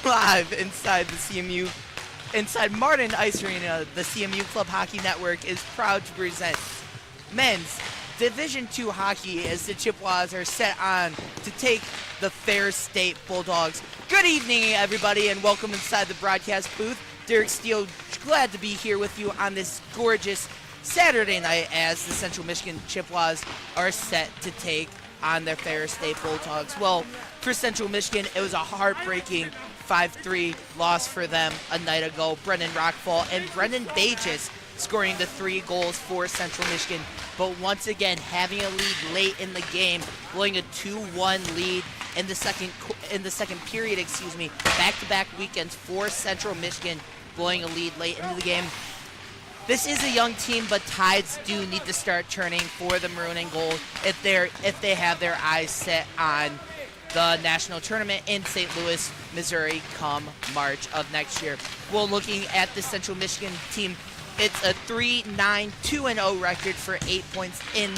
live inside Martin Ice Arena. The CMU Club Hockey Network is proud to present men's Division II hockey as the Chippewas are set on to take the Ferris State Bulldogs. Good evening, everybody, and welcome inside the broadcast booth. Derek Steele, glad to be here with you on this gorgeous Saturday night as the Central Michigan Chippewas are set to take on their Ferris State Bulldogs. Well, for Central Michigan, it was a heartbreaking 5-3 loss for them a night ago. Brendan Rockfall and Brendan Bages scoring the 3 goals for Central Michigan. But once again, having a lead late in the game, blowing a 2-1 lead in the second period, back-to-back weekends for Central Michigan, blowing a lead late into the game. This is a young team, but tides do need to start turning for the maroon and gold if they have their eyes set on the national tournament in St. Louis, Missouri, come March of next year. Well, looking at the Central Michigan team, it's a 3-9-2-0 record for 8 points in.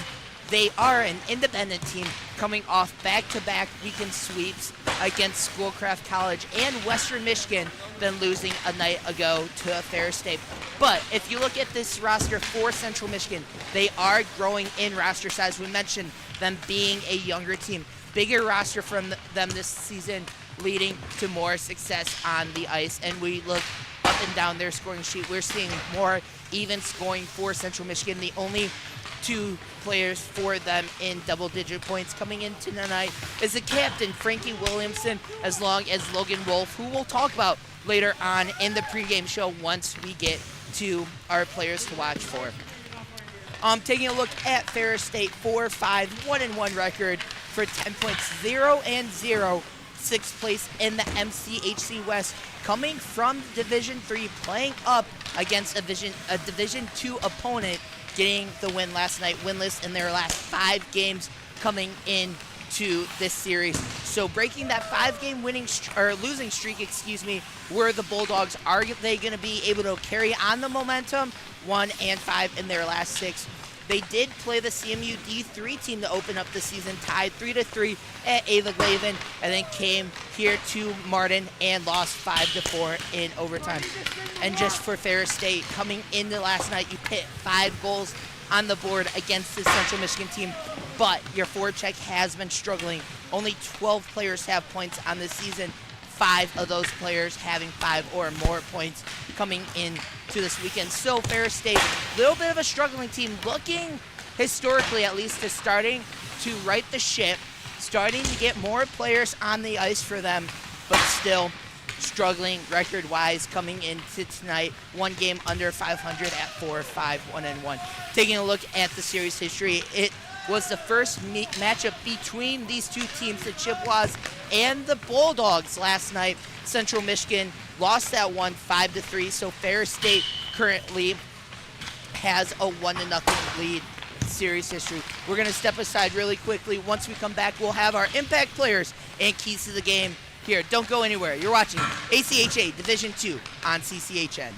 They are an independent team coming off back-to-back weekend sweeps against Schoolcraft College and Western Michigan, then losing a night ago to Ferris State. But if you look at this roster for Central Michigan, they are growing in roster size. We mentioned them being a younger team. Bigger roster from them this season, leading to more success on the ice. And we look up and down their scoring sheet, we're seeing more even scoring for Central Michigan. The only 2 players for them in double-digit points coming into tonight is the captain, Frankie Williamson, as long as Logan Wolf, who we'll talk about later on in the pregame show once we get to our players to watch for. Taking a look at Ferris State, 4-5, 1-1 record for 10 points, 0-0, 6th place in the MCHC West, coming from Division III, playing up against a Division II opponent, getting the win last night, winless in their last 5 games coming into this series. So breaking that 5-game losing streak, were the Bulldogs. Are they going to be able to carry on the momentum? 1-5 in their last 6. They did play the CMU D3 team to open up the season, tied 3-3 at Ava Glavin, and then came here to Martin and lost 5-4 in overtime. And just for Ferris State, coming into last night, you put 5 goals on the board against the Central Michigan team, but your forecheck has been struggling. Only 12 players have points on this season, 5 of those players having 5 or more points coming in to this weekend. So Ferris State, a little bit of a struggling team, looking historically at least to starting to right the ship, starting to get more players on the ice for them, but still struggling record-wise coming into tonight. 1 game under 500 at 4-5, 1-1. Taking a look at the series history, it was the first matchup between these 2 teams, the Chippewas and the Bulldogs last night. Central Michigan lost that one 5-3, so Ferris State currently has a 1-0 lead series history. We're going to step aside really quickly. Once we come back, we'll have our impact players and keys to the game here. Don't go anywhere. You're watching ACHA Division II on CCHN.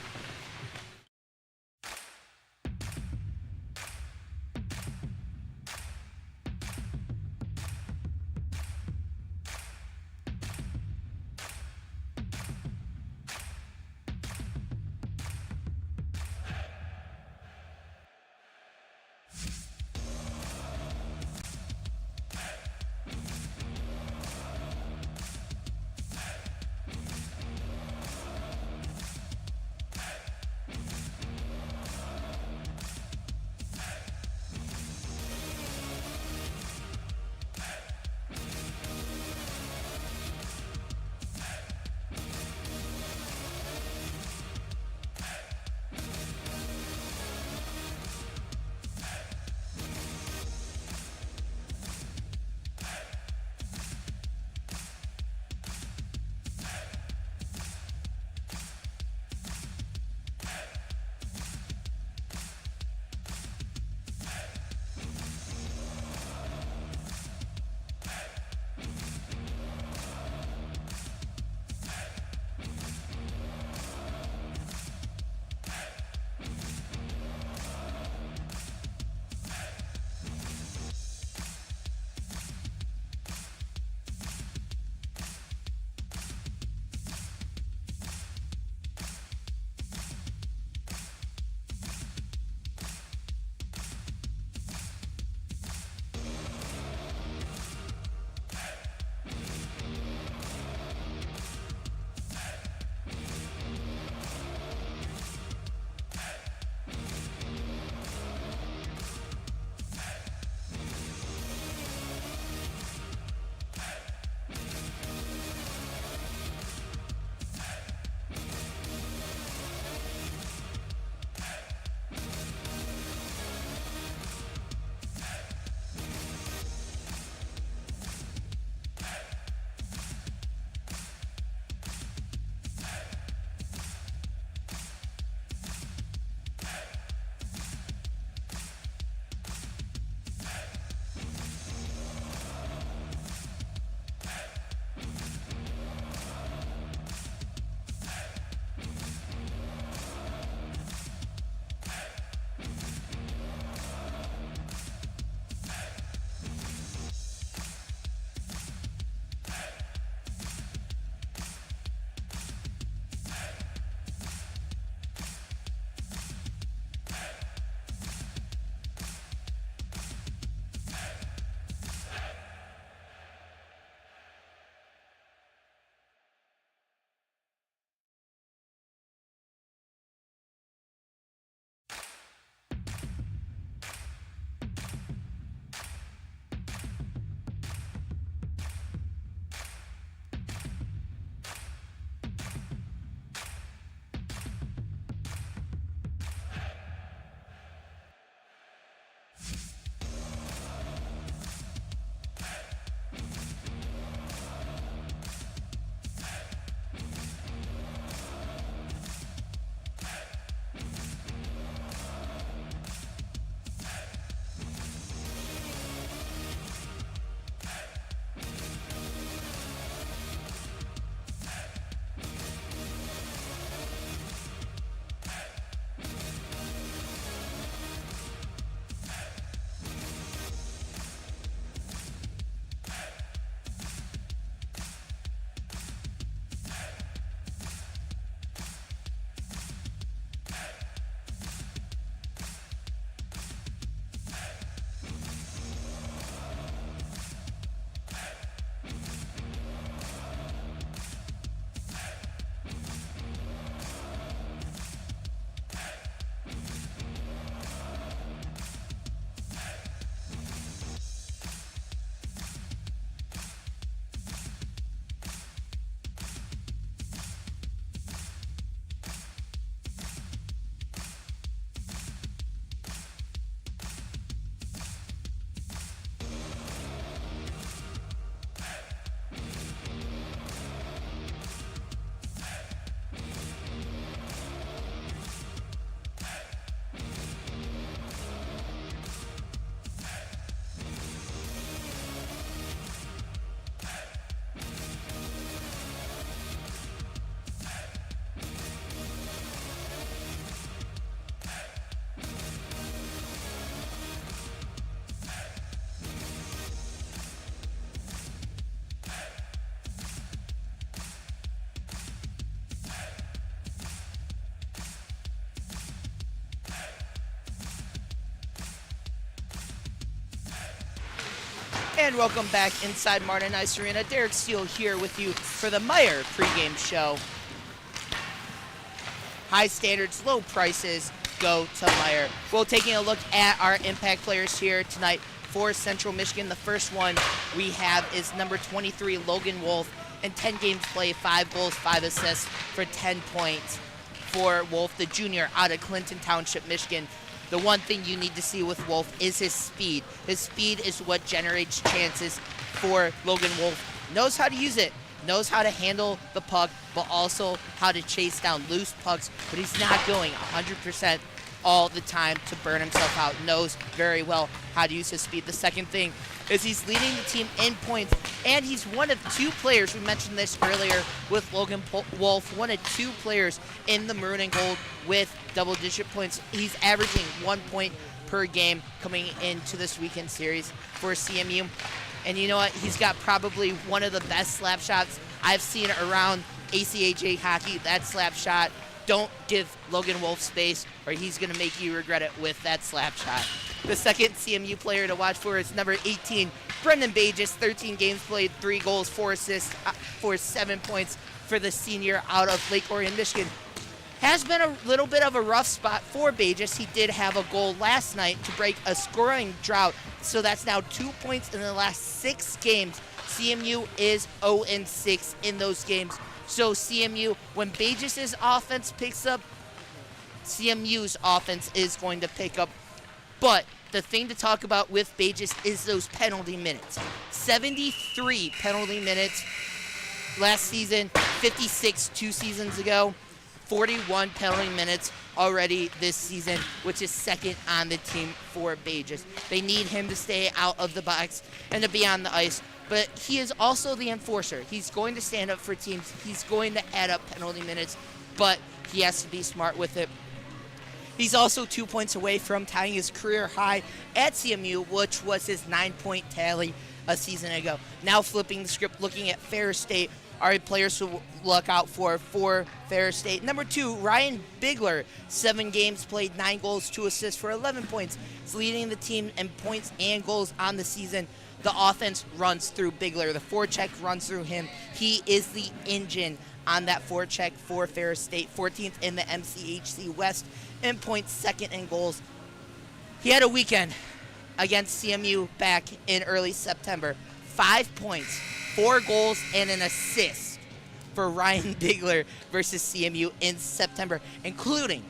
And welcome back inside Martin Ice Arena. Derek Steele here with you for the Meijer pregame show. High standards, low prices, go to Meijer. Well, taking a look at our impact players here tonight for Central Michigan. The first one we have is number 23, Logan Wolf. In 10 games played, 5 goals, 5 assists for 10 points for Wolf, the junior out of Clinton Township, Michigan. The one thing you need to see with Wolf is his speed. His speed is what generates chances for Logan Wolf. Knows how to use it, knows how to handle the puck, but also how to chase down loose pucks, but he's not going 100% all the time to burn himself out. Knows very well how to use his speed. The second thing is he's leading the team in points, and he's one of 2 players, we mentioned this earlier with Logan Wolf, one of 2 players in the maroon and gold with double-digit points. He's averaging 1 point per game coming into this weekend series for CMU. And you know what? He's got probably one of the best slap shots I've seen around ACHA hockey. That slap shot. Don't give Logan Wolf space, or he's going to make you regret it with that slap shot. The second CMU player to watch for is number 18, Brendan Bages. 13 games played, 3 goals, 4 assists for 7 points for the senior out of Lake Orion, Michigan. Has been a little bit of a rough spot for Bages. He did have a goal last night to break a scoring drought, so that's now 2 points in the last 6 games. CMU is 0-6 in those games. So CMU, when Bages' offense picks up, CMU's offense is going to pick up. But the thing to talk about with Bages is those penalty minutes. 73 penalty minutes last season, 56 2 seasons ago, 41 penalty minutes already this season, which is second on the team for Bages. They need him to stay out of the box and to be on the ice. But he is also the enforcer. He's going to stand up for teams. He's going to add up penalty minutes, but he has to be smart with it. He's also 2 points away from tying his career high at CMU, which was his 9-point tally a season ago. Now flipping the script, looking at Ferris State, are players to look out for Ferris State. Number 2, Ryan Bigler. 7 games played, 9 goals, 2 assists for 11 points. He's leading the team in points and goals on the season. The offense runs through Bigler. The forecheck runs through him. He is the engine on that forecheck for Ferris State. 14th in the MCHC West in points, 2nd in goals. He had a weekend against CMU back in early September. 5 points, 4 goals, and an assist for Ryan Bigler versus CMU in September, including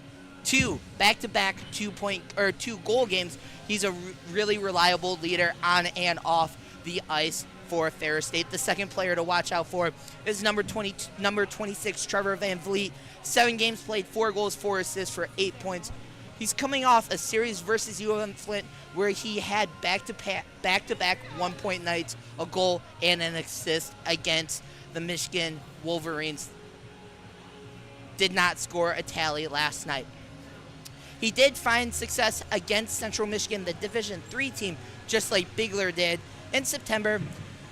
2 back-to-back 2-goal games. He's a really reliable leader on and off the ice for Ferris State. The second player to watch out for is number 26, Trevor Van Vliet. 7 games played, 4 goals, 4 assists for 8 points. He's coming off a series versus UM Flint where he had back-to-back 1-point nights, a goal, and an assist against the Michigan Wolverines. Did not score a tally last night. He did find success against Central Michigan, the Division III team, just like Bigler did in September.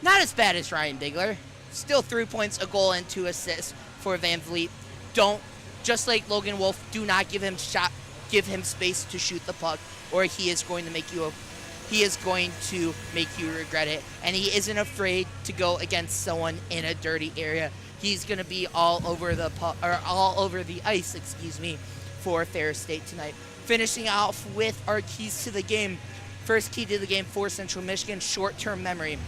Not as bad as Ryan Bigler. Still 3 points, a goal, and 2 assists for Van Vliet. Just like Logan Wolf, do not give him space to shoot the puck, or he is going to make you regret it. And he isn't afraid to go against someone in a dirty area. He's going to be all over the ice, for Ferris State tonight. Finishing off with our keys to the game. First key to the game for Central Michigan, short-term memory.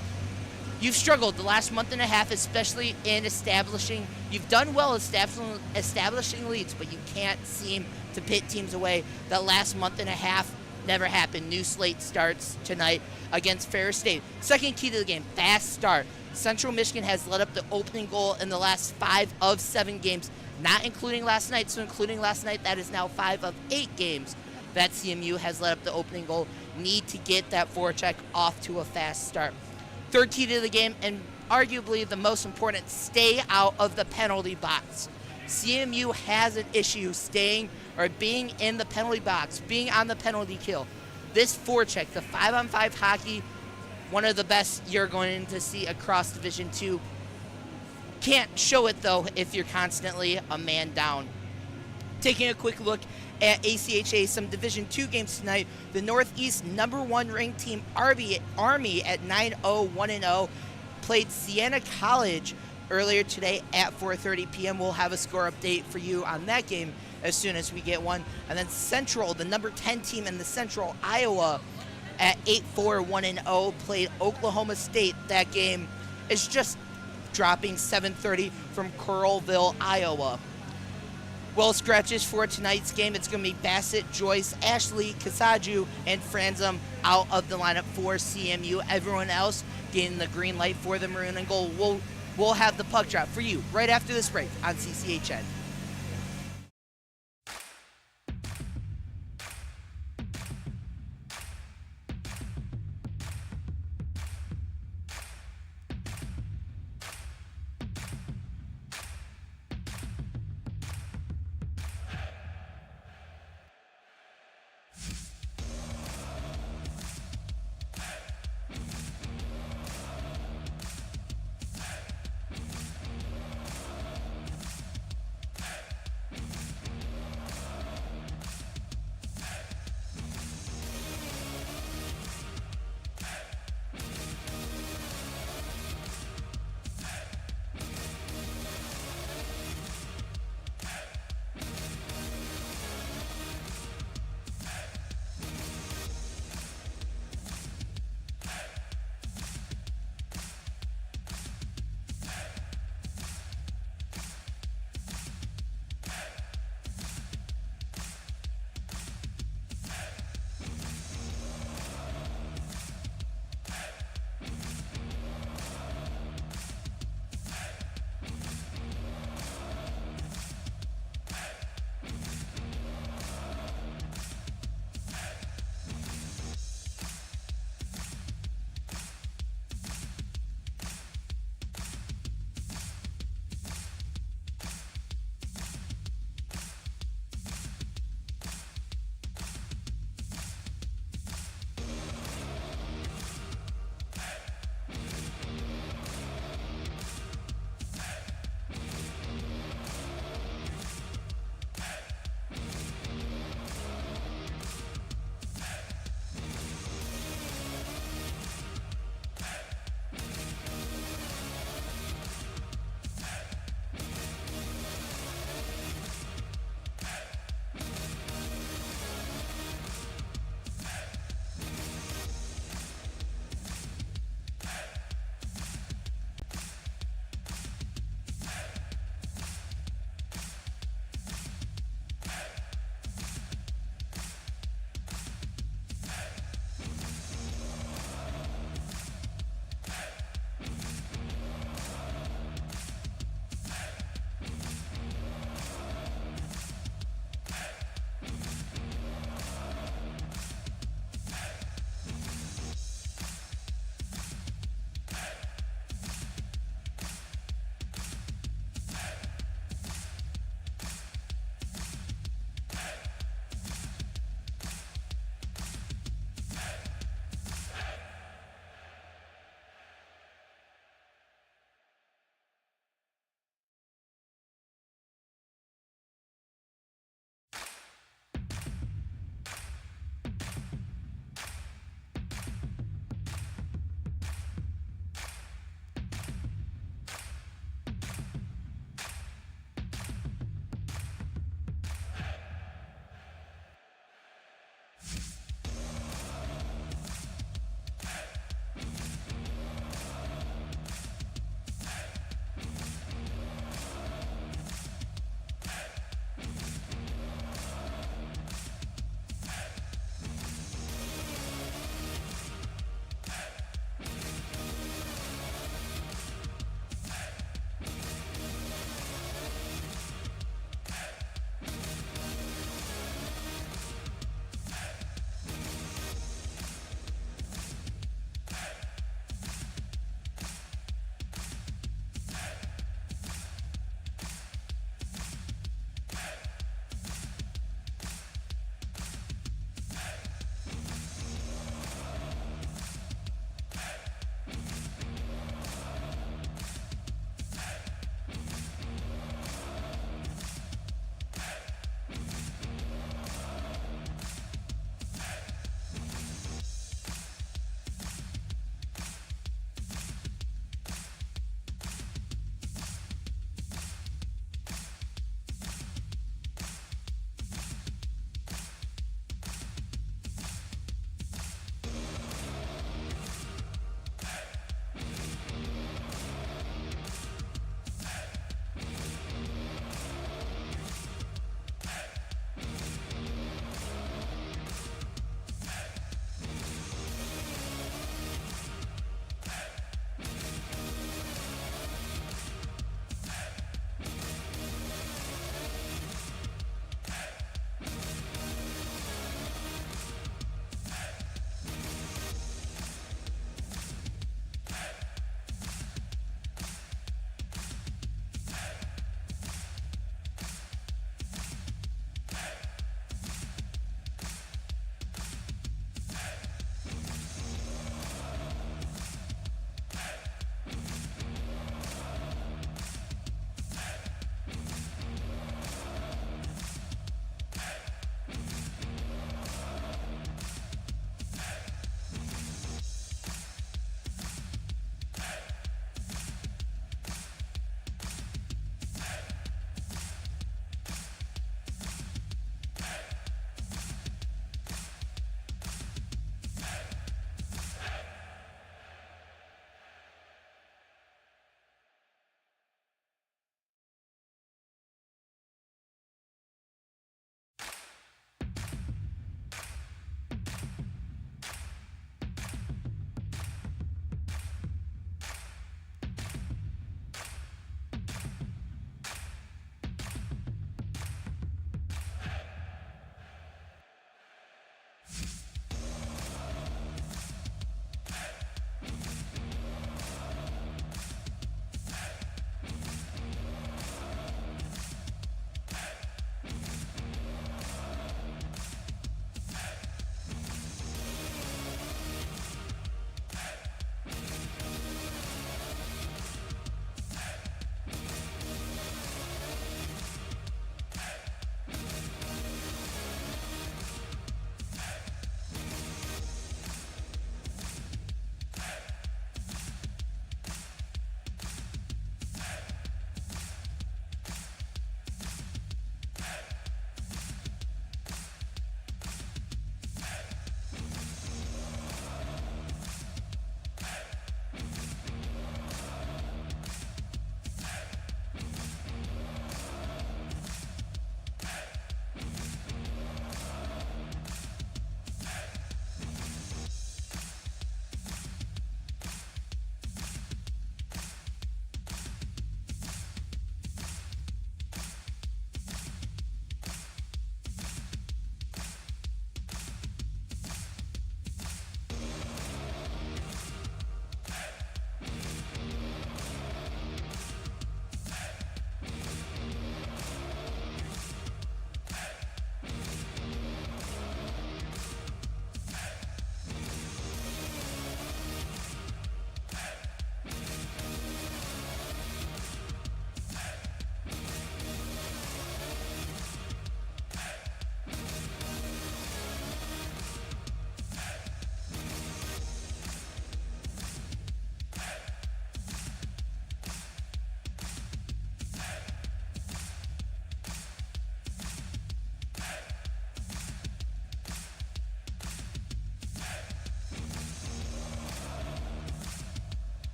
You've struggled the last month and a half, especially in you've done well establishing leads, but you can't seem to pit teams away. The last month and a half never happened. New slate starts tonight against Ferris State. Second key to the game, fast start. Central Michigan has let up the opening goal in the last 5 of 7 games, not including last night. So including last night, that is now 5 of 8 games that CMU has let up the opening goal. Need to get that forecheck off to a fast start. Third key to the game, and arguably the most important, stay out of the penalty box. CMU has an issue being in the penalty box, being on the penalty kill. This forecheck, the 5-on-5 hockey, one of the best you're going to see across Division II. Can't show it, though, if you're constantly a man down. Taking a quick look At ACHA, some Division II games tonight. The Northeast #1 ranked team Army at 9-0-1-0 played Siena College earlier today at 4:30 p.m. We'll have a score update for you on that game as soon as we get one. And then Central, the #10 team in the Central, Iowa, at 8-4-1-0 played Oklahoma State. That game is just dropping 7:30 from Coralville, Iowa. Well, scratches for tonight's game, it's going to be Bassett, Joyce, Ashley, Kasaju, and Franzum out of the lineup for CMU. Everyone else getting the green light for the Maroon and Gold. We'll have the puck drop for you right after this break on CCHN.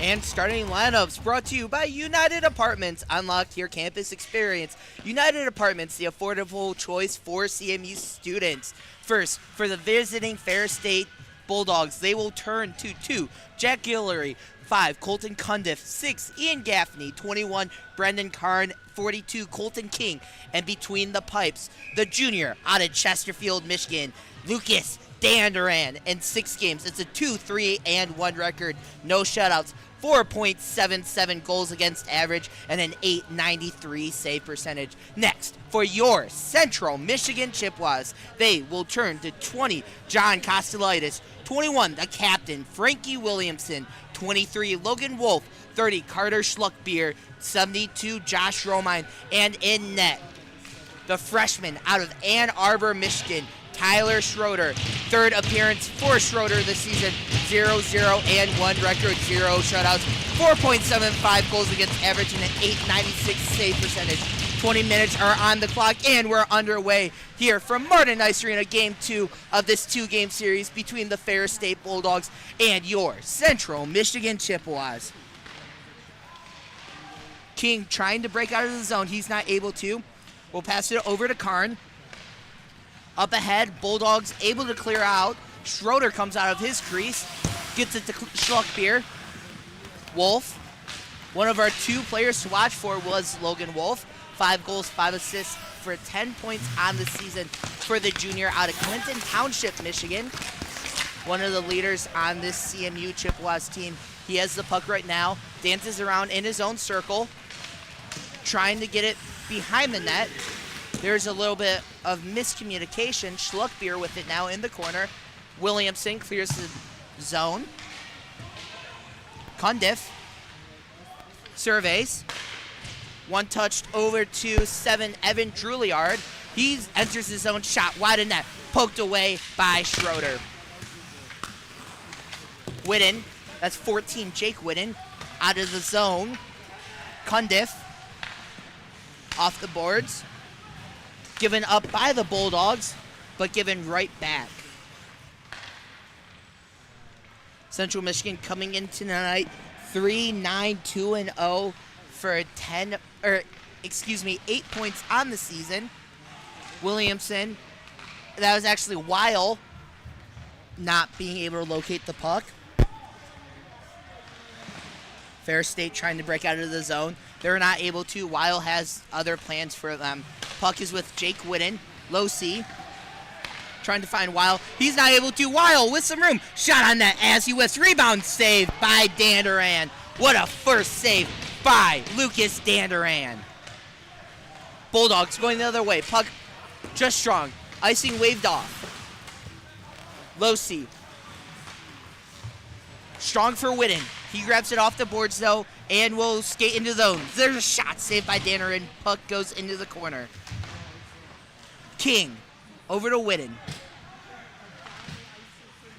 And starting lineups brought to you by United Apartments. Unlock your campus experience. United Apartments, the affordable choice for CMU students. First, for the visiting Ferris State Bulldogs, they will turn to 2, Jack Guillory, 5, Colton Cundiff, 6, Ian Gaffney, 21, Brendan Karn, 42, Colton King. And between the pipes, the junior out of Chesterfield, Michigan, Lucas Danduran. In 6 games, it's a 2-3-1 record, no shutouts, 4.77 goals against average, and an .893 save percentage. Next, for your Central Michigan Chippewas, they will turn to 20, John Kostelitis, 21, the captain, Frankie Williamson, 23, Logan Wolf, 30, Carter Schluckbier, 72, Josh Romine, and in net, the freshman out of Ann Arbor, Michigan, Tyler Schroeder. 3rd appearance for Schroeder this season, 0-0-1 record, 0 shutouts, 4.75 goals against average, and an .896 save percentage. 20 minutes are on the clock, and we're underway here from Martin Ice Arena, Game 2 of this 2-game series between the Ferris State Bulldogs and your Central Michigan Chippewas. King trying to break out of the zone. He's not able to. We'll pass it over to Karn. Up ahead, Bulldogs able to clear out. Schroeder comes out of his crease, gets it to Schluckbier. Wolf, one of our 2 players to watch for was Logan Wolf. 5 goals, 5 assists for 10 points on the season for the junior out of Clinton Township, Michigan. One of the leaders on this CMU Chippewas team. He has the puck right now, dances around in his own circle, trying to get it behind the net. There's a little bit of miscommunication. Schluckbier with it now in the corner. Williamson clears the zone. Cundiff surveys. One touched over to 7, Evan Drouillard. He enters his own shot wide of net. Poked away by Schroeder. Whitten, that's 14, Jake Whitten, out of the zone. Cundiff off the boards. Given up by the Bulldogs, but given right back. Central Michigan coming in tonight 3-9-2-0 for 8 points on the season. Williamson, that was actually Weil not being able to locate the puck. Ferris State trying to break out of the zone. They're not able to. Weil has other plans for them. Puck is with Jake Whitten. Low C. Trying to find Weil. He's not able to. Weil with some room. Shot on that as he whiffs. Rebound saved by Danduran. What a first save by Lucas Danduran. Bulldogs going the other way. Puck just strong. Icing waved off. Low C. Strong for Whitten. He grabs it off the boards, though, and will skate into the zone. There's a shot saved by Danduran. Puck goes into the corner. King over to Whitten.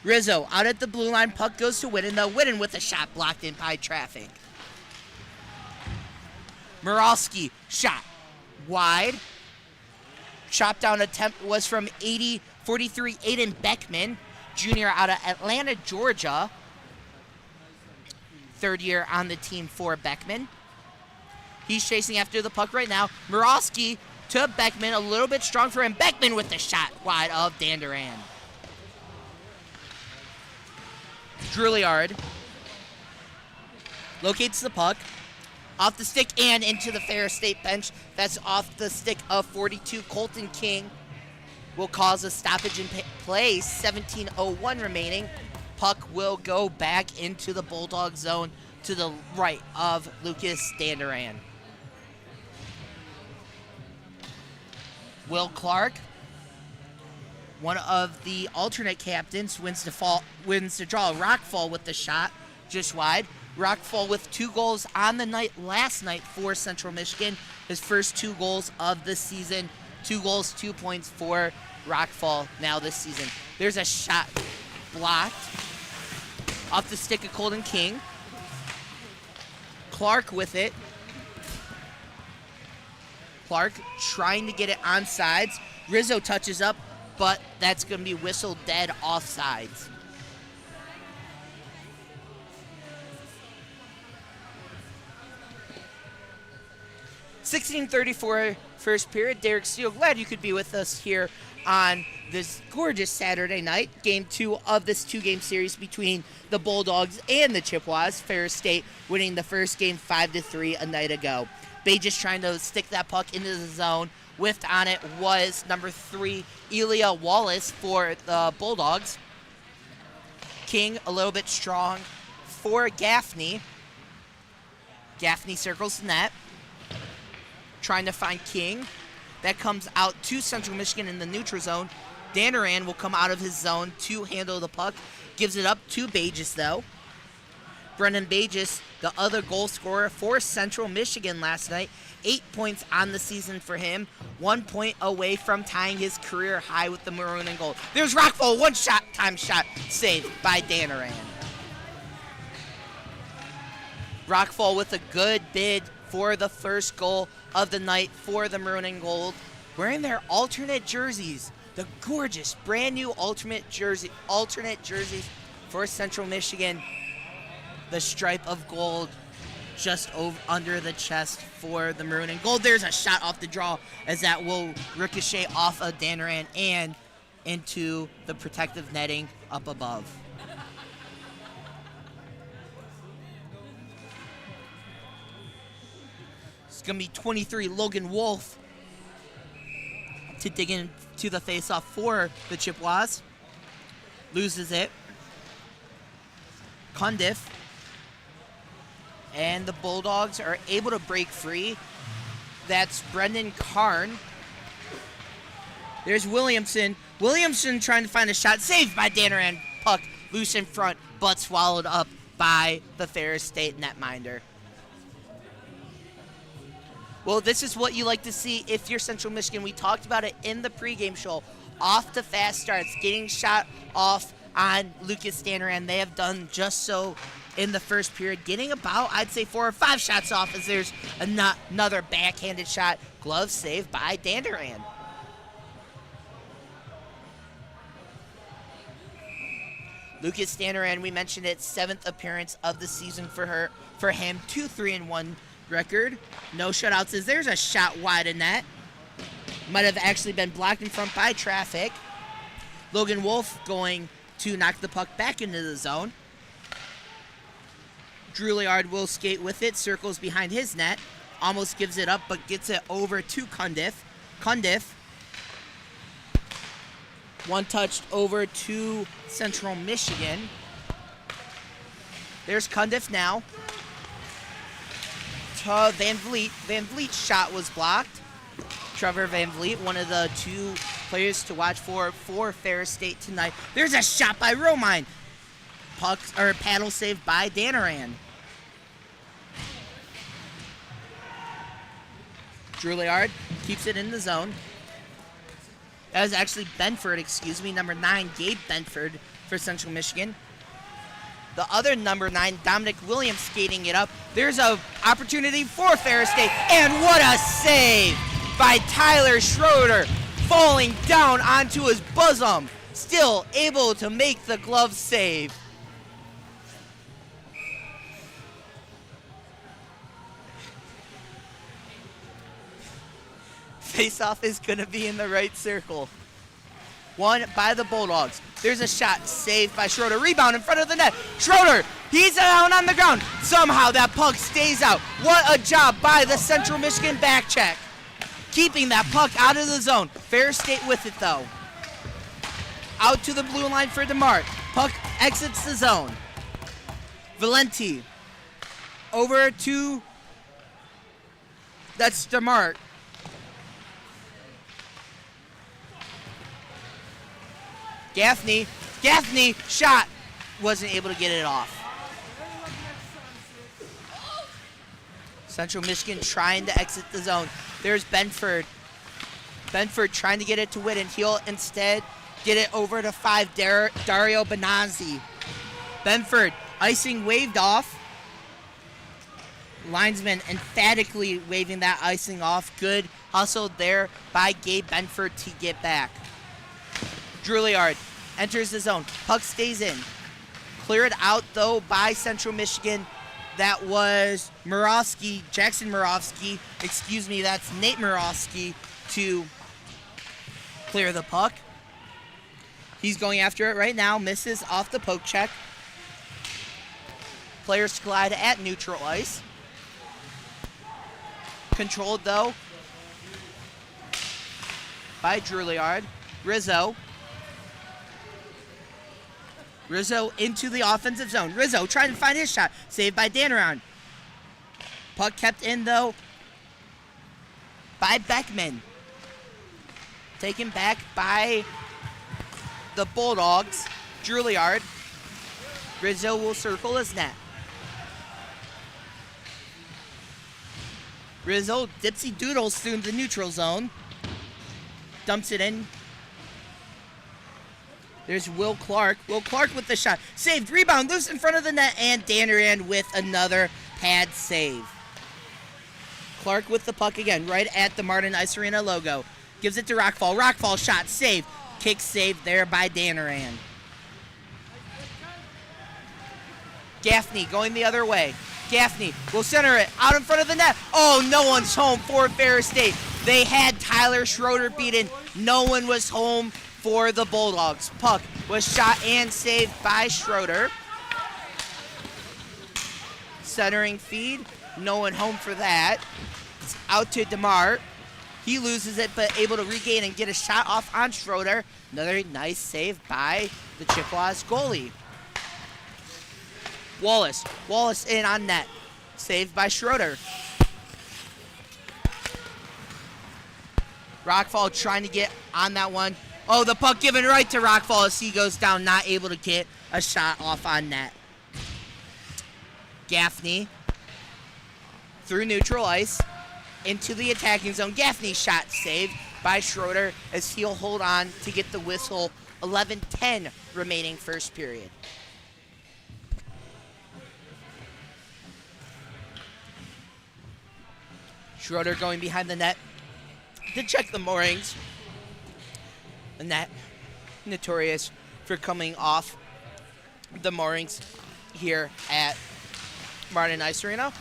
Rizzo out at the blue line. Puck goes to Whitten, though. Whitten with a shot blocked in by traffic. Moralski shot wide. Chop down attempt was from 43 Aiden Beckman, junior out of Atlanta, Georgia. 3rd year on the team for Beckman. He's chasing after the puck right now. Moralski to Beckman, a little bit strong for him. Beckman with the shot wide of Danduran. Drouillard locates the puck off the stick and into the Ferris State bench. That's off the stick of 42 Colton King. Will cause a stoppage in play. 17:01 remaining. Puck will go back into the Bulldog zone to the right of Lucas Danduran. Will Clark, one of the alternate captains, wins to draw a Rockfall with the shot just wide. Rockfall with 2 goals on the night last night for Central Michigan. His first 2 goals of the season. 2 goals, 2 points for Rockfall now this season. There's a shot blocked off the stick of Colton King. Clark with it. Clark trying to get it on sides. Rizzo touches up, but that's going to be whistled dead offsides. 16:34 first period. Derek Steele, glad you could be with us here on this gorgeous Saturday night. Game 2 of this 2-game series between the Bulldogs and the Chippewas. Ferris State winning the first game 5-3 a night ago. Bages trying to stick that puck into the zone. Whiffed on it was number 3, Elia Wallace for the Bulldogs. King a little bit strong for Gaffney. Gaffney circles the net. Trying to find King. That comes out to Central Michigan in the neutral zone. Danaran will come out of his zone to handle the puck. Gives it up to Bages, though. Brendan Bages, the other goal scorer for Central Michigan last night. 8 points on the season for him. 1 point away from tying his career high with the maroon and gold. There's Rockfall, one-time shot saved by Danaran. Rockfall with a good bid for the first goal of the night for the maroon and gold. Wearing their alternate jerseys. The gorgeous brand new alternate jerseys for Central Michigan. The stripe of gold just under the chest for the maroon and gold. There's a shot off the draw as that will ricochet off of Danaran and into the protective netting up above. It's going to be 23 Logan Wolf to dig into the faceoff for the Chippewas. Loses it. Cundiff. And the Bulldogs are able to break free. That's Brendan Karn. There's Williamson. Williamson trying to find a shot. Saved by Danaran. Puck loose in front, but swallowed up by the Ferris State netminder. Well, this is what you like to see if you're Central Michigan. We talked about it in the pregame show. Off to fast starts, getting shot off on Lucas Danaran. They have done just so in the first period, getting about, I'd say, 4 or 5 shots off as there's another backhanded shot. Glove saved by Danaran. Lucas Danaran, we mentioned it, 7th appearance of the season for him. 2-3-1 record. No shutouts as there's a shot wide of net. Might have actually been blocked in front by traffic. Logan Wolf going to knock the puck back into the zone. Drew Liard will skate with it, circles behind his net, almost gives it up, but gets it over to Cundiff. Cundiff, one touched over to Central Michigan. There's Cundiff now. To Van Vliet. Van Vliet's shot was blocked. Trevor Van Vliet, one of the 2 players to watch for Ferris State tonight. There's a shot by Romine. Paddle saved by Danaran. Drew Liard keeps it in the zone. That was actually Benford, number 9, Gabe Benford for Central Michigan. The other number 9, Dominic Williams, skating it up. There's an opportunity for Ferris State, and what a save by Tyler Schroeder, falling down onto his bosom, still able to make the glove save. Faceoff is going to be in the right circle. Won by the Bulldogs. There's a shot saved by Schroeder. Rebound in front of the net. Schroeder, he's down on the ground. Somehow that puck stays out. What a job by the Central Michigan back check. Keeping that puck out of the zone. Ferris State with it, though. Out to the blue line for DeMart. Puck exits the zone. Valenti. Over to... That's DeMart. Gaffney, shot. Wasn't able to get it off. Central Michigan trying to exit the zone. There's Benford. Benford trying to get it to Whitten. He'll instead get it over to 5, Dario Benazzi. Benford, icing waved off. Linesman emphatically waving that icing off. Good hustle there by Gabe Benford to get back. Drew Liard enters the zone. Puck stays in. Cleared out, though, by Central Michigan. That was Jackson Murawski. Excuse me, that's Nate Murawski to clear the puck. He's going after it right now. Misses off the poke check. Players collide at neutral ice. Controlled, though, by Drouillard. Rizzo into the offensive zone. Rizzo trying to find his shot. Saved by Danaran. Puck kept in, though, by Beckman. Taken back by the Bulldogs. Drouillard. Rizzo will circle his net. Rizzo dipsy doodles through the neutral zone. Dumps it in. There's Will Clark. Will Clark with the shot. Saved. Rebound. Loose in front of the net. And Danaran with another pad save. Clark with the puck again. Right at the Martin Ice Arena logo. Gives it to Rockfall. Rockfall shot. Saved. Kick saved there by Danaran. Gaffney going the other way. Gaffney will center it out in front of the net. Oh, no one's home for Ferris State. They had Tyler Schroeder beaten. No one was home for the Bulldogs. Puck was shot and saved by Schroeder. Centering feed. No one home for that. It's out to DeMar. He loses it, but able to regain and get a shot off on Schroeder. Another nice save by the Chippewas goalie. Wallace in on net. Saved by Schroeder. Rockfall trying to get on that one. Oh, the puck given right to Rockfall as he goes down, not able to get a shot off on net. Gaffney through neutral ice into the attacking zone. Gaffney shot saved by Schroeder as he'll hold on to get the whistle. 11:10 remaining first period. Schroeder going behind the net to check the moorings. The net notorious for coming off the moorings here at Martin Ice Arena.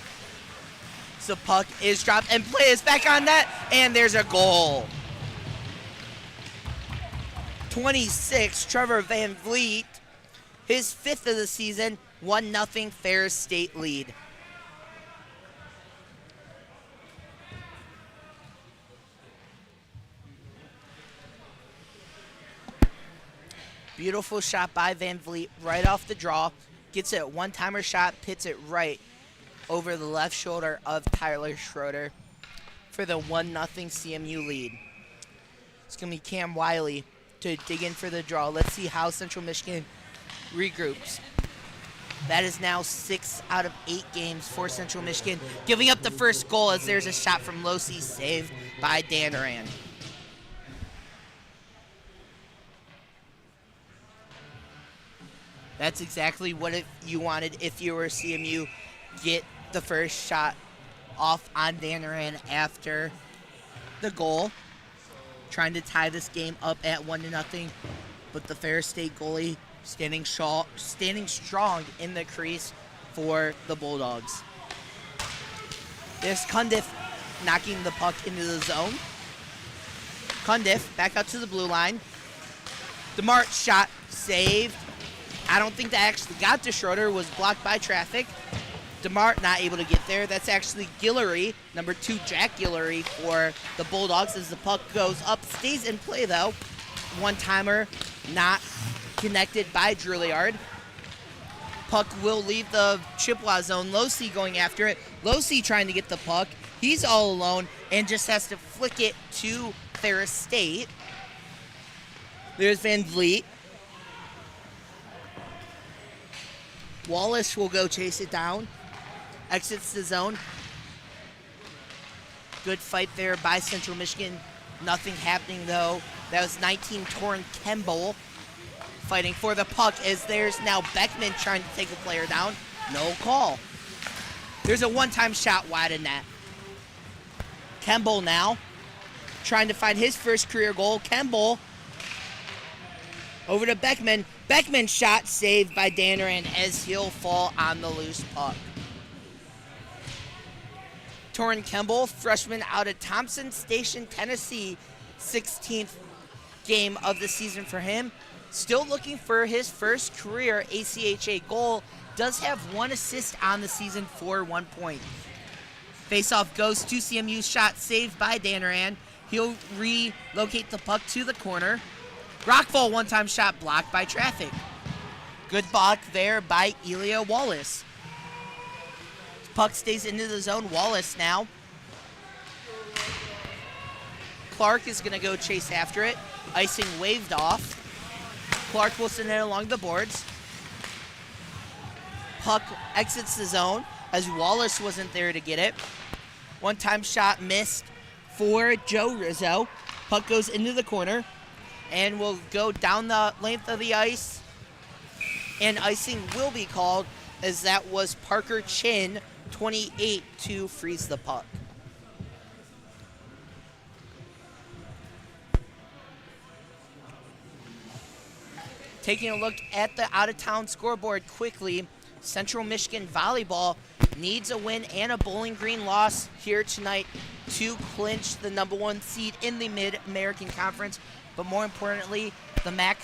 So puck is dropped and play is back on net, and there's a goal. 26, Trevor Van Vliet, his 5th of the season, 1-0 Ferris State lead. Beautiful shot by Van Vliet right off the draw. Gets it one-timer shot, pits it right over the left shoulder of Tyler Schroeder for the 1-0 CMU lead. It's going to be Cam Wiley to dig in for the draw. Let's see how Central Michigan regroups. That is now 6 out of 8 games for Central Michigan, giving up the first goal as there's a shot from Losi saved by Danaran. That's exactly what you wanted if you were CMU. Get the first shot off on Danaran after the goal. Trying to tie this game up at 1-0. But the Ferris State goalie standing strong in the crease for the Bulldogs. There's Cundiff knocking the puck into the zone. Cundiff back up to the blue line. DeMart shot saved. I don't think that actually got to Schroeder, was blocked by traffic. DeMart not able to get there. That's actually Guillory, number 2 Jack Guillory for the Bulldogs as the puck goes up. Stays in play though. One-timer not connected by Drouillard. Puck will leave the Chippewa zone. Losi going after it. Losi trying to get the puck. He's all alone and just has to flick it to Ferris State. There's Van Vliet. Wallace will go chase it down. Exits the zone. Good fight there by Central Michigan. Nothing happening though. That was 19 Torrin Kemble fighting for the puck as there's now Beckman trying to take a player down. No call. There's a one-time shot wide in net. Kemble now trying to find his first career goal. Kemble over to Beckman. Beckman shot saved by Danaran as he'll fall on the loose puck. Torrin Kemble, freshman out of Thompson Station, Tennessee, 16th game of the season for him. Still looking for his first career ACHA goal. Does have 1 assist on the season for 1 point. Faceoff goes to CMU, shot saved by Danaran. He'll relocate the puck to the corner. Rockfall one-time shot blocked by traffic. Good block there by Elia Wallace. Puck stays into the zone. Wallace now. Clark is going to go chase after it. Icing waved off. Clark will send it along the boards. Puck exits the zone as Wallace wasn't there to get it. One-time shot missed for Joe Rizzo. Puck goes into the corner and will go down the length of the ice. And icing will be called as that was Parker Chin, 28, to freeze the puck. Taking a look at the out-of-town scoreboard quickly, Central Michigan Volleyball needs a win and a Bowling Green loss here tonight to clinch the #1 seed in the Mid-American Conference. But more importantly, the MAC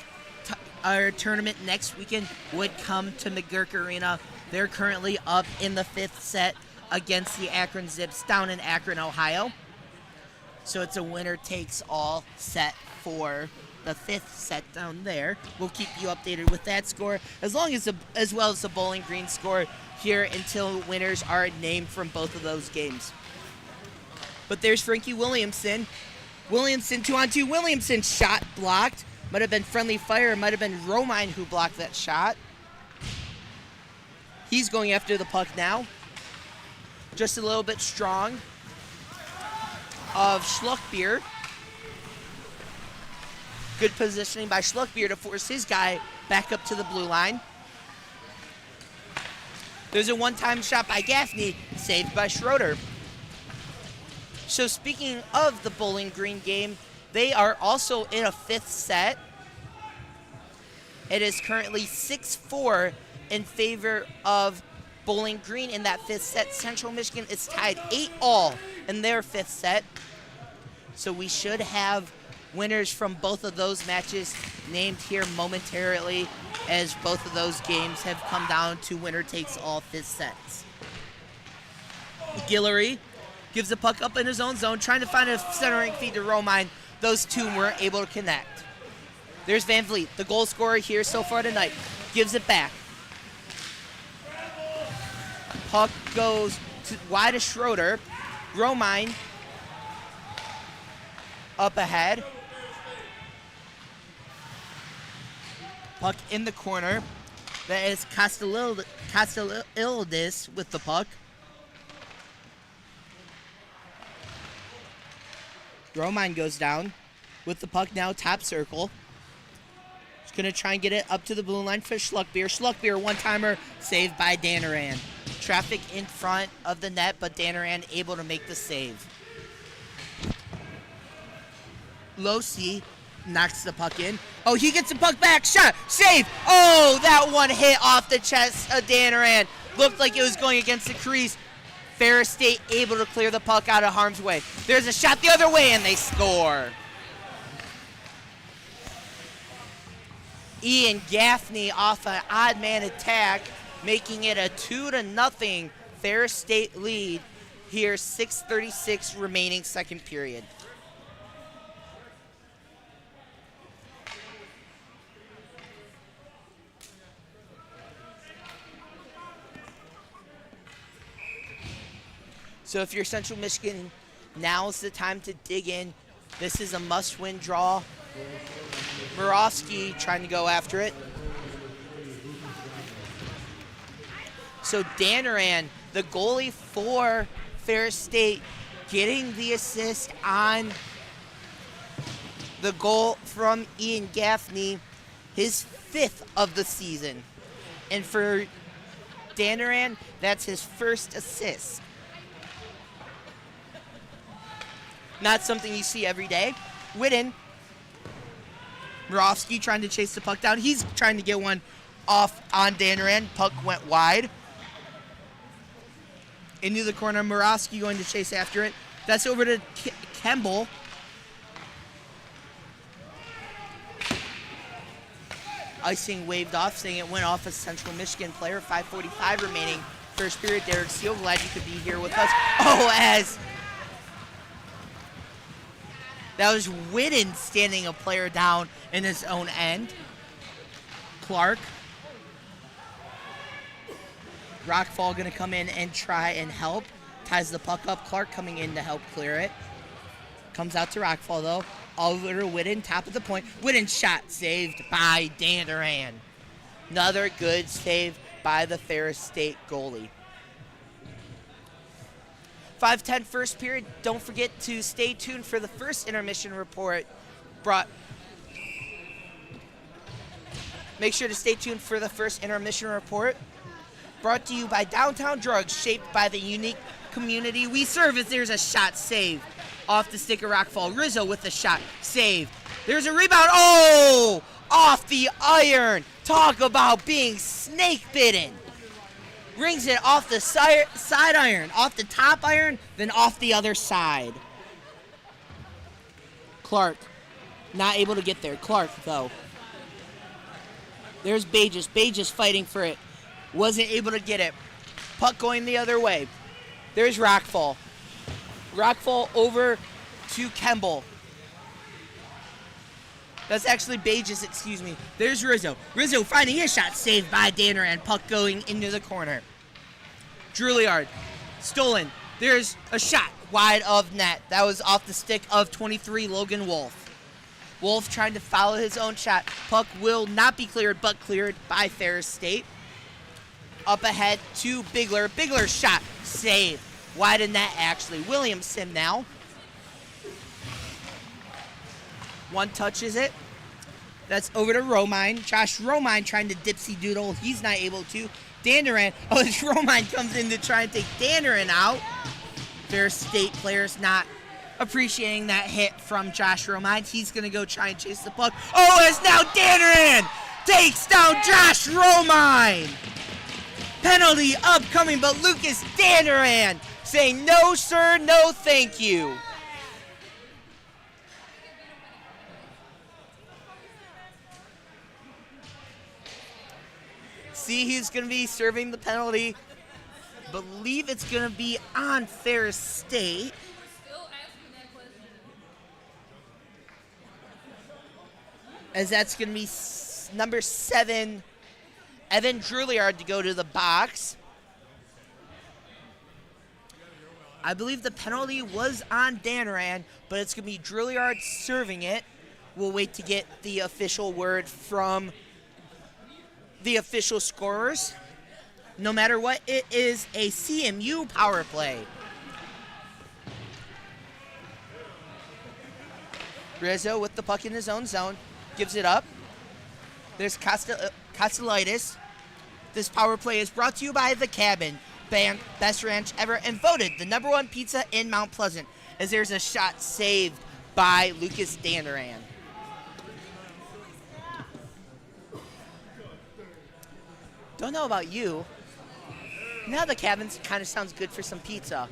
tournament next weekend would come to McGurk Arena. They're currently up in the 5th set against the Akron Zips down in Akron, Ohio. So it's a winner-takes-all set for the 5th set down there. We'll keep you updated with that score as well as the Bowling Green score here until winners are named from both of those games. But there's Frankie Williamson. Williamson 2-on-2. Williamson shot blocked. Might have been friendly fire. Might have been Romine who blocked that shot. He's going after the puck now. Just a little bit strong of Schluckbier. Good positioning by Schluckbier to force his guy back up to the blue line. There's a one-time shot by Gaffney, saved by Schroeder. So speaking of the Bowling Green game, they are also in a 5th set. It is currently 6-4 in favor of Bowling Green in that 5th set. Central Michigan is tied 8-all in their 5th set. So we should have winners from both of those matches named here momentarily, as both of those games have come down to winner-takes-all 5th sets. Guillory gives the puck up in his own zone, trying to find a centering feed to Romine. Those two weren't able to connect. There's Van Vliet, the goal scorer here so far tonight. Gives it back. Puck goes wide to Schroeder. Romine up ahead. Puck in the corner. That is Castellildis with the puck. Romine goes down with the puck now, top circle. He's going to try and get it up to the blue line for Schluckbier. Schluckbier, one-timer, saved by Danaran. Traffic in front of the net, but Danaran able to make the save. Losi knocks the puck in. Oh, he gets the puck back. Shot. Save. Oh, that one hit off the chest of Danaran. Looked like it was going against the crease. Ferris State able to clear the puck out of harm's way. There's a shot the other way, and they score. Ian Gaffney off an odd man attack, making it a 2-0 Ferris State lead here, 6:36 remaining second period. So if you're Central Michigan, now's the time to dig in. This is a must-win draw. Murawski trying to go after it. So Danaran, the goalie for Ferris State, getting the assist on the goal from Ian Gaffney, his 5th of the season. And for Danaran, that's his first assist. Not something you see every day. Whitten. Murawski trying to chase the puck down. He's trying to get one off on Danaran. Puck went wide. Into the corner, Murawski going to chase after it. That's over to Kemble. Icing waved off, saying it went off a Central Michigan player. 5:45 remaining. First period. Derek Steele, glad you could be here with us. Oh, as that was Whitten standing a player down in his own end. Clark. Rockfall going to come in and try and help. Ties the puck up. Clark coming in to help clear it. Comes out to Rockfall, though. Over to Whitten, top of the point. Whitten shot saved by Dan Duran. Another good save by the Ferris State goalie. 5:10 first period. Don't forget to stay tuned for the first intermission report. Make sure to stay tuned for the first intermission report. Brought to you by Downtown Drugs, shaped by the unique community we serve. As there's a shot saved off the stick of Rockfall. Rizzo with the shot saved. There's a rebound. Oh! Off the iron. Talk about being snake bitten. Rings it off the side iron, off the top iron, then off the other side. Clark, not able to get there. Clark, though. There's Bages. Bages fighting for it. Wasn't able to get it. Puck going the other way. There's Rockfall. Rockfall over to Kemble. That's actually Bages, excuse me. There's Rizzo. Rizzo finding his shot, saved by Danner, and puck going into the corner. Juilliard, stolen. There's a shot wide of net. That was off the stick of 23, Logan Wolf. Wolf trying to follow his own shot. Puck will not be cleared, but cleared by Ferris State. Up ahead to Bigler. Bigler shot, saved. Wide in net, actually. Williamson now. One touches it. That's over to Romine. Josh Romine trying to dipsy doodle. He's not able to. Danderan. Oh, this Romine comes in to try and take Danderan out. Ferris State players not appreciating that hit from Josh Romine. He's going to go try and chase the puck. Oh, it's now Danderan takes down Josh Romine. Penalty upcoming, but Lucas Danderan saying no, sir, no, thank you. See, he's going to be serving the penalty. Believe it's going to be on Ferris State. As that's going to be number 7, Evan Juilliard, to go to the box. I believe the penalty was on Danaran, but it's going to be Juilliard serving it. We'll wait to get the official word from the official scorers. No matter what, it is a CMU power play. Rizzo with the puck in his own zone. Gives it up. There's Castellitis. This power play is brought to you by The Cabin. Best ranch ever, and voted the #1 pizza in Mount Pleasant. As there's a shot saved by Lucas Danderan. Don't know about you. Now The Cabin kind of sounds good for some pizza.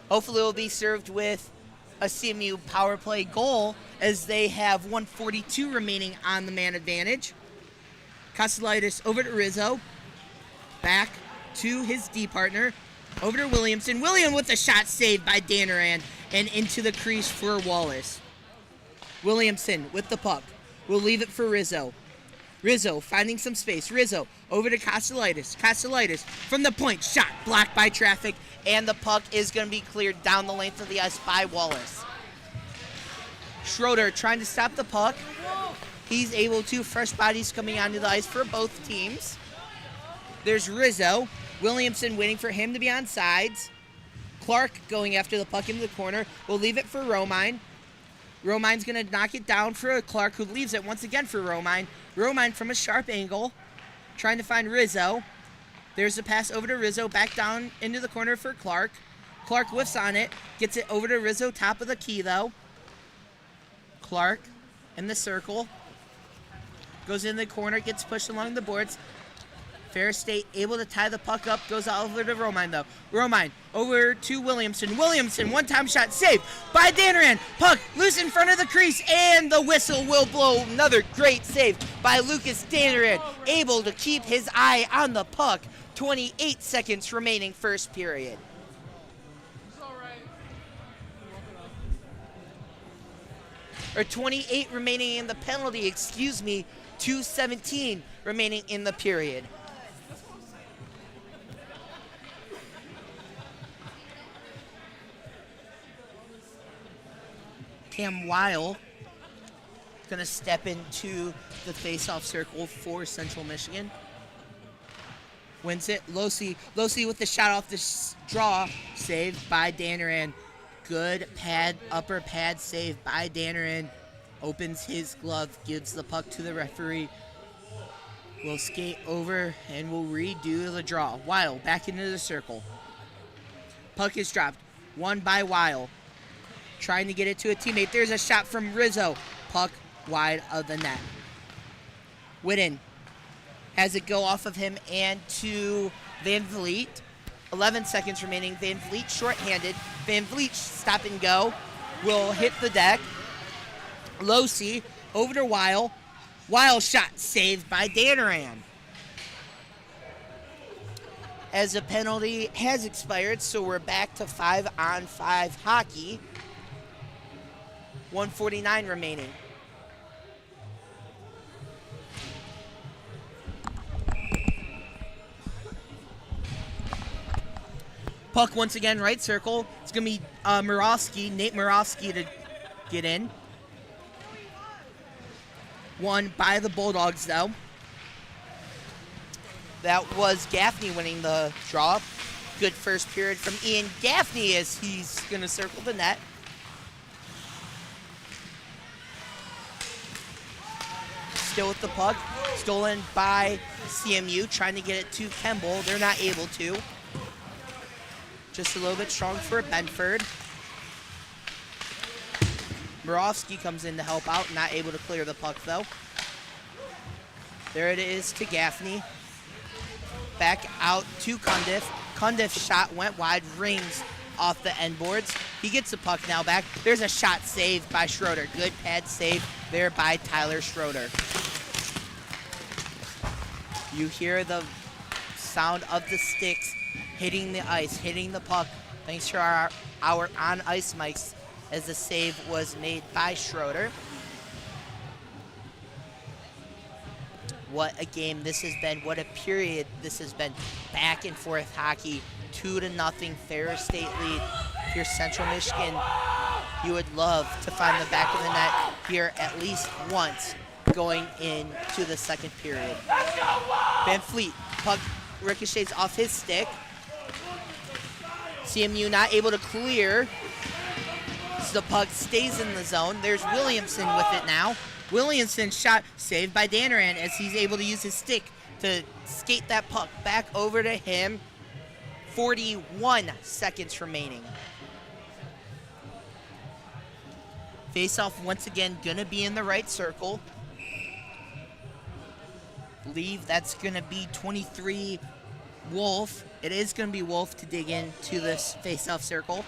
Hopefully it will be served with a CMU power play goal, as they have 1:42 remaining on the man advantage. Castellitis over to Rizzo. Back to his D partner. Over to Williamson. William with a shot saved by Danderan, and into the crease for Wallace. Williamson with the puck. We'll leave it for Rizzo. Rizzo finding some space. Rizzo over to Castellitis. Castellitis from the point. Shot blocked by traffic, and the puck is going to be cleared down the length of the ice by Wallace. Schroeder trying to stop the puck. He's able to. Fresh bodies coming onto the ice for both teams. There's Rizzo. Williamson waiting for him to be on sides. Clark going after the puck into the corner. We'll leave it for Romine. Romine's going to knock it down for Clark, who leaves it once again for Romine. Romine from a sharp angle, trying to find Rizzo. There's a pass over to Rizzo, back down into the corner for Clark. Clark whiffs on it, gets it over to Rizzo, top of the key though. Clark in the circle. Goes in the corner, gets pushed along the boards. Ferris State able to tie the puck up, goes over to Romine though. Romine over to Williamson. Williamson, one-time shot, saved by Danaran. Puck loose in front of the crease, and the whistle will blow. Another great save by Lucas Danaran, able to keep his eye on the puck. 28 seconds remaining, first period. Or 28 remaining in the penalty, 2:17 remaining in the period. Cam Weil going to step into the face-off circle for Central Michigan. Wins it. Losi with the shot off the draw, saved by Danaran. Good pad, upper pad save by Danaran. Opens his glove, gives the puck to the referee. We'll skate over and we'll redo the draw. Weil back into the circle. Puck is dropped. Won by Weil. Trying to get it to a teammate. There's a shot from Rizzo. Puck wide of the net. Whitten has it go off of him and to Van Vliet. 11 seconds remaining. Van Vliet shorthanded. Van Vliet stop and go. Will hit the deck. Losi over to Weil. Weil shot saved by Danaran. As the penalty has expired, so we're back to 5-on-5 hockey. 1:49 remaining. Puck once again, right circle. It's going to be Nate Murawski to get in. Won by the Bulldogs, though. That was Gaffney winning the draw. Good first period from Ian Gaffney as he's going to circle the net. Still with the puck. Stolen by CMU, trying to get it to Kemble. They're not able to. Just a little bit strong for Benford. Murawski comes in to help out, not able to clear the puck though. There it is to Gaffney. Back out to Cundiff. Cundiff's shot went wide, rings off the end boards. He gets the puck now back. There's a shot saved by Schroeder. Good pad save there by Tyler Schroeder. You hear the sound of the sticks hitting the ice, hitting the puck. Thanks to our on-ice mics as the save was made by Schroeder. What a game this has been. What a period this has been. Back and forth hockey. 2-0 Ferris State lead. If you're Central Michigan, you would love to find the back of the net here at least once going into the second period. Van Fleet, puck ricochets off his stick. CMU not able to clear. So the puck stays in the zone. There's Williamson with it now. Williamson shot saved by Danaran as he's able to use his stick to skate that puck back over to him. 41 seconds remaining. Face-off once again gonna be in the right circle. Believe that's gonna be 23 Wolf. It is gonna be Wolf to dig into this face-off circle.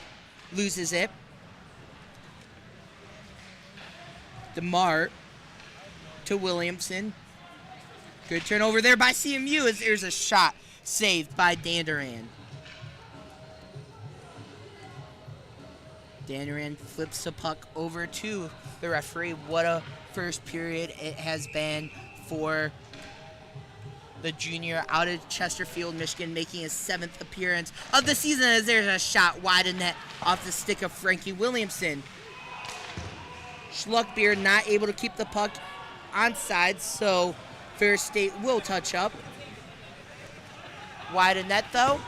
Loses it. DeMart to Williamson. Good turnover there by CMU as there's a shot saved by Danaran. Danaran flips the puck over to the referee. What a first period it has been for the junior out of Chesterfield, Michigan, making his 7th appearance of the season as there's a shot wide of net off the stick of Frankie Williamson. Schluckbeer not able to keep the puck onside, so Ferris State will touch up. Wide of net, though.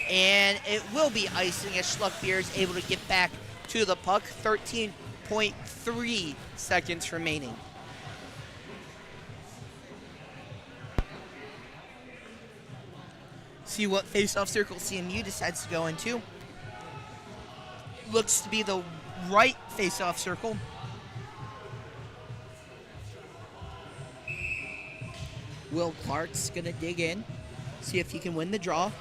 And it will be icing as Schluckbeer is able to get back to the puck. 13.3 seconds remaining. See what face-off circle CMU decides to go into. Looks to be the right face-off circle. Will Clark's gonna dig in. See if he can win the draw.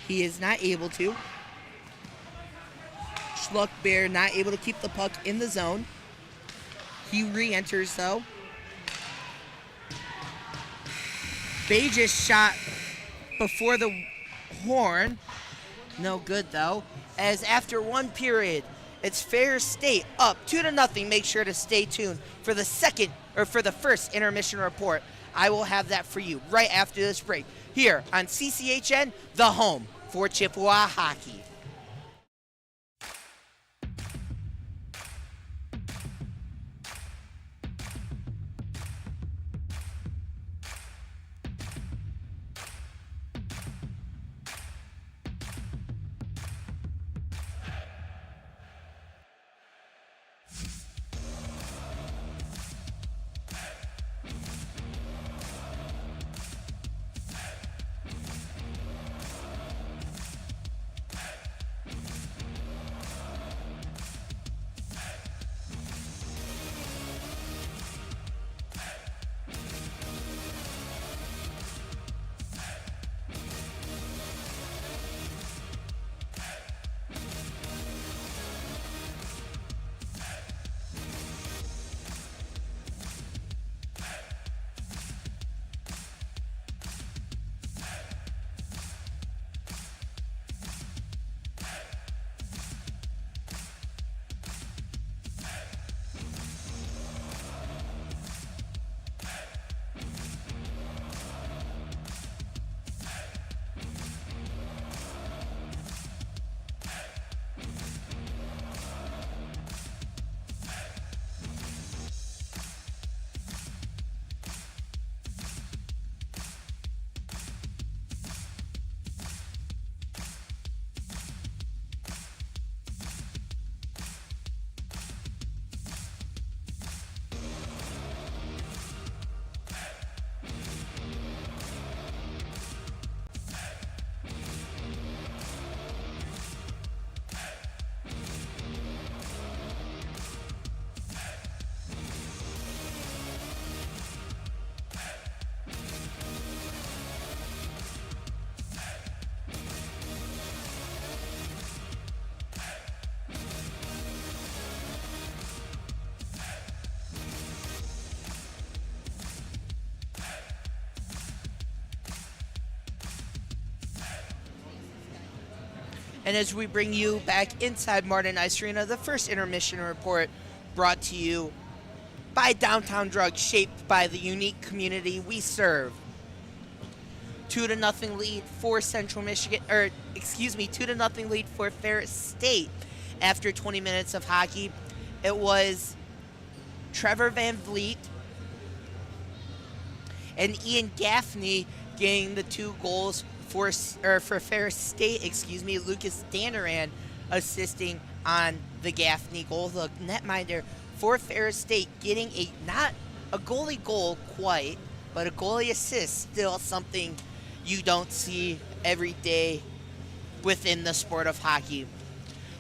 He is not able to. Schluck Bear not able to keep the puck in the zone. He re-enters though. Bay just shot before the horn. No good though. As after one period, it's Ferris State up 2-0. Make sure to stay tuned for the first intermission report. I will have that for you right after this break here on CCHN, the home for Chippewa hockey. And as we bring you back inside Martin Ice Arena, the first intermission report brought to you by Downtown Drugs, shaped by the unique community we serve. 2-0 lead for Central Michigan, 2-0 lead for Ferris State after 20 minutes of hockey. It was Trevor Van Vliet and Ian Gaffney getting the 2 goals for Ferris State, Lucas Danaran assisting on the Gaffney goal. The netminder for Ferris State getting not a goalie goal quite, but a goalie assist, still something you don't see every day within the sport of hockey.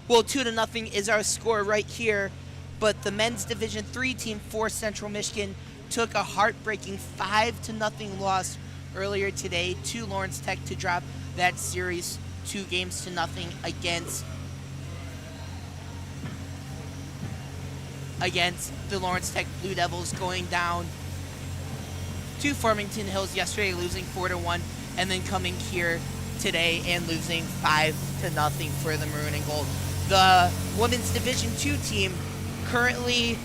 Well, 2-0 is our score right here, but the men's Division III team for Central Michigan took a heartbreaking 5-0 loss earlier today to Lawrence Tech to drop that series 2-0 against the Lawrence Tech Blue Devils, going down to Farmington Hills yesterday, losing 4-1, and then coming here today and losing 5-0 for the Maroon and Gold. The women's Division II team currently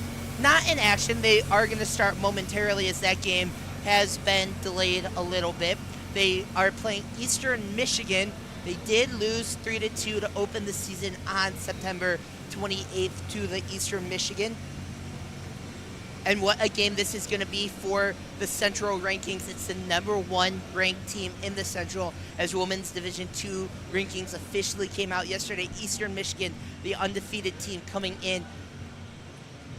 not in action. They are going to start momentarily as that game has been delayed a little bit. They are playing Eastern Michigan. They did lose 3-2 to open the season on September 28th to the Eastern Michigan. And what a game this is going to be for the Central rankings. It's the #1 ranked team in the Central, as Women's Division II rankings officially came out yesterday. Eastern Michigan, the undefeated team, coming in.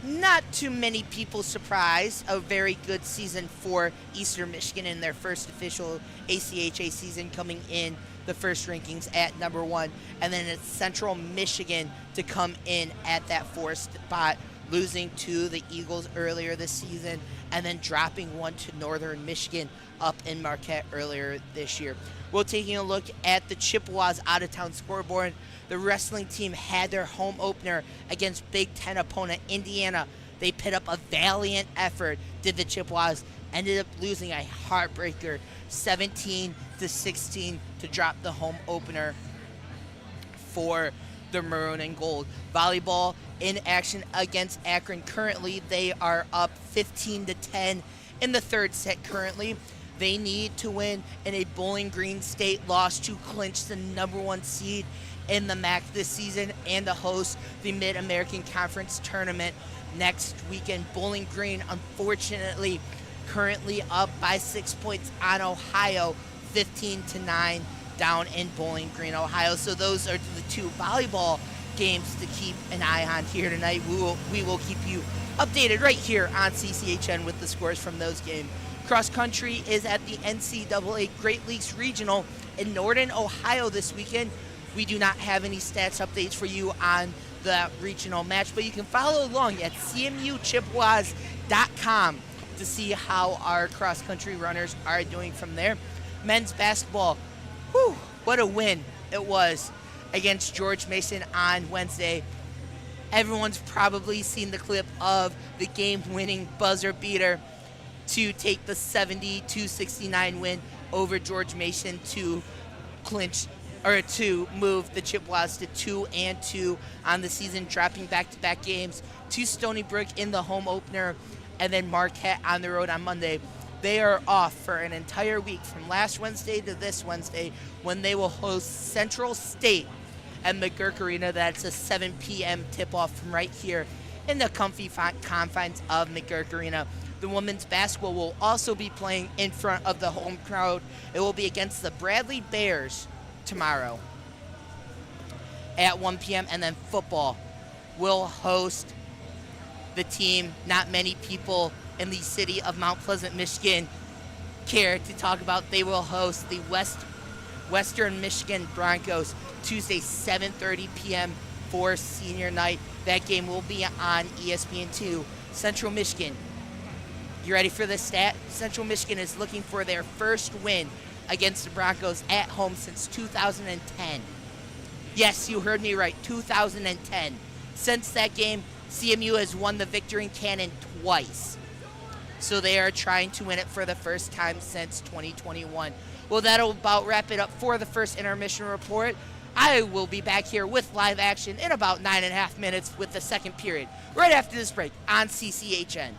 Not too many people surprised. A very good season for Eastern Michigan in their first official ACHA season, coming in the first rankings at #1. And then it's Central Michigan to come in at that 4th spot, losing to the Eagles earlier this season, and then dropping one to Northern Michigan up in Marquette earlier this year. We're taking a look at the Chippewas out-of-town scoreboard. The wrestling team had their home opener against Big Ten opponent Indiana. They put up a valiant effort, did the Chippewas, ended up losing a heartbreaker 17-16 to drop the home opener for the Maroon and Gold. Volleyball in action against Akron. Currently, they are up 15-10 in the third set currently. They need to win in a Bowling Green State loss to clinch the #1 seed in the MAC this season and to host the Mid-American Conference Tournament next weekend. Bowling Green, unfortunately, currently up by 6 points on Ohio, 15-9 down in Bowling Green, Ohio. So those are the two volleyball games to keep an eye on here tonight. We will keep you updated right here on CCHN with the scores from those games. Cross country is at the NCAA Great Lakes Regional in Norton, Ohio this weekend. We do not have any stats updates for you on the regional match, but you can follow along at cmuchippewas.com to see how our cross country runners are doing from there. Men's basketball, whew, what a win it was against George Mason on Wednesday. Everyone's probably seen the clip of the game-winning buzzer beater to take the 70-69 win over George Mason to clinch or to move the Chippewas to 2-2 on the season, dropping back-to-back games to Stony Brook in the home opener and then Marquette on the road on Monday. They are off for an entire week from last Wednesday to this Wednesday when they will host Central State at McGurk Arena. That's a 7 p.m. tip-off from right here in the comfy confines of McGurk Arena. The women's basketball will also be playing in front of the home crowd. It will be against the Bradley Bears tomorrow at 1 p.m. And then football will host the team not many people in the city of Mount Pleasant, Michigan care to talk about. They will host the Western Michigan Broncos Tuesday, 7:30 p.m. for senior night. That game will be on ESPN2. Central Michigan, you ready for this stat? Central Michigan is looking for their first win against the Broncos at home since 2010. Yes, you heard me right, 2010. Since that game, CMU has won the Victory Cannon twice. So they are trying to win it for the first time since 2021. Well, that'll about wrap it up for the first intermission report. I will be back here with live action in about 9.5 minutes with the second period, right after this break on CCHN.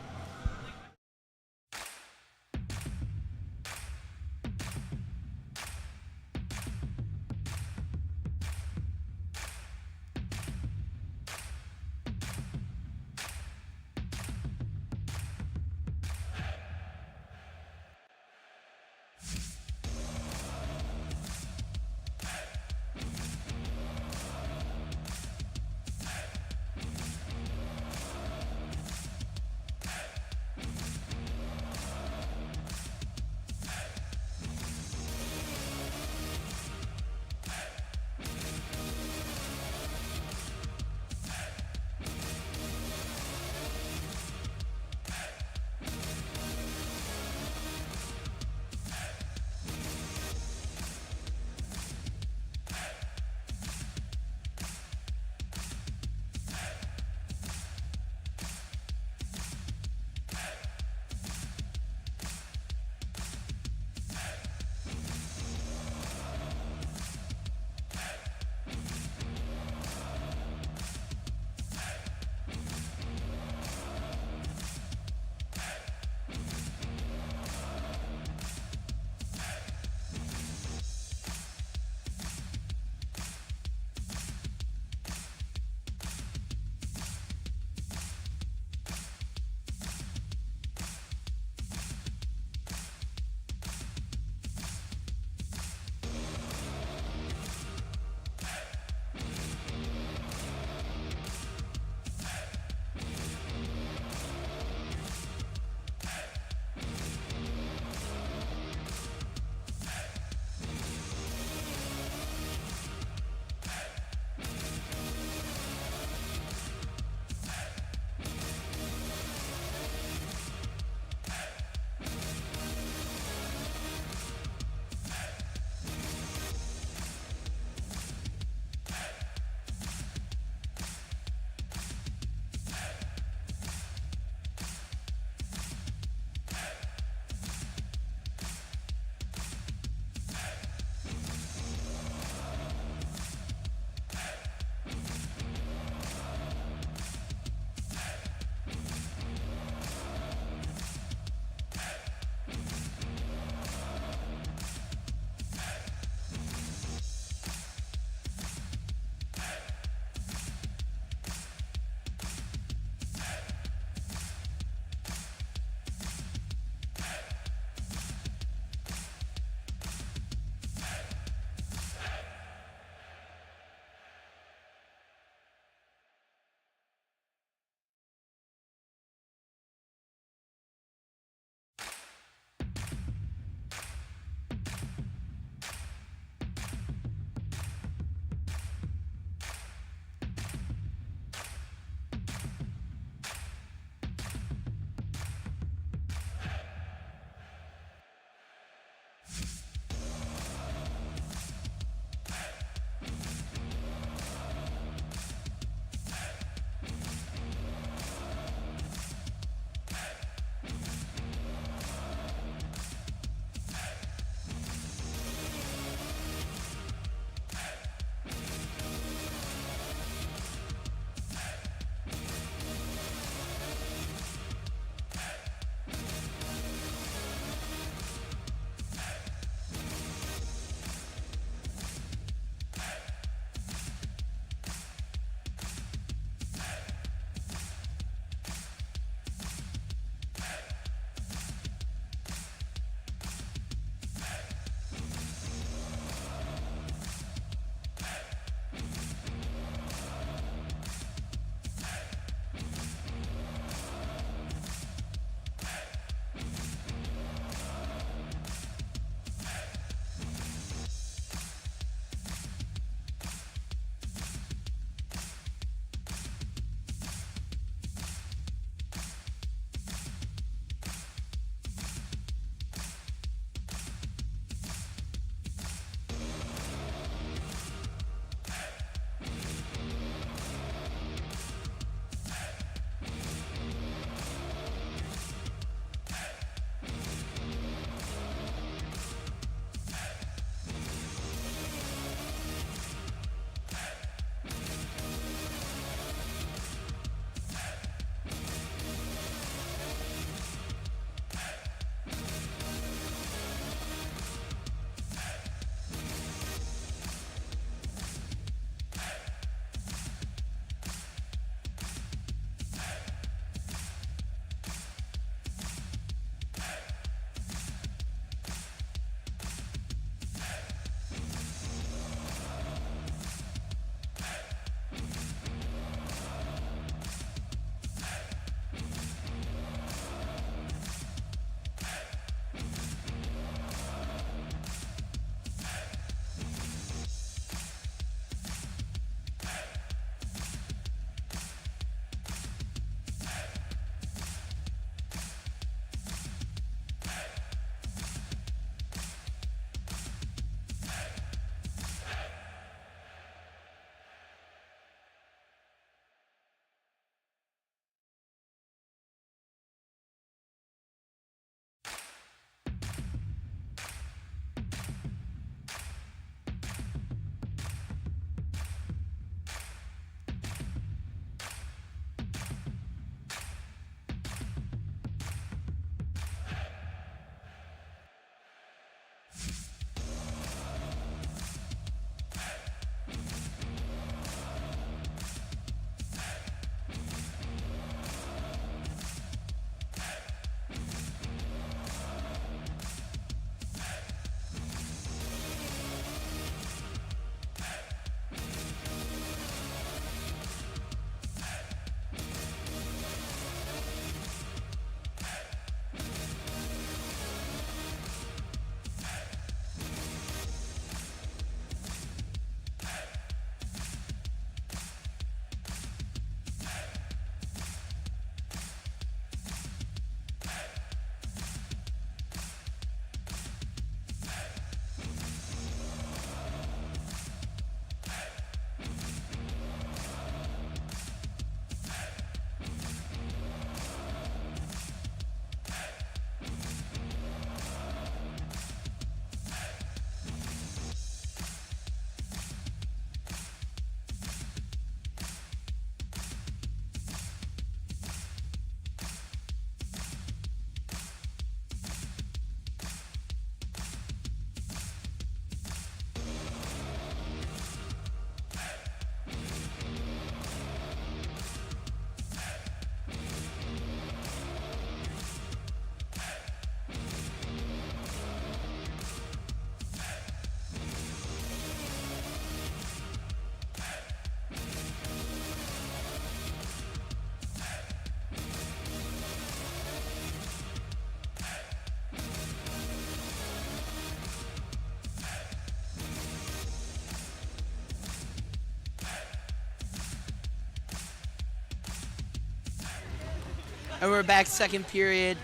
And we're back second period.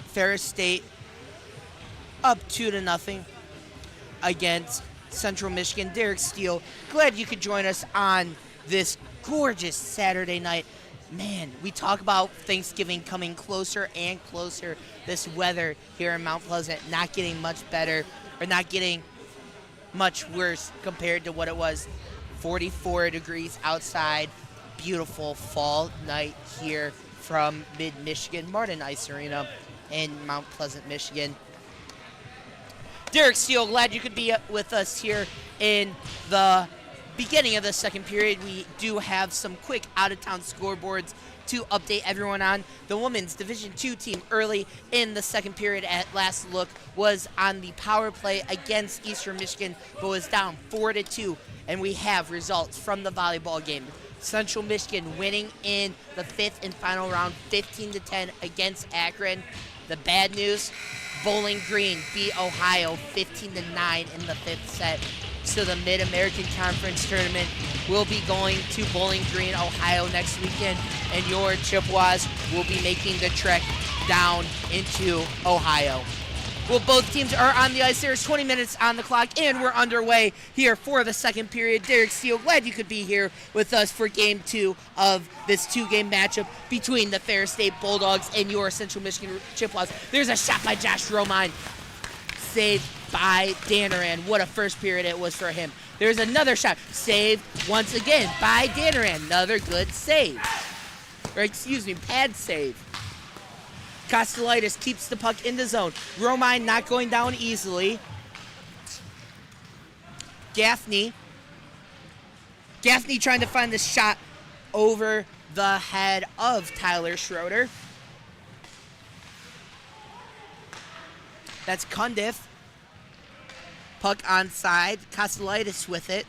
Ferris State up 2-0 against Central Michigan. Derek Steele, glad you could join us on this gorgeous Saturday night. Man, we talk about Thanksgiving coming closer and closer. This weather here in Mount Pleasant not getting much better, or not getting much worse compared to what it was. 44 degrees outside. Beautiful fall night here from mid-Michigan, Martin Ice Arena in Mount Pleasant, Michigan. Derek Steele, glad you could be with us here in the beginning of the second period. We do have some quick out-of-town scoreboards to update everyone on. The women's Division II team early in the second period at last look was on the power play against Eastern Michigan, but was down 4-2. And we have results from the volleyball game. Central Michigan winning in the fifth and final round, 15-10 against Akron. The bad news, Bowling Green beat Ohio 15-9 in the fifth set. So the Mid-American Conference Tournament will be going to Bowling Green, Ohio next weekend, and your Chippewas will be making the trek down into Ohio. Well, both teams are on the ice. There's 20 minutes on the clock, and we're underway here for the second period. Derek Steele, glad you could be here with us for Game 2 of this two-game matchup between the Ferris State Bulldogs and your Central Michigan Chippewas. There's a shot by Josh Romine, saved by Danaran. What a first period it was for him. There's another shot, saved once again by Danaran. Another good save. Or excuse me, pad save. Kostelitis keeps the puck in the zone. Romine not going down easily. Gaffney trying to find the shot over the head of Tyler Schroeder. That's Cundiff. Puck onside. Kostelitis with it.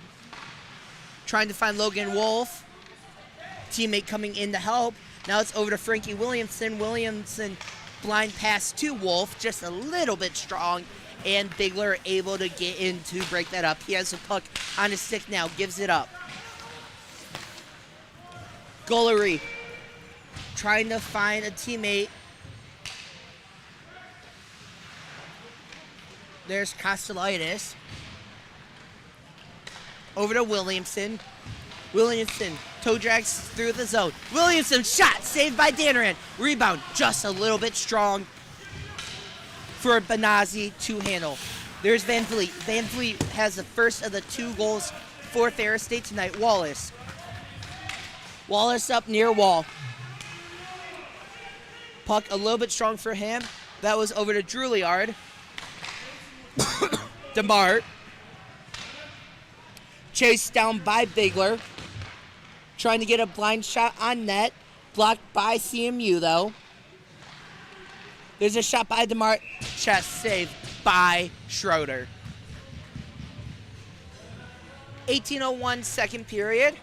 Trying to find Logan Wolf. Teammate coming in to help. Now it's over to Frankie Williamson. Williamson blind pass to Wolf, just a little bit strong, and Bigler able to get in to break that up. He has the puck on his stick now, gives it up. Gollery trying to find a teammate. There's Kostelitis. Over to Williamson. Williamson toe drags through the zone. Williamson shot saved by Danaran. Rebound just a little bit strong for Benazzi to handle. There's Van Vliet. Van Vliet has the first of the 2 goals for Ferris State tonight. Wallace up near wall. Puck a little bit strong for him. That was over to Drouillard. DeMart. Chased down by Bigler. Trying to get a blind shot on net. Blocked by CMU, though. There's a shot by DeMart. Chest saved by Schroeder. 18:01 second period.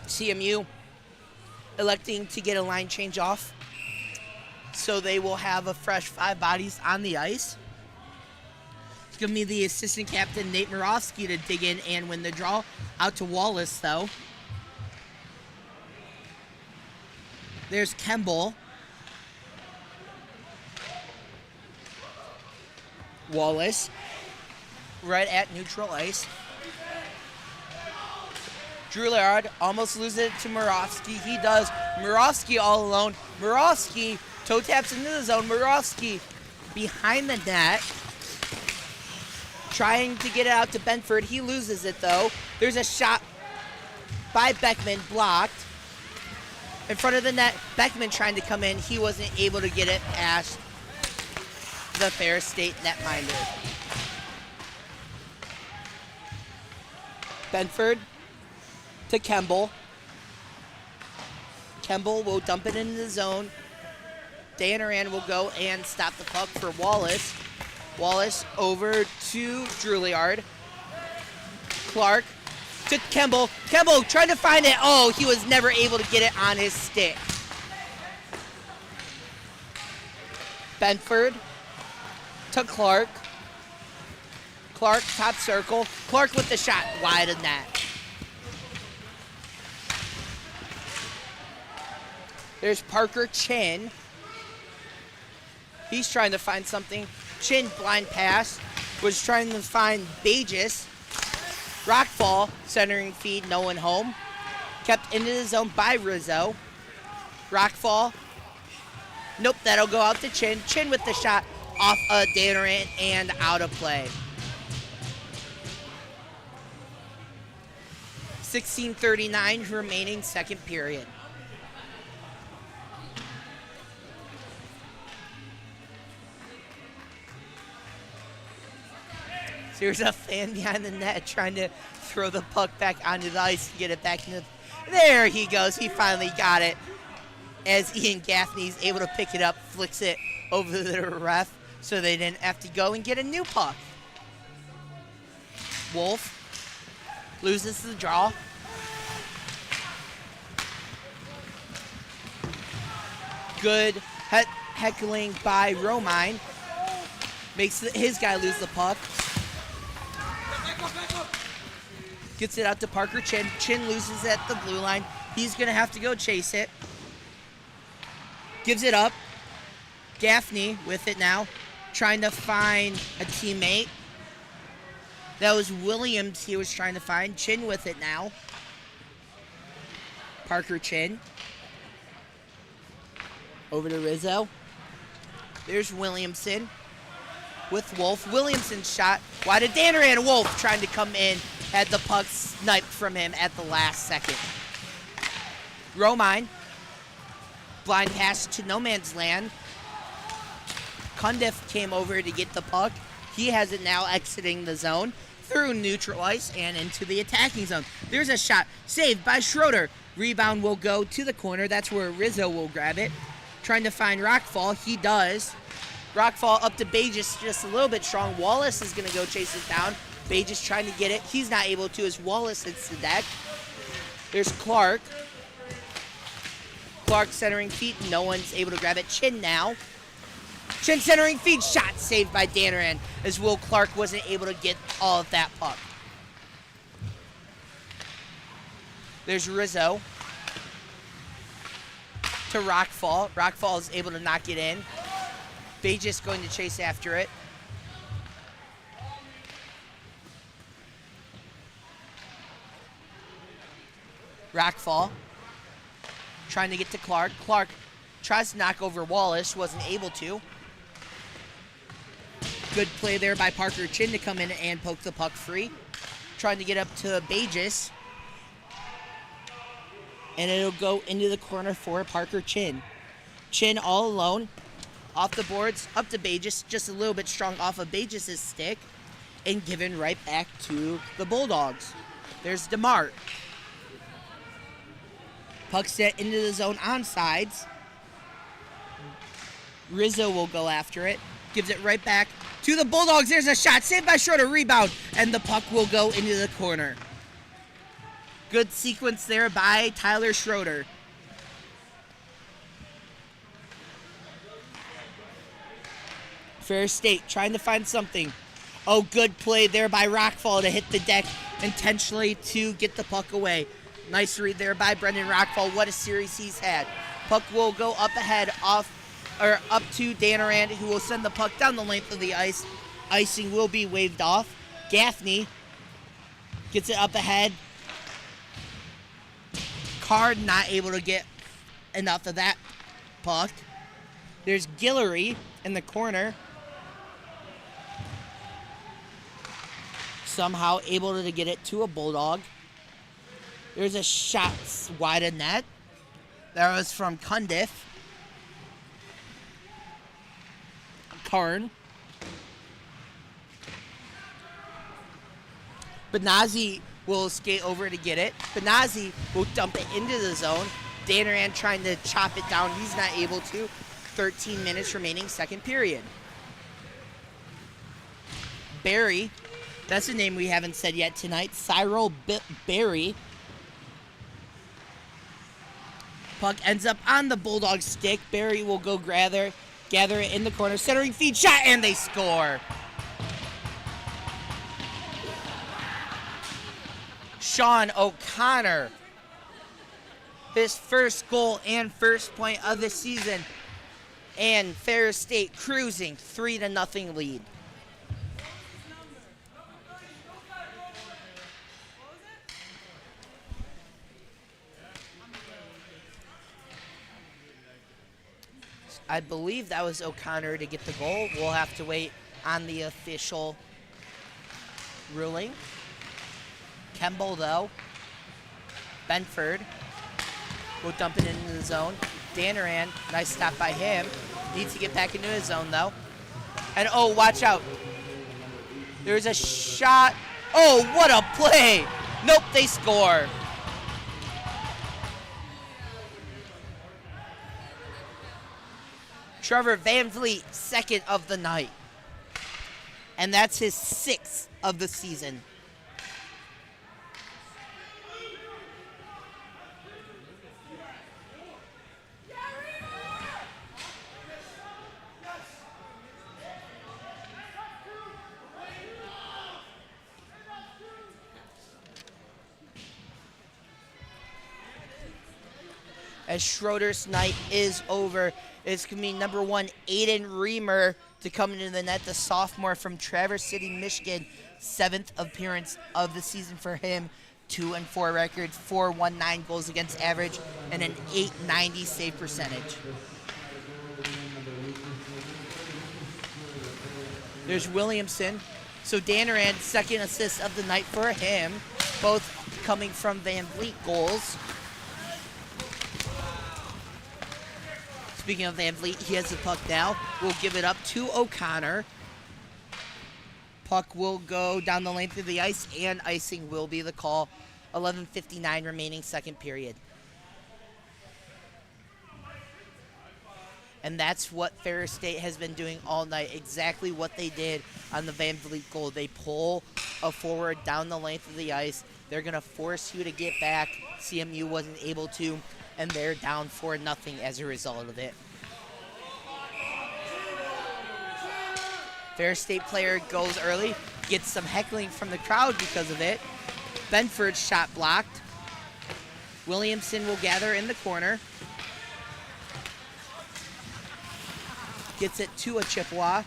CMU electing to get a line change off. So they will have a fresh 5 bodies on the ice. It's going to be the assistant captain, Nate Murawski, to dig in and win the draw. Out to Wallace, though. There's Kemble. Wallace. Right at neutral ice. Drouillard almost loses it to Murawski. He does. Murawski all alone. Murawski toe taps into the zone. Murawski behind the net. Trying to get it out to Benford. He loses it, though. There's a shot by Beckman, blocked. In front of the net, Beckman trying to come in. He wasn't able to get it past the Ferris State netminder. Benford to Kemble. Kemble will dump it into the zone. Danaran will go and stop the puck for Wallace. Wallace over to Drouillard. Clark to Kemble. Kemble trying to find it. Oh, he was never able to get it on his stick. Benford to Clark. Clark top circle. Clark with the shot wide of net. There's Parker Chin. He's trying to find something. Chin blind pass. Was trying to find Bagis. Rockfall, centering feed, no one home. Kept into the zone by Rizzo. Rockfall. Nope, that'll go out to Chin. Chin with the shot off Danaran and out of play. 16:39 remaining second period. So there's a fan behind the net trying to throw the puck back onto the ice to get it back into. There he goes. He finally got it. As Ian Gaffney's able to pick it up, flicks it over to the ref so they didn't have to go and get a new puck. Wolf loses the draw. Good heckling by Romine. Makes his guy lose the puck. Gets it out to Parker Chin. Chin loses at the blue line. He's going to have to go chase it. Gives it up. Gaffney with it now. Trying to find a teammate. That was Williams he was trying to find. Chin with it now. Parker Chin. Over to Rizzo. There's Williamson with Wolf. Williamson's shot. Wide to Danaran. Wolf trying to come in. Had the puck sniped from him at the last second. Romine. Blind pass to no man's land. Cundiff came over to get the puck. He has it now exiting the zone through neutral ice and into the attacking zone. There's a shot saved by Schroeder. Rebound will go to the corner. That's where Rizzo will grab it. Trying to find Rockfall. He does. Rockfall up to Bagis, just a little bit strong. Wallace is going to go chase it down. Bagis trying to get it. He's not able to as Wallace hits the deck. There's Clark. Clark centering feet. No one's able to grab it. Chin now. Chin centering feed. Shot saved by Danaran as Will Clark wasn't able to get all of that puck. There's Rizzo to Rockfall. Rockfall is able to knock it in. Bagis going to chase after it. Rockfall trying to get to Clark. Clark tries to knock over Wallace, wasn't able to. Good play there by Parker Chin to come in and poke the puck free. Trying to get up to Bagis. And it'll go into the corner for Parker Chin. Chin all alone. Off the boards, up to Bagis. Just a little bit strong off of Bagis' stick. And given right back to the Bulldogs. There's DeMart. Puck set into the zone on sides. Rizzo will go after it. Gives it right back to the Bulldogs. There's a shot. Saved by Schroeder. Rebound. And the puck will go into the corner. Good sequence there by Tyler Schroeder. Ferris State trying to find something. Oh, good play there by Rockfall to hit the deck intentionally to get the puck away. Nice read there by Brendan Rockfall. What a series he's had. Puck will go up ahead up to Danaran, who will send the puck down the length of the ice. Icing will be waved off. Gaffney gets it up ahead. Card not able to get enough of that puck. There's Guillory in the corner. Somehow able to get it to a Bulldog. There's a shot wide of net. That was from Cundiff. Karn. Benazzi will skate over to get it. Benazzi will dump it into the zone. Danaran trying to chop it down. He's not able to. 13 minutes remaining, second period. Barry. That's a name we haven't said yet tonight. Cyril Barry. Puck ends up on the Bulldog stick. Barry will go gather it in the corner. Centering feed shot, and they score. Sean O'Connor his first goal and first point of the season. And Ferris State cruising 3-0 lead. I believe that was O'Connor to get the goal. We'll have to wait on the official ruling. Kemble, though. Benford will dump it into the zone. Danaran, nice stop by him. Needs to get back into his zone, though. And, oh, watch out. There's a shot. Oh, what a play. Nope, they score. Trevor Van Vliet, second of the night. And that's his 6th of the season. As Schroeder's night is over, it's going to be number 1, Aiden Reamer, to come into the net, the sophomore from Traverse City, Michigan. 7th appearance of the season for him. 2-4 record, 4.19 goals against average, and an .890 save percentage. There's Williamson. So Danaran, second assist of the night for him, both coming from Van Vliet goals. Speaking of Van Vliet, he has the puck now. We'll give it up to O'Connor. Puck will go down the length of the ice, and icing will be the call. 11:59 remaining, second period. And that's what Ferris State has been doing all night. Exactly what they did on the Van Vliet goal. They pull a forward down the length of the ice. They're going to force you to get back. CMU wasn't able to, and they're down 4-0 as a result of it. Ferris State player goes early, gets some heckling from the crowd because of it. Benford's shot blocked. Williamson will gather in the corner. Gets it to a Chippewa.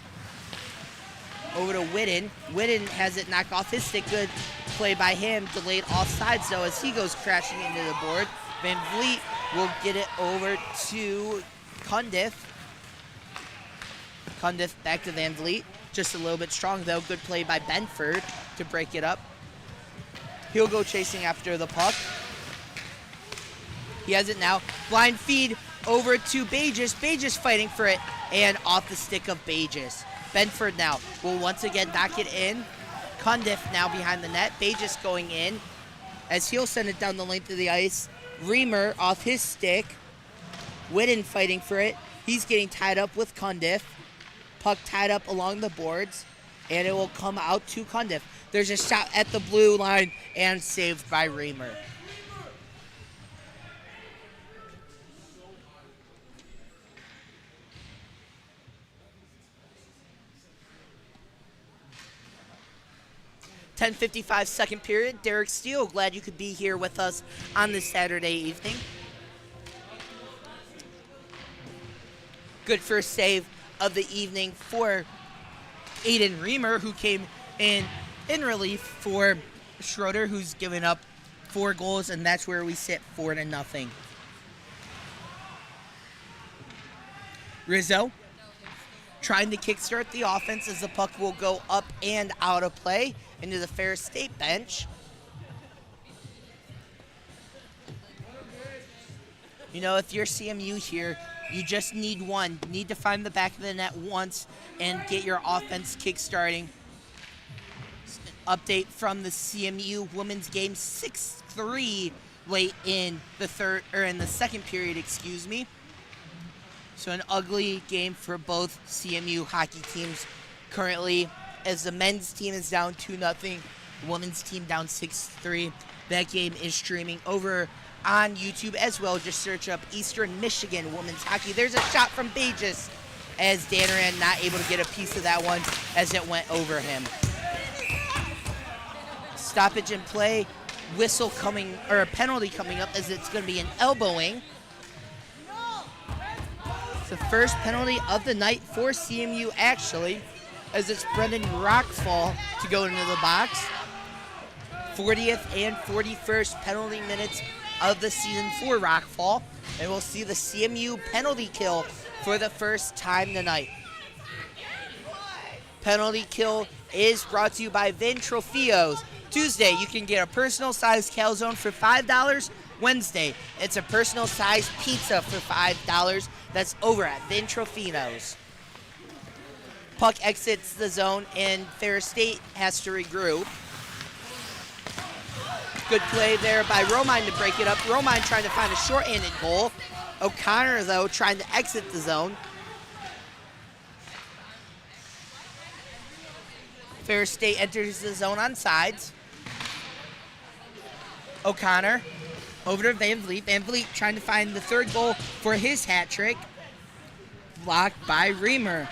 Over to Whitten. Whitten has it knocked off his stick. Good play by him. Delayed offsides, though, as he goes crashing into the board. Van Vliet will get it over to Cundiff. Cundiff back to Van Vliet. Just a little bit strong, though. Good play by Benford to break it up. He'll go chasing after the puck. He has it now. Blind feed over to Bages. Bages fighting for it, and off the stick of Bages. Benford now will once again back it in. Cundiff now behind the net. Bages going in as he'll send it down the length of the ice. Reamer off his stick. Whitten fighting for it. He's getting tied up with Cundiff. Puck tied up along the boards, and it will come out to Cundiff. There's a shot at the blue line and saved by Reamer. .10:55 second period. Derek Steele, glad you could be here with us on this Saturday evening. Good first save of the evening for Aiden Reamer, who came in relief for Schroeder, who's given up 4 goals, and that's where we sit 4-0. Rizzo trying to kickstart the offense as the puck will go up and out of play into the Ferris State bench. You know, if you're CMU here, you just need one. You need to find the back of the net once and get your offense kickstarting. Update from the CMU women's game, 6-3 late in the second period, excuse me. So an ugly game for both CMU hockey teams currently, as the men's team is down 2-0, the women's team down 6-3. That game is streaming over on YouTube as well. Just search up Eastern Michigan women's hockey. There's a shot from Bages as Danaran not able to get a piece of that one as it went over him. Stoppage in play whistle coming, or a penalty coming up, as it's going to be an elbowing. It's the first penalty of the night for CMU, actually, as it's Brendan Rockfall to go into the box. 40th and 41st penalty minutes of the season for Rockfall. And we'll see the CMU penalty kill for the first time tonight. Penalty kill is brought to you by Vin Trofeos. Tuesday, you can get a personal-sized calzone for $5. Wednesday, it's a personal-sized pizza for $5. That's over at Vin Trofeos. Puck exits the zone, and Ferris State has to regroup. Good play there by Romine to break it up. Romine trying to find a short-handed goal. O'Connor, though, trying to exit the zone. Ferris State enters the zone on sides. O'Connor over to Van Vliet. Van Vliet trying to find the third goal for his hat trick. Blocked by Reamer.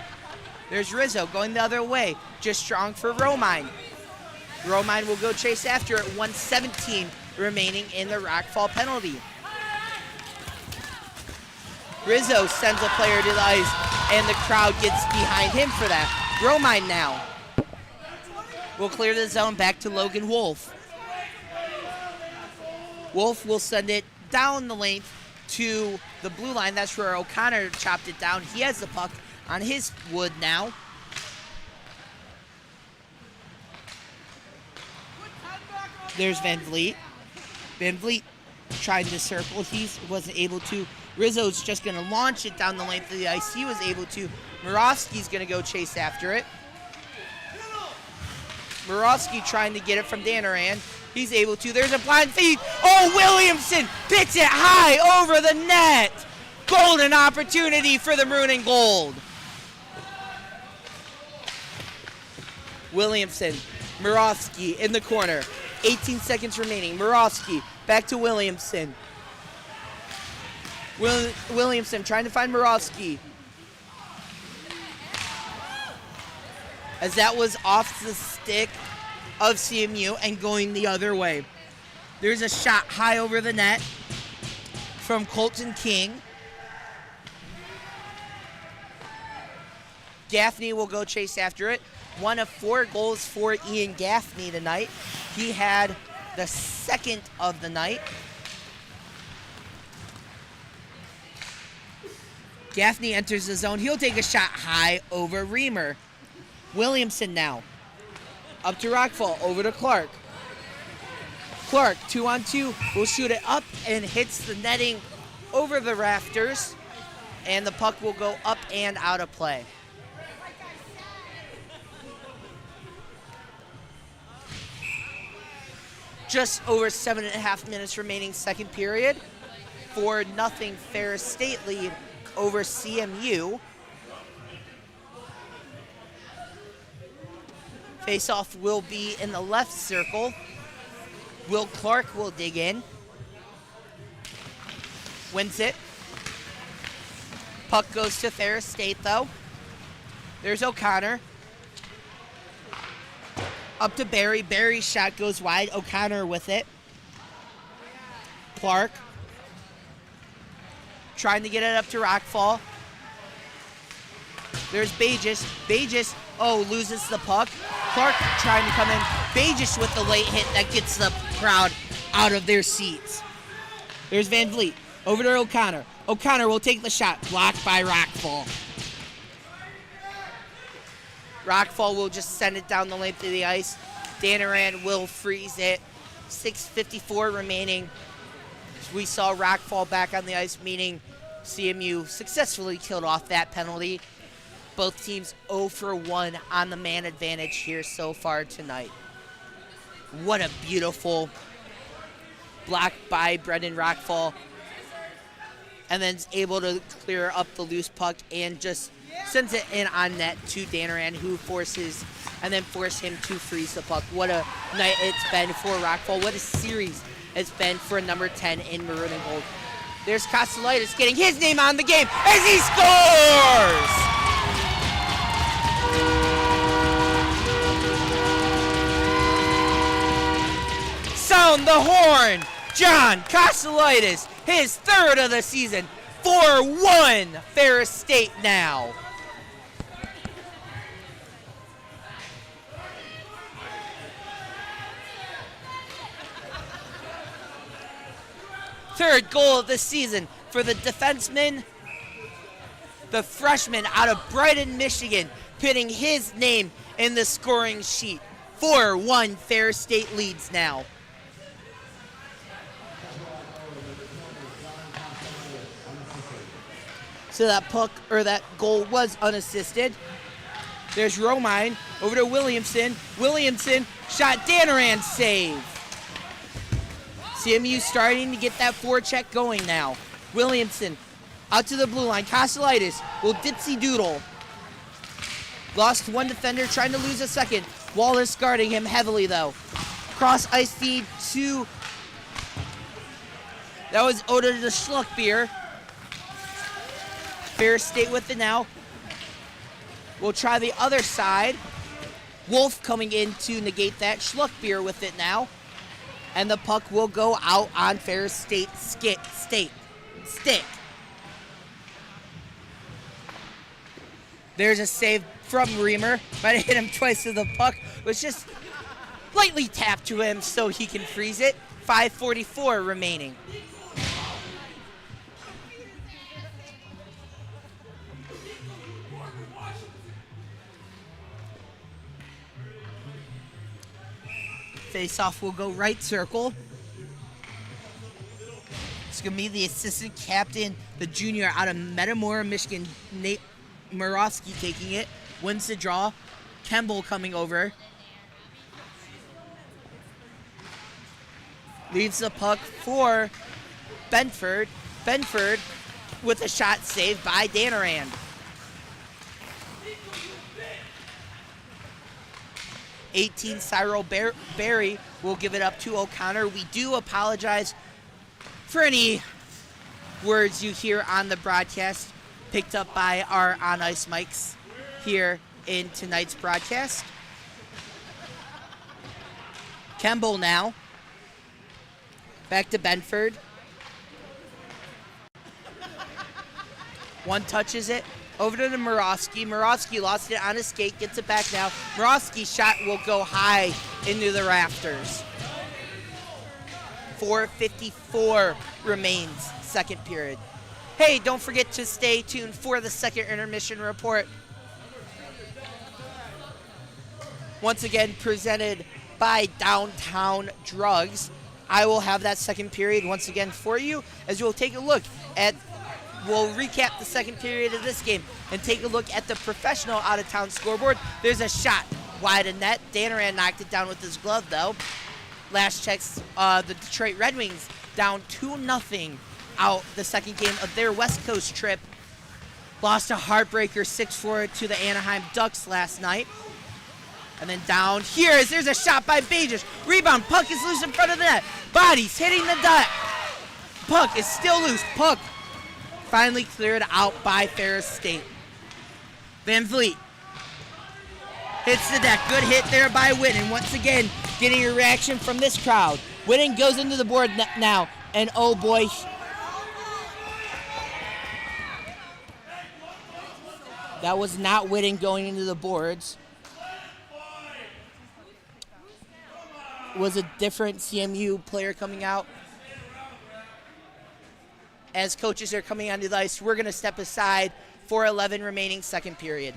There's Rizzo going the other way. Just strong for Romine. Romine will go chase after it. 1:17 remaining in the Rockfall penalty. Rizzo sends a player to the ice, and the crowd gets behind him for that. Romine now will clear the zone back to Logan Wolf. Wolf will send it down the length to the blue line. That's where O'Connor chopped it down. He has the puck on his wood now. There's Van Vliet. Van Vliet tried to circle. He wasn't able to. Rizzo's just going to launch it down the length of the ice. He was able to. Moravsky's going to go chase after it. Moravsky trying to get it from Danaran. He's able to. There's a blind feed. Oh, Williamson picks it high over the net. Golden opportunity for the Maroon and Gold. Williamson, Moravsky in the corner. 18 seconds remaining. Moravsky back to Williamson. Williamson trying to find Moravsky. As that was off the stick of CMU and going the other way. There's a shot high over the net from Colton King. Gaffney will go chase after it. 1 of 4 goals for Ian Gaffney tonight. He had the second of the night. Gaffney enters the zone. He'll take a shot high over Reamer. Williamson now. Up to Rockfall. Over to Clark. Clark, 2-on-2, will shoot it up and hits the netting over the rafters. And the puck will go up and out of play. Just over 7.5 minutes remaining second period. 4-0 Ferris State lead over CMU. Face-off will be in the left circle. Will Clark will dig in. Wins it. Puck goes to Ferris State, though. There's O'Connor. Up to Barry. Barry's shot goes wide. O'Connor with it. Clark. Trying to get it up to Rockfall. There's Bages. Bages, loses the puck. Clark trying to come in. Bages with the late hit that gets the crowd out of their seats. There's Van Vliet. Over to O'Connor. O'Connor will take the shot. Blocked by Rockfall. Rockfall will just send it down the length of the ice. Danaran will freeze it. 6:54 remaining. We saw Rockfall back on the ice, meaning CMU successfully killed off that penalty. Both teams 0 for 1 on the man advantage here so far tonight. What a beautiful block by Brendan Rockfall. And then is able to clear up the loose puck and just sends it in on net to Danaran, who force him to freeze the puck. What a night it's been for Rockfall. What a series it's been for number 10 in Maroon and Gold. There's Kostelitis getting his name on the game as he scores! around the horn. John Kostelitis, his third of the season. 4-1 Ferris State now. Third goal of the season for the defenseman, the freshman out of Brighton, Michigan, putting his name in the scoring sheet. 4-1 Ferris State leads now. So that puck, or that goal, was unassisted. There's Romine over to Williamson. Williamson shot, Danaran save. CMU starting to get that forecheck going now. Williamson out to the blue line. Kostelitis will dipsy doodle. Lost one defender, trying to lose a second. Wallace guarding him heavily though. Cross ice feed to, that was Oda to Schluckbeer. Ferris State with it now. We'll try the other side. Wolf coming in to negate that. Schluckbeer with it now. And the puck will go out on Ferris State stick. There's a save from Reamer. Might have hit him twice to the puck. Was just lightly tapped to him so he can freeze it. 5:44 remaining. Face-off will go right circle. It's going to be the assistant captain, the junior out of Metamora, Michigan, Nate Murawski taking it. Wins the draw. Kemble coming over. Leaves the puck for Benford. Benford with a shot saved by Danaran. 18 Cyril Berry will give it up to O'Connor. We do apologize for any words you hear on the broadcast picked up by our on-ice mics here in tonight's broadcast. Kemble now. Back to Benford. One touches it. Over to the Murawski. Murawski lost it on his skate. Gets it back now. Murawski's shot will go high into the rafters. 4:54 remains, second period. Hey, don't forget to stay tuned for the second intermission report. Once again, presented by Downtown Drugs. I will have that second period once again for you as we'll take a look at, we'll recap the second period of this game and take a look at the professional out-of-town scoreboard. There's a shot wide of net. Danaran knocked it down with his glove, though. Last checks, the Detroit Red Wings down 2-0 out the second game of their West Coast trip. Lost a heartbreaker 6-4 to the Anaheim Ducks last night. And then down here, there's a shot by Bages. Rebound, puck is loose in front of the net. Bodies hitting the dot. Puck is still loose. Puck finally cleared out by Ferris State. Van Vliet hits the deck. Good hit there by Whitten. Once again, getting a reaction from this crowd. Whitten goes into the board now. And oh boy. That was not Whitten going into the boards. Was a different CMU player coming out. As coaches are coming onto the ice, we're going to step aside for 11 remaining second period.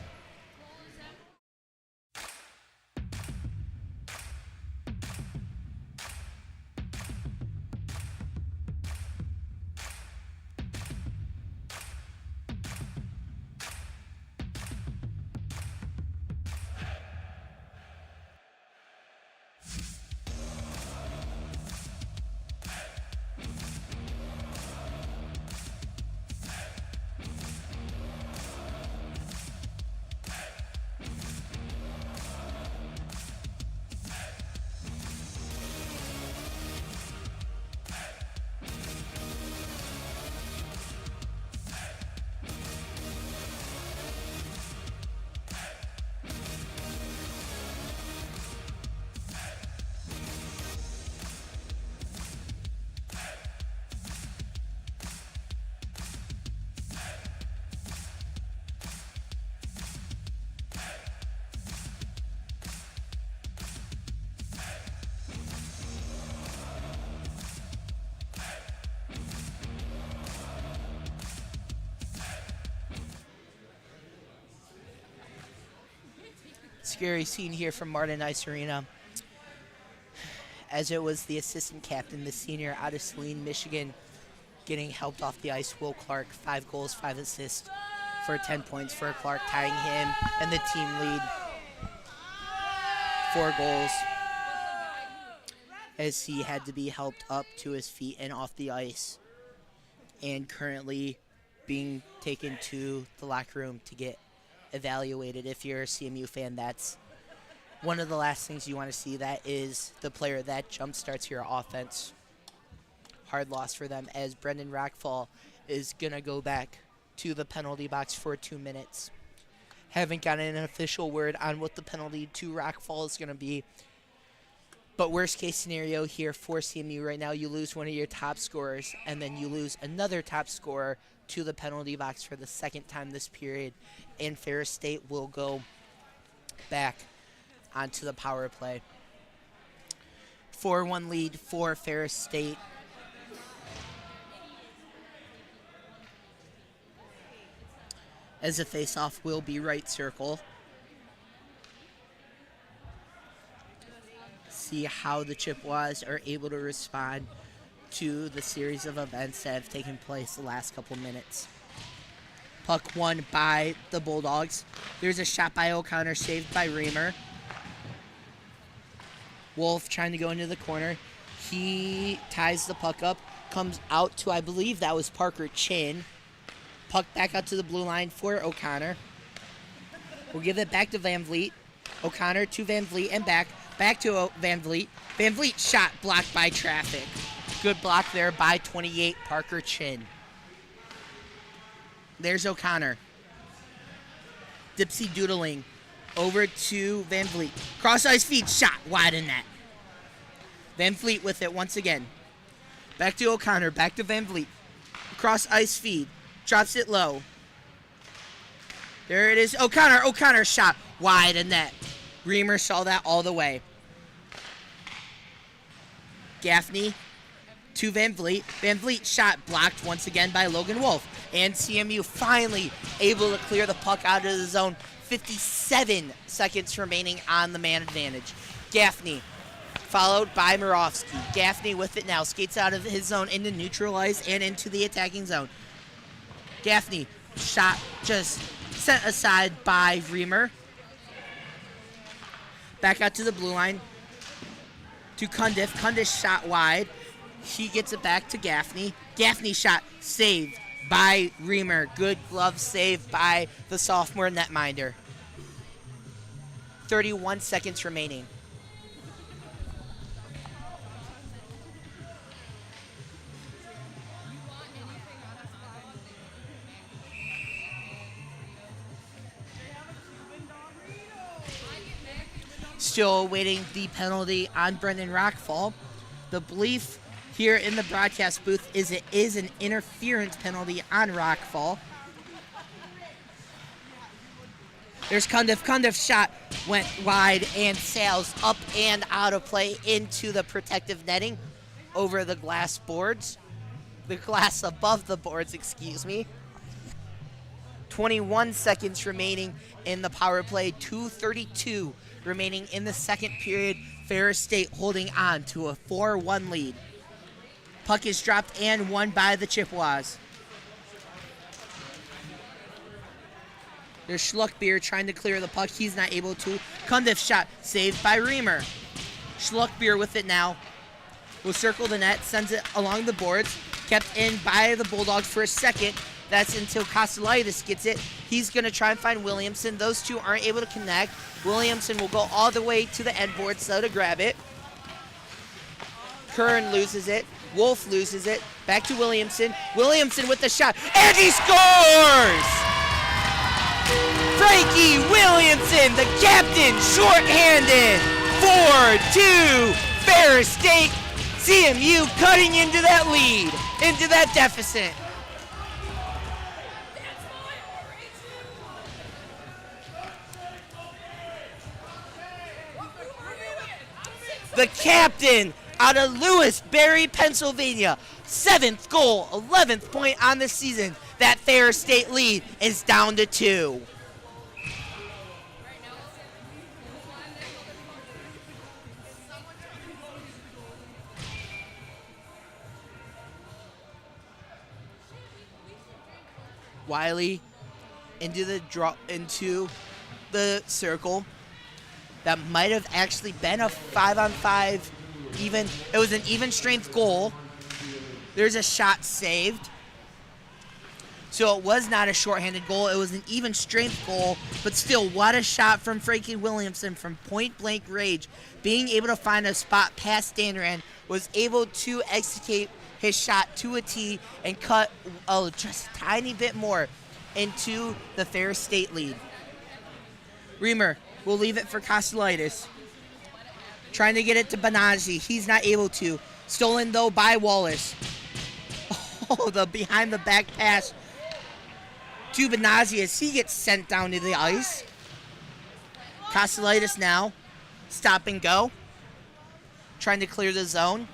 scary scene here from Martin Ice Arena, as it was the assistant captain, the senior out of Saline, Michigan, getting helped off the ice. Will Clark, 5 goals, 5 assists for 10 points for Clark, tying him and the team lead. 4 goals, as he had to be helped up to his feet and off the ice, and currently being taken to the locker room to get evaluated. If you're a CMU fan, that's one of the last things you want to see. That is the player that jump starts your offense. Hard loss for them, as Brendan Rockfall is going to go back to the penalty box for 2 minutes. Haven't gotten an official word on what the penalty to Rockfall is going to be. But worst case scenario here for CMU right now, you lose one of your top scorers, and then you lose another top scorer to the penalty box for the second time this period, and Ferris State will go back onto the power play. 4-1 lead for Ferris State. As the face-off will be right circle. See how the Chippewas are able to respond to the series of events that have taken place the last couple minutes. Puck won by the Bulldogs. There's a shot by O'Connor, saved by Reamer. Wolf trying to go into the corner. He ties the puck up, comes out to, I believe that was Parker Chin. Puck back out to the blue line for O'Connor. We'll give it back to Van Vliet. O'Connor to Van Vliet and back. Back to Van Vliet. Van Vliet shot blocked by traffic. Good block there by 28, Parker Chin. There's O'Connor. Dipsy doodling over to Van Vliet. Cross ice feed, shot wide in net. Van Vliet with it once again. Back to O'Connor, back to Van Vliet. Cross ice feed, drops it low. There it is, O'Connor shot wide in net. Reamer saw that all the way. Gaffney to Van Vliet. Van Vliet shot blocked once again by Logan Wolf. And CMU finally able to clear the puck out of the zone. 57 seconds remaining on the man advantage. Gaffney followed by Murovsky. Gaffney with it now. Skates out of his zone into neutral ice and into the attacking zone. Gaffney shot just sent aside by Reamer. Back out to the blue line to Cundiff. Cundiff shot wide. He gets it back to Gaffney. Gaffney shot saved by Reamer. Good glove save by the sophomore netminder. 31 seconds remaining. Still awaiting the penalty on Brendan Rockfall. The belief here in the broadcast booth is it is an interference penalty on Rockfall. There's Cundiff. Cundiff's shot went wide and sails up and out of play into the protective netting over the glass boards. The glass above the boards, excuse me. 21 seconds remaining in the power play. 2:32 remaining in the second period. Ferris State holding on to a 4-1 lead. Puck is dropped and won by the Chippewas. There's Schluckbeer trying to clear the puck. He's not able to. Cundiff shot saved by Reamer. Schluckbeer with it now. Will circle the net, sends it along the boards. Kept in by the Bulldogs for a second. That's until Kostelitis gets it. He's going to try and find Williamson. Those two aren't able to connect. Williamson will go all the way to the end board so to grab it. Kern loses it. Wolf loses it. Back to Williamson. Williamson with the shot. And he scores! Frankie Williamson, the captain, shorthanded. 4-2. Ferris State. CMU cutting into that lead, into that deficit. The captain out of Lewisberry, Pennsylvania. 7th goal, 11th point on the season. That Ferris State lead is down to 2. Wiley into the circle. That might have actually been a 5-on-5 even. It was an even strength goal. There's a shot saved. So it was not a shorthanded goal. It was an even strength goal. But still, what a shot from Frankie Williamson from point blank range. Being able to find a spot past Danneran, was able to execute his shot to a T and cut just a tiny bit more into the Ferris State lead. Reamer will leave it for Kostelitis. Trying to get it to Benazzi. He's not able to. Stolen, though, by Wallace. Oh, the behind the back pass to Benazzi as he gets sent down to the ice. Kostelitis now. Stop and go. Trying to clear the zone.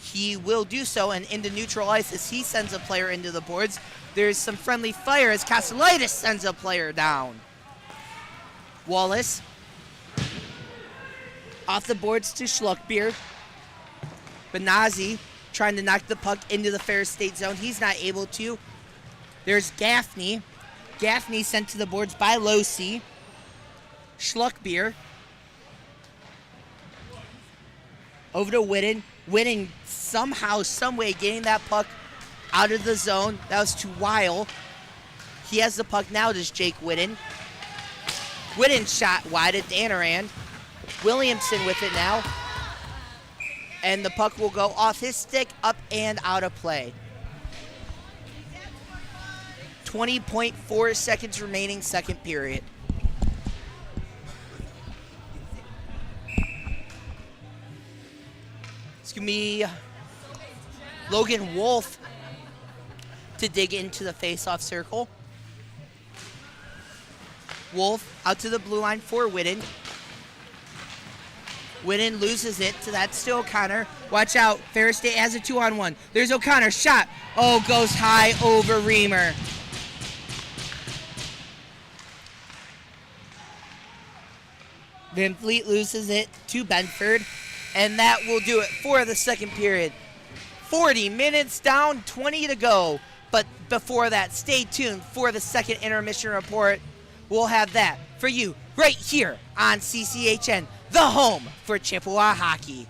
He will do so, and into neutral ice as he sends a player into the boards. There's some friendly fire as Kostelitis sends a player down. Wallace. Off the boards to Schluckbeer. Benazzi trying to knock the puck into the Ferris State zone. He's not able to. There's Gaffney. Gaffney sent to the boards by Losi. Schluckbeer. Over to Whitten. Whitten somehow, someway getting that puck out of the zone. That was to Weil. He has the puck now, does Jake Whitten. Whitten shot wide at Danneran. Williamson with it now. And the puck will go off his stick, up and out of play. 20.4 seconds remaining, second period. It's going to be Logan Wolf to dig into the face-off circle. Wolf out to the blue line for Whitten. Whitten loses it to that still O'Connor. Watch out. Ferris State has a 2-on-1. There's O'Connor. Shot. Oh, goes high over Reamer. Van Fleet loses it to Benford. And that will do it for the second period. 40 minutes down, 20 to go. But before that, stay tuned for the second intermission report. We'll have that for you right here on CCHN, the home for Chippewa hockey.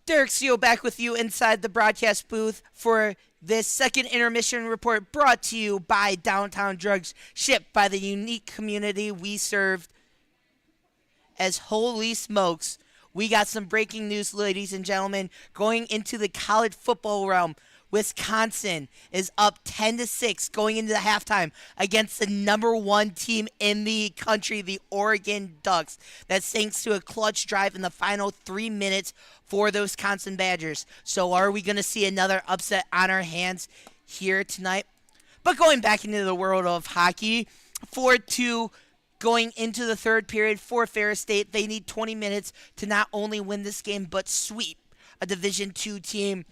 Derek Seal back with you inside the broadcast booth for this second intermission report brought to you by Downtown Drugs, shipped by the unique community we serve. As holy smokes, we got some breaking news, ladies and gentlemen, going into the college football realm. Wisconsin is up 10-6 going into the halftime against the number one team in the country, the Oregon Ducks. That's thanks to a clutch drive in the final 3 minutes for the Wisconsin Badgers. So are we going to see another upset on our hands here tonight? But going back into the world of hockey, 4-2 going into the third period for Ferris State. They need 20 minutes to not only win this game but sweep a Division II team.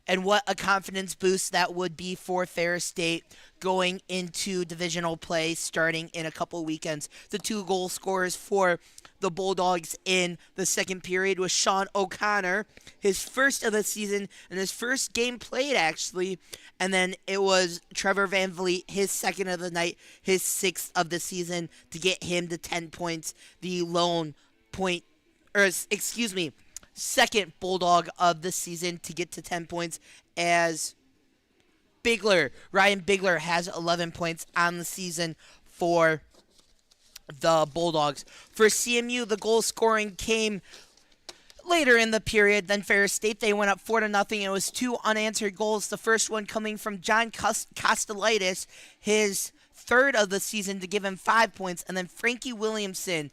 And what a confidence boost that would be for Ferris State going into divisional play starting in a couple weekends. The 2 goal scorers for the Bulldogs in the second period was Sean O'Connor, his first of the season and his first game played actually. And then it was Trevor Van Vliet, his second of the night, his 6th of the season to get him to 10 points. The second Bulldog of the season to get to 10 points as Ryan Bigler has 11 points on the season for the Bulldogs. For CMU, the goal scoring came later in the period than Ferris State. They went up 4-0. It was 2 unanswered goals. The first one coming from John Kostelitis, his 3rd of the season to give him 5 points. And then Frankie Williamson.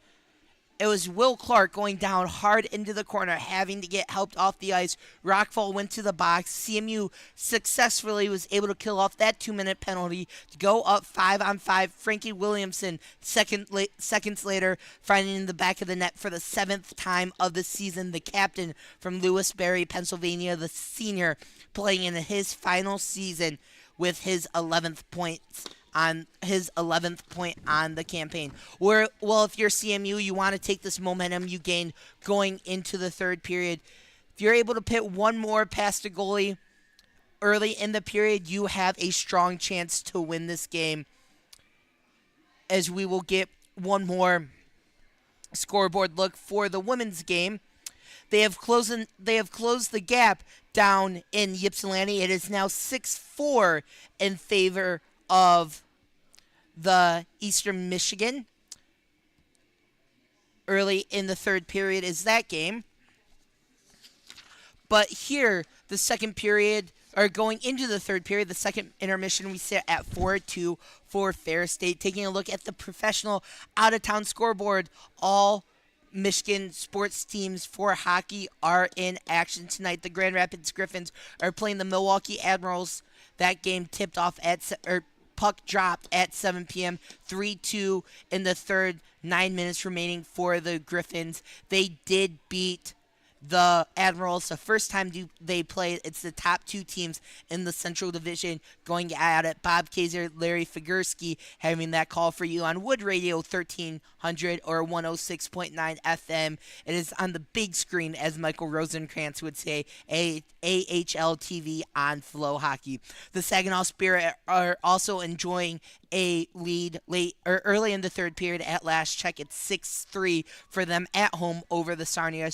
It was Will Clark going down hard into the corner, having to get helped off the ice. Rockfall went to the box. CMU successfully was able to kill off that 2-minute penalty to go up 5-on-5. Frankie Williamson, seconds later, finding in the back of the net for the 7th time of the season. The captain from Lewisberry, Pennsylvania, the senior, playing in his final season with his 11th point on the campaign. Well, if you're CMU, you want to take this momentum you gained going into the third period. If you're able to pit one more past the goalie early in the period, you have a strong chance to win this game, as we will get one more scoreboard look for the women's game. They have closed the gap down in Ypsilanti. It is now 6-4 in favor of the Eastern Michigan. Early in the third period is that game. But here, the second period, or going into the third period, the second intermission, we sit at 4-2 for Ferris State. Taking a look at the professional out-of-town scoreboard, all Michigan sports teams for hockey are in action tonight. The Grand Rapids Griffins are playing the Milwaukee Admirals. That game tipped off puck dropped at 7 p.m. 3-2 in the third, 9 minutes remaining for the Griffins. They did beat the Admirals the first time they played. It's the top 2 teams in the Central Division going at it. Bob Kaiser, Larry Figursky having that call for you on Wood Radio 1300 or 106.9 FM. It is on the big screen, as Michael Rosenkrantz would say, AHL TV on Flow Hockey. The Saginaw Spirit are also enjoying a lead early in the third period. At last check, it's 6-3 for them at home over the Sarnia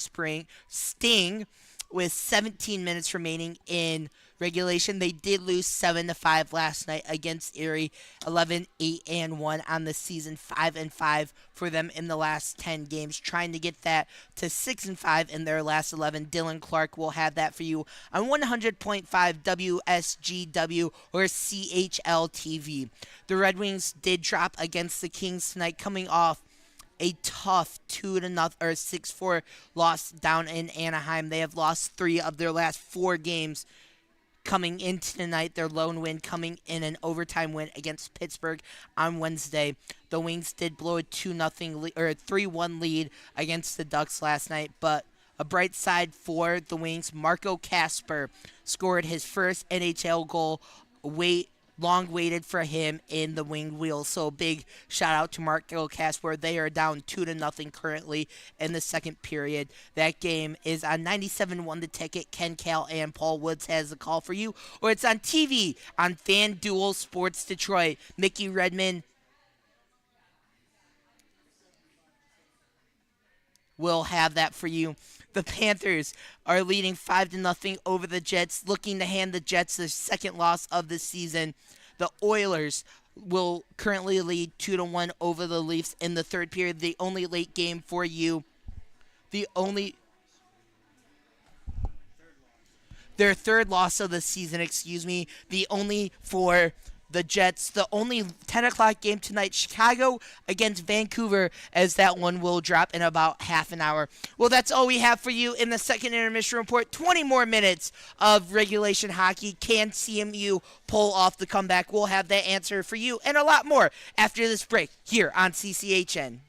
Sting with 17 minutes remaining in regulation. They did lose 7-5 last night against Erie. 11-8-1 on the season. 5-5 for them in the last 10 games. Trying to get that to 6-5 in their last 11. Dylan Clark will have that for you on 100.5 WSGW or CHL TV. The Red Wings did drop against the Kings tonight, coming off a tough 6-4 loss down in Anaheim. They have lost 3 of their last 4 games coming into tonight. Their lone win coming in an overtime win against Pittsburgh on Wednesday. The Wings did blow a 2-0 or a 3-1 lead against the Ducks last night, but a bright side for the Wings, Marco Kasper scored his first NHL goal. Long waited for him in the winged wheel. So big shout out to Marco Kasper. They are down 2-0 currently in the second period. That game is on 97.1 The Ticket. Ken Cal and Paul Woods has the call for you. Or it's on TV on FanDuel Sports Detroit. Mickey Redmond We'll have that for you. The Panthers are leading 5-0 over the Jets, looking to hand the Jets their second loss of the season. The Oilers will currently lead 2-1 over the Leafs in the third period. The only late game for you. Their third loss of the season, the only for the Jets. The only 10 o'clock game tonight, Chicago against Vancouver, as that one will drop in about half an hour. Well, that's all we have for you in the second intermission report. 20 more minutes of regulation hockey. Can CMU pull off the comeback? We'll have that answer for you and a lot more after this break here on CCHN.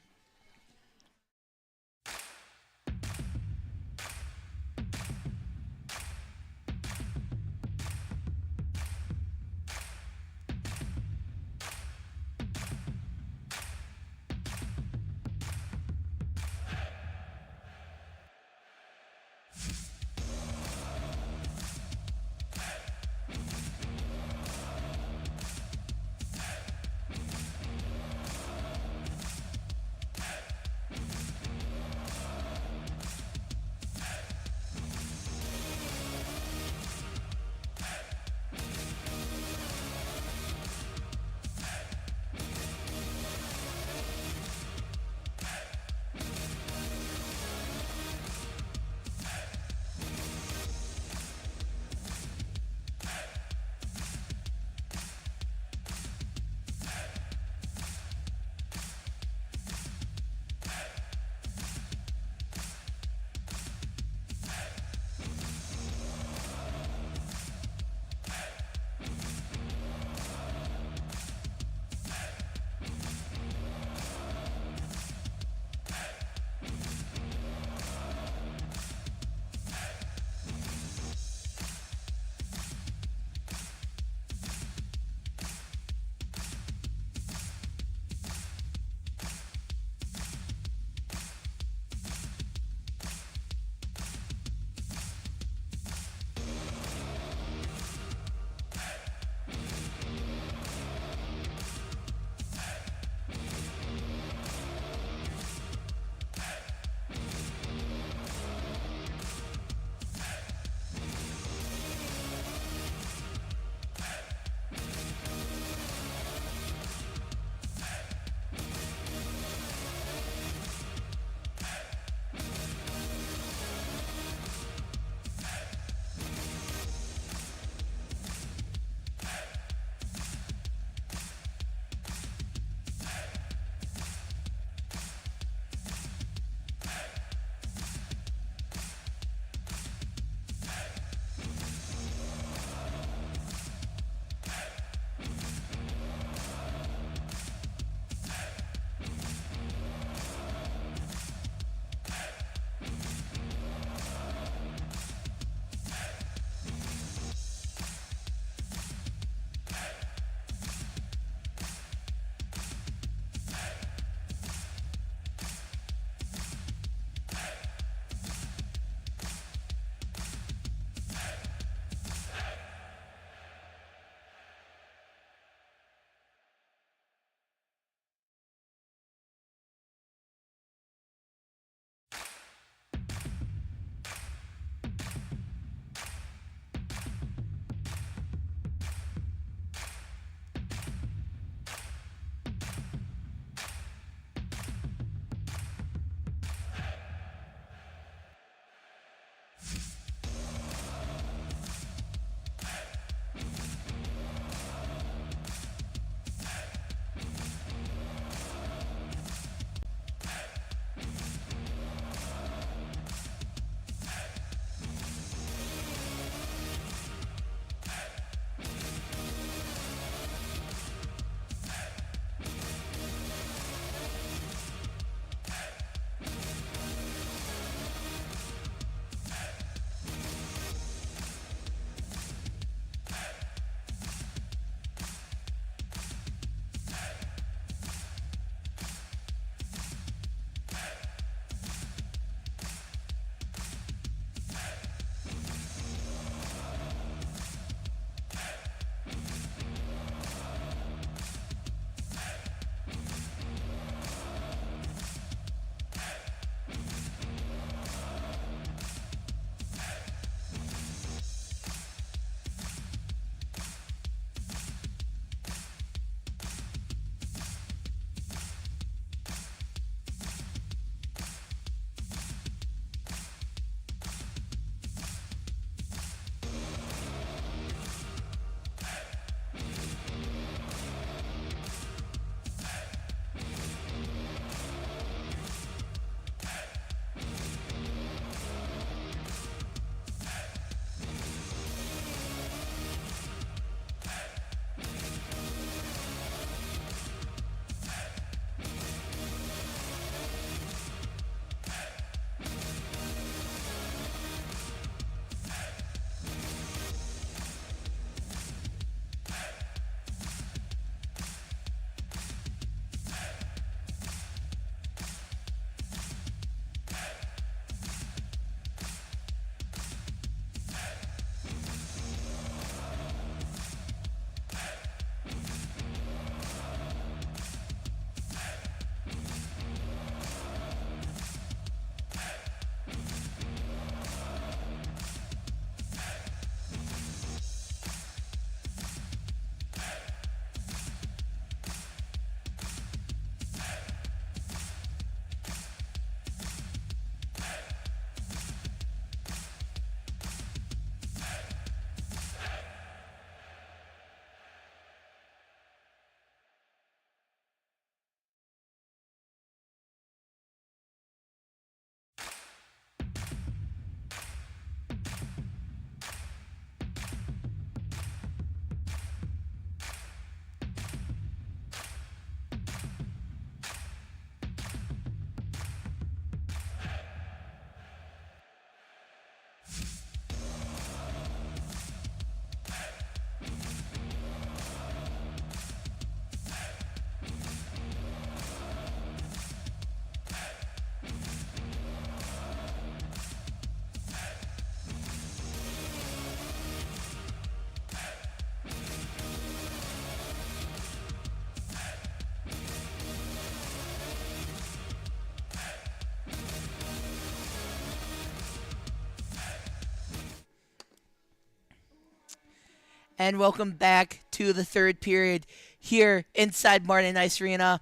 And welcome back to the third period here inside Martin Ice Arena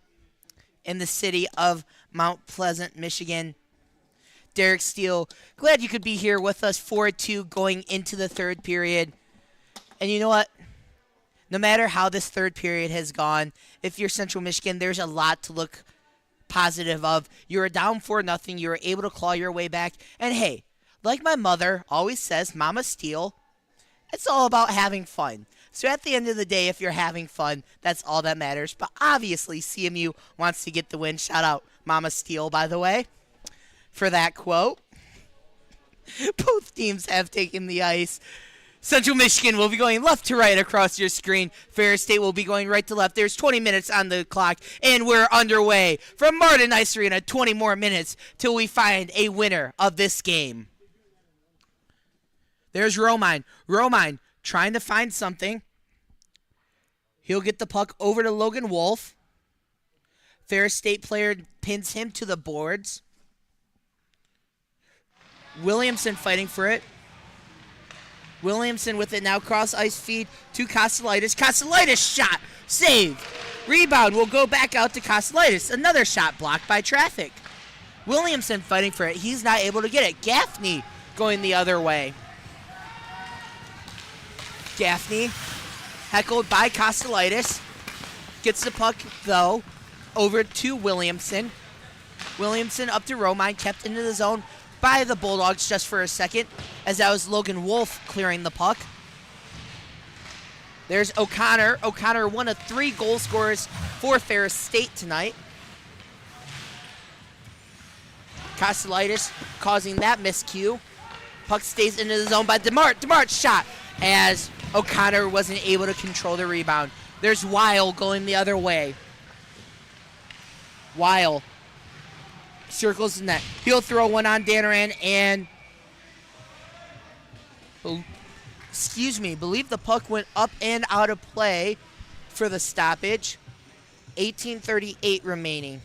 in the city of Mount Pleasant, Michigan. Derek Steele, glad you could be here with us 4-2 going into the third period. And you know what? No matter how this third period has gone, if you're Central Michigan, there's a lot to look positive of. You were down 4-0. You were able to claw your way back. And hey, like my mother always says, Mama Steele, it's all about having fun. So at the end of the day, if you're having fun, that's all that matters. But obviously, CMU wants to get the win. Shout out Mama Steele, by the way, for that quote. Both teams have taken the ice. Central Michigan will be going left to right across your screen. Ferris State will be going right to left. There's 20 minutes on the clock, and we're underway from Martin Ice Arena. 20 more minutes till we find a winner of this game. There's Romine. Romine trying to find something. He'll get the puck over to Logan Wolf. Ferris State player pins him to the boards. Williamson fighting for it. Williamson with it now. Cross ice feed to Kostelitis. Kostelitis shot. Saved. Rebound will go back out to Kostelitis. Another shot blocked by traffic. Williamson fighting for it. He's not able to get it. Gaffney going the other way. Gaffney, heckled by Kostelitis, gets the puck, though, over to Williamson. Williamson up to Romine, kept into the zone by the Bulldogs just for a second, as that was Logan Wolf clearing the puck. There's O'Connor. O'Connor, one of 3 goal scorers for Ferris State tonight. Kostelitis causing that miscue. Puck stays into the zone by DeMart. DeMart's shot as O'Connor wasn't able to control the rebound. There's Weil going the other way. Weil circles the net. He'll throw one on Danaran and, believe the puck went up and out of play for the stoppage. 18:38 remaining.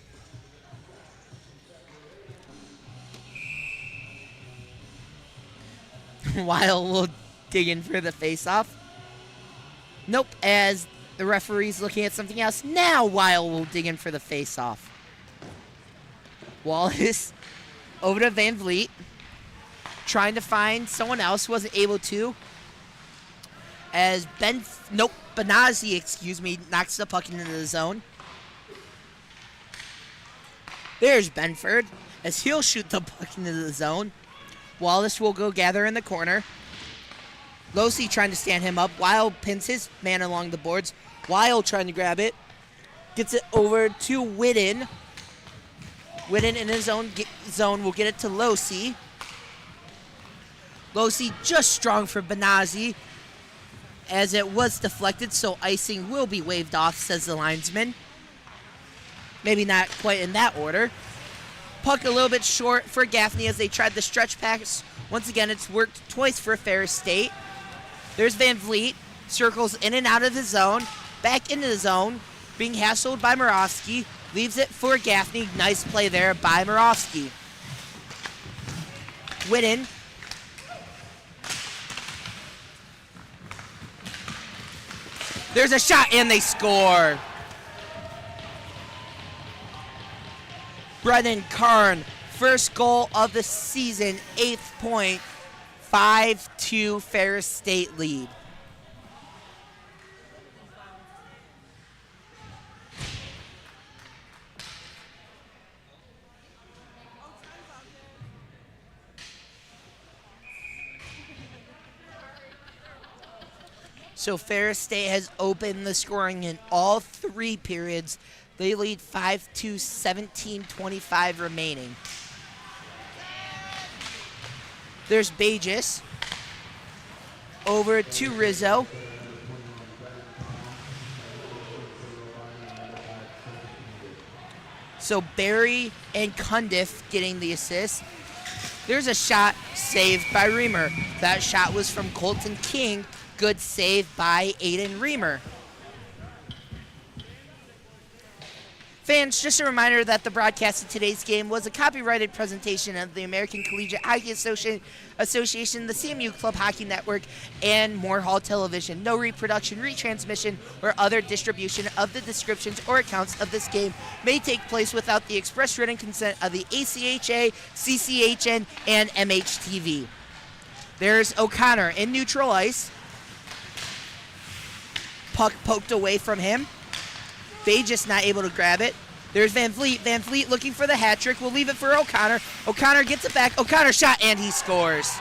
Weil will dig in for the face-off. Nope, as the referee's looking at something else. Now Weil will dig in for the face-off. Wallace over to Van Vliet. Trying to find someone else, wasn't able to. As Benazzi, knocks the puck into the zone. There's Benford, as he'll shoot the puck into the zone. Wallace will go gather in the corner. Losey trying to stand him up. Weil pins his man along the boards. Weil trying to grab it. Gets it over to Whitten. Whitten in his own zone will get it to Losey. Losey just strong for Benazzi, as it was deflected, so icing will be waved off, says the linesman. Maybe not quite in that order. Puck a little bit short for Gaffney as they tried the stretch pass. Once again, it's worked twice for Ferris State. There's Van Vliet. Circles in and out of the zone. Back into the zone. Being hassled by Moravsky. Leaves it for Gaffney. Nice play there by Moravsky. Whitten. There's a shot and they score. Brennan Karn, first goal of the season, 8th point, 5-2 Ferris State lead. So Ferris State has opened the scoring in all 3 periods. They lead 5-2, 17:25 remaining. There's Bagis. Over to Rizzo. So Barry and Cundiff getting the assist. There's a shot saved by Reamer. That shot was from Colton King. Good save by Aiden Reamer. Fans, just a reminder that the broadcast of today's game was a copyrighted presentation of the American Collegiate Hockey Association, the CMU Club Hockey Network, and Moore Hall Television. No reproduction, retransmission, or other distribution of the descriptions or accounts of this game may take place without the express written consent of the ACHA, CCHN, and MHTV. There's O'Connor in neutral ice. Puck poked away from him. Bay just not able to grab it. There's Van Vliet. Van Vliet looking for the hat trick. We'll leave it for O'Connor. O'Connor gets it back. O'Connor shot, and he scores.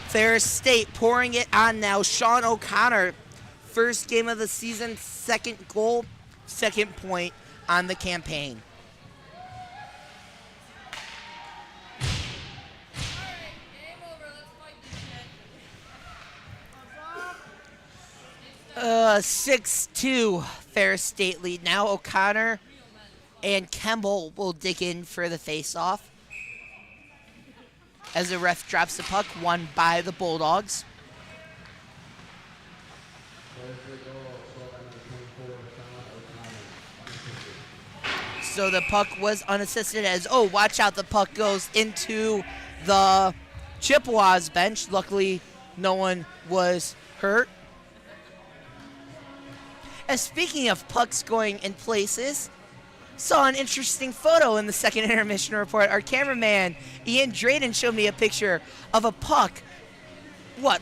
Ferris State pouring it on now. Sean O'Connor, first game of the season, second goal, second point on the campaign. Uh, 6-2 Ferris State lead. Now O'Connor and Kemble will dig in for the face-off as the ref drops the puck, won by the Bulldogs. So the puck was unassisted as, oh, watch out, the puck goes into the Chippewas bench. Luckily, no one was hurt. And speaking of pucks going in places, saw an interesting photo in the second intermission report. Our cameraman, Ian Drayden, showed me a picture of a puck,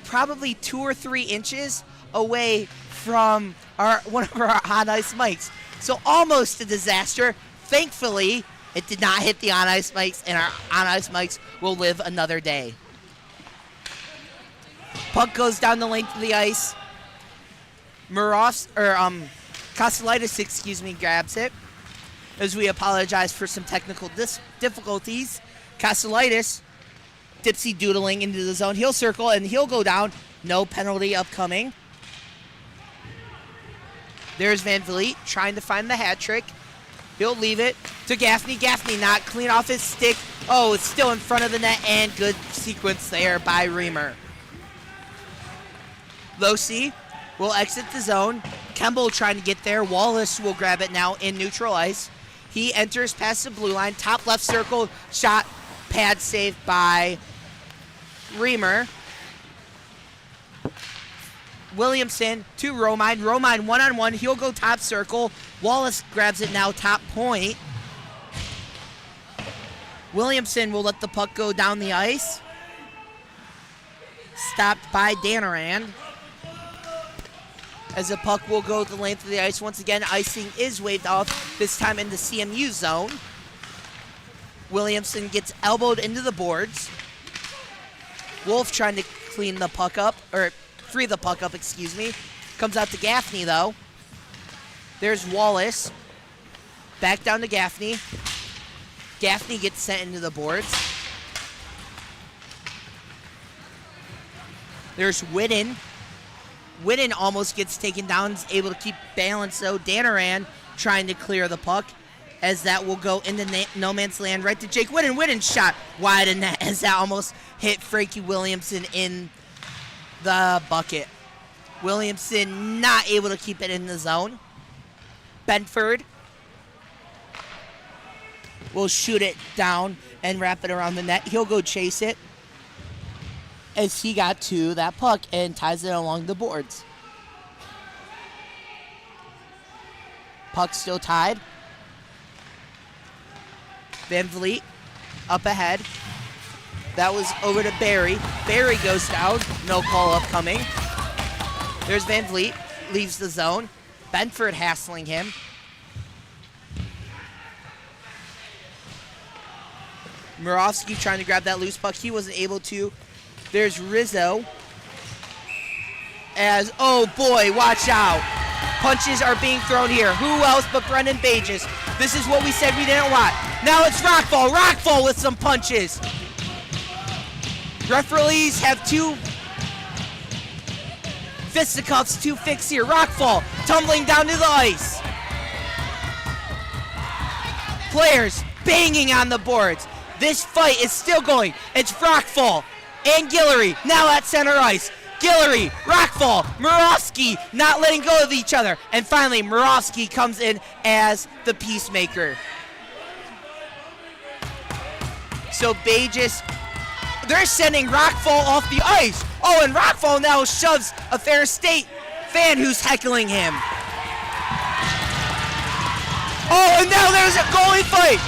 probably 2 or 3 inches away from one of our on-ice mics. So almost a disaster. Thankfully, it did not hit the on-ice mics, and our on-ice mics will live another day. Puck goes down the length of the ice. Castellitis, grabs it. As we apologize for some technical difficulties. Castellitis, dipsy doodling into the zone. He'll circle and he'll go down. No penalty upcoming. There's Van Vliet trying to find the hat trick. He'll leave it to Gaffney. Gaffney not clean off his stick. Oh, it's still in front of the net, and good sequence there by Reamer. Losi will exit the zone. Kemble trying to get there. Wallace will grab it now in neutral ice. He enters past the blue line. Top left circle. Shot. Pad saved by Reamer. Williamson to Romine. Romine one-on-one. He'll go top circle. Wallace grabs it now top point. Williamson will let the puck go down the ice. Stopped by Danaran. As the puck will go the length of the ice. Once again, icing is waved off, this time in the CMU zone. Williamson gets elbowed into the boards. Wolf trying to clean the puck up, or free the puck up, Comes out to Gaffney, though. There's Wallace. Back down to Gaffney. Gaffney gets sent into the boards. There's Whitten. Whitten almost gets taken down, is able to keep balance, though. Danaran trying to clear the puck, as that will go into no man's land right to Jake Whitten. Whitten shot wide in net as that almost hit Frankie Williamson in the bucket. Williamson not able to keep it in the zone. Benford will shoot it down and wrap it around the net. He'll go chase it as he got to that puck and ties it along the boards. Puck still tied. Van Vliet up ahead. That was over to Barry. Barry goes down. No call upcoming. There's Van Vliet. Leaves the zone. Benford hassling him. Murawski trying to grab that loose puck. He wasn't able to. There's Rizzo. As, oh boy, watch out. Punches are being thrown here. Who else but Brendan Bages? This is what we said we didn't want. Now it's Rockfall. Rockfall with some punches. Referees have 2 fisticuffs, 2 fixed here. Rockfall tumbling down to the ice. Players banging on the boards. This fight is still going. It's Rockfall and Guillory now at center ice. Guillory, Rockfall, Murawski not letting go of each other. And finally, Murawski comes in as the peacemaker. So Bages, they're sending Rockfall off the ice. Oh, and Rockfall now shoves a Ferris State fan who's heckling him. Oh, and now there's a goalie fight.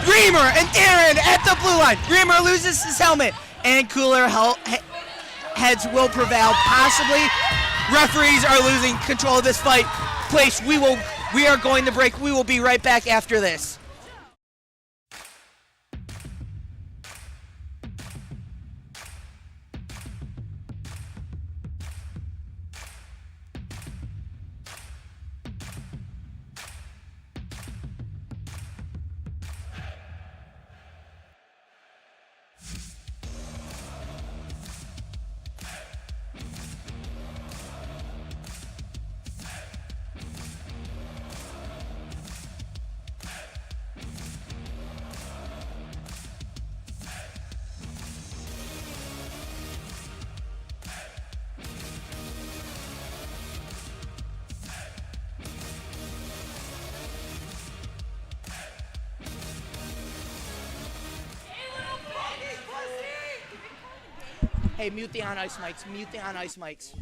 Reamer and Darren at the blue line. Reamer loses his helmet, and cooler heads will prevail. Possibly, referees are losing control of this fight. Place, we are going to break. We will be right back after this. Hey, mute the on-ice mics. Mute the on-ice mics.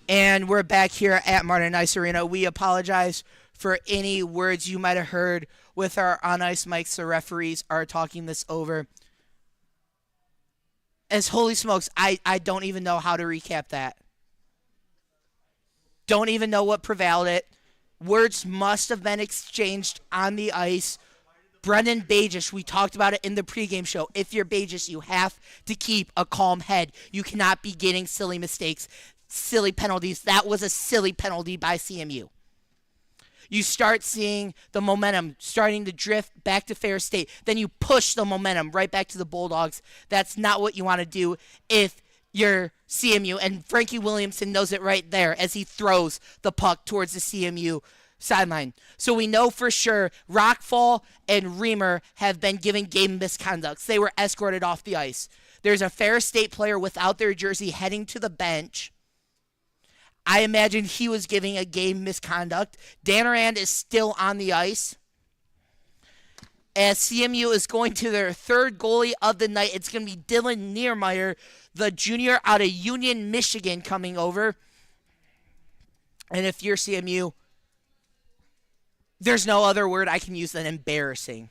And we're back here at Martin Ice Arena. We apologize for any words you might have heard with our on-ice mics. The referees are talking this over. As holy smokes, I don't even know how to recap that. Don't even know what prevailed it. Words must have been exchanged on the ice. Brendan Bages, we talked about it in the pregame show. If you're Bages, you have to keep a calm head. You cannot be getting silly mistakes, silly penalties. That was a silly penalty by CMU. You start seeing the momentum starting to drift back to Ferris State. Then you push the momentum right back to the Bulldogs. That's not what you want to do if you're CMU. And Frankie Williamson knows it right there as he throws the puck towards the CMU sideline. So we know for sure Rockfall and Reamer have been given game misconducts. They were escorted off the ice. There's a Ferris State player without their jersey heading to the bench. I imagine he was giving a game misconduct. Danarand is still on the ice. As CMU is going to their third goalie of the night, it's going to be Dylan Niermeyer, the junior out of Union, Michigan, coming over. And if you're CMU, there's no other word I can use than embarrassing.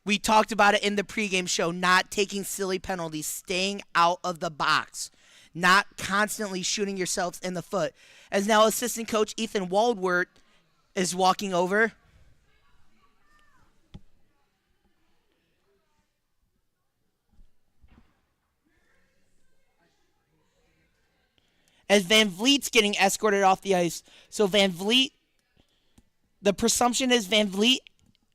We talked about it in the pregame show, not taking silly penalties, staying out of the box, not constantly shooting yourselves in the foot. As now assistant coach Ethan Waldwert is walking over. As Van Vliet's getting escorted off the ice. So Van Vliet, the presumption is Van Vliet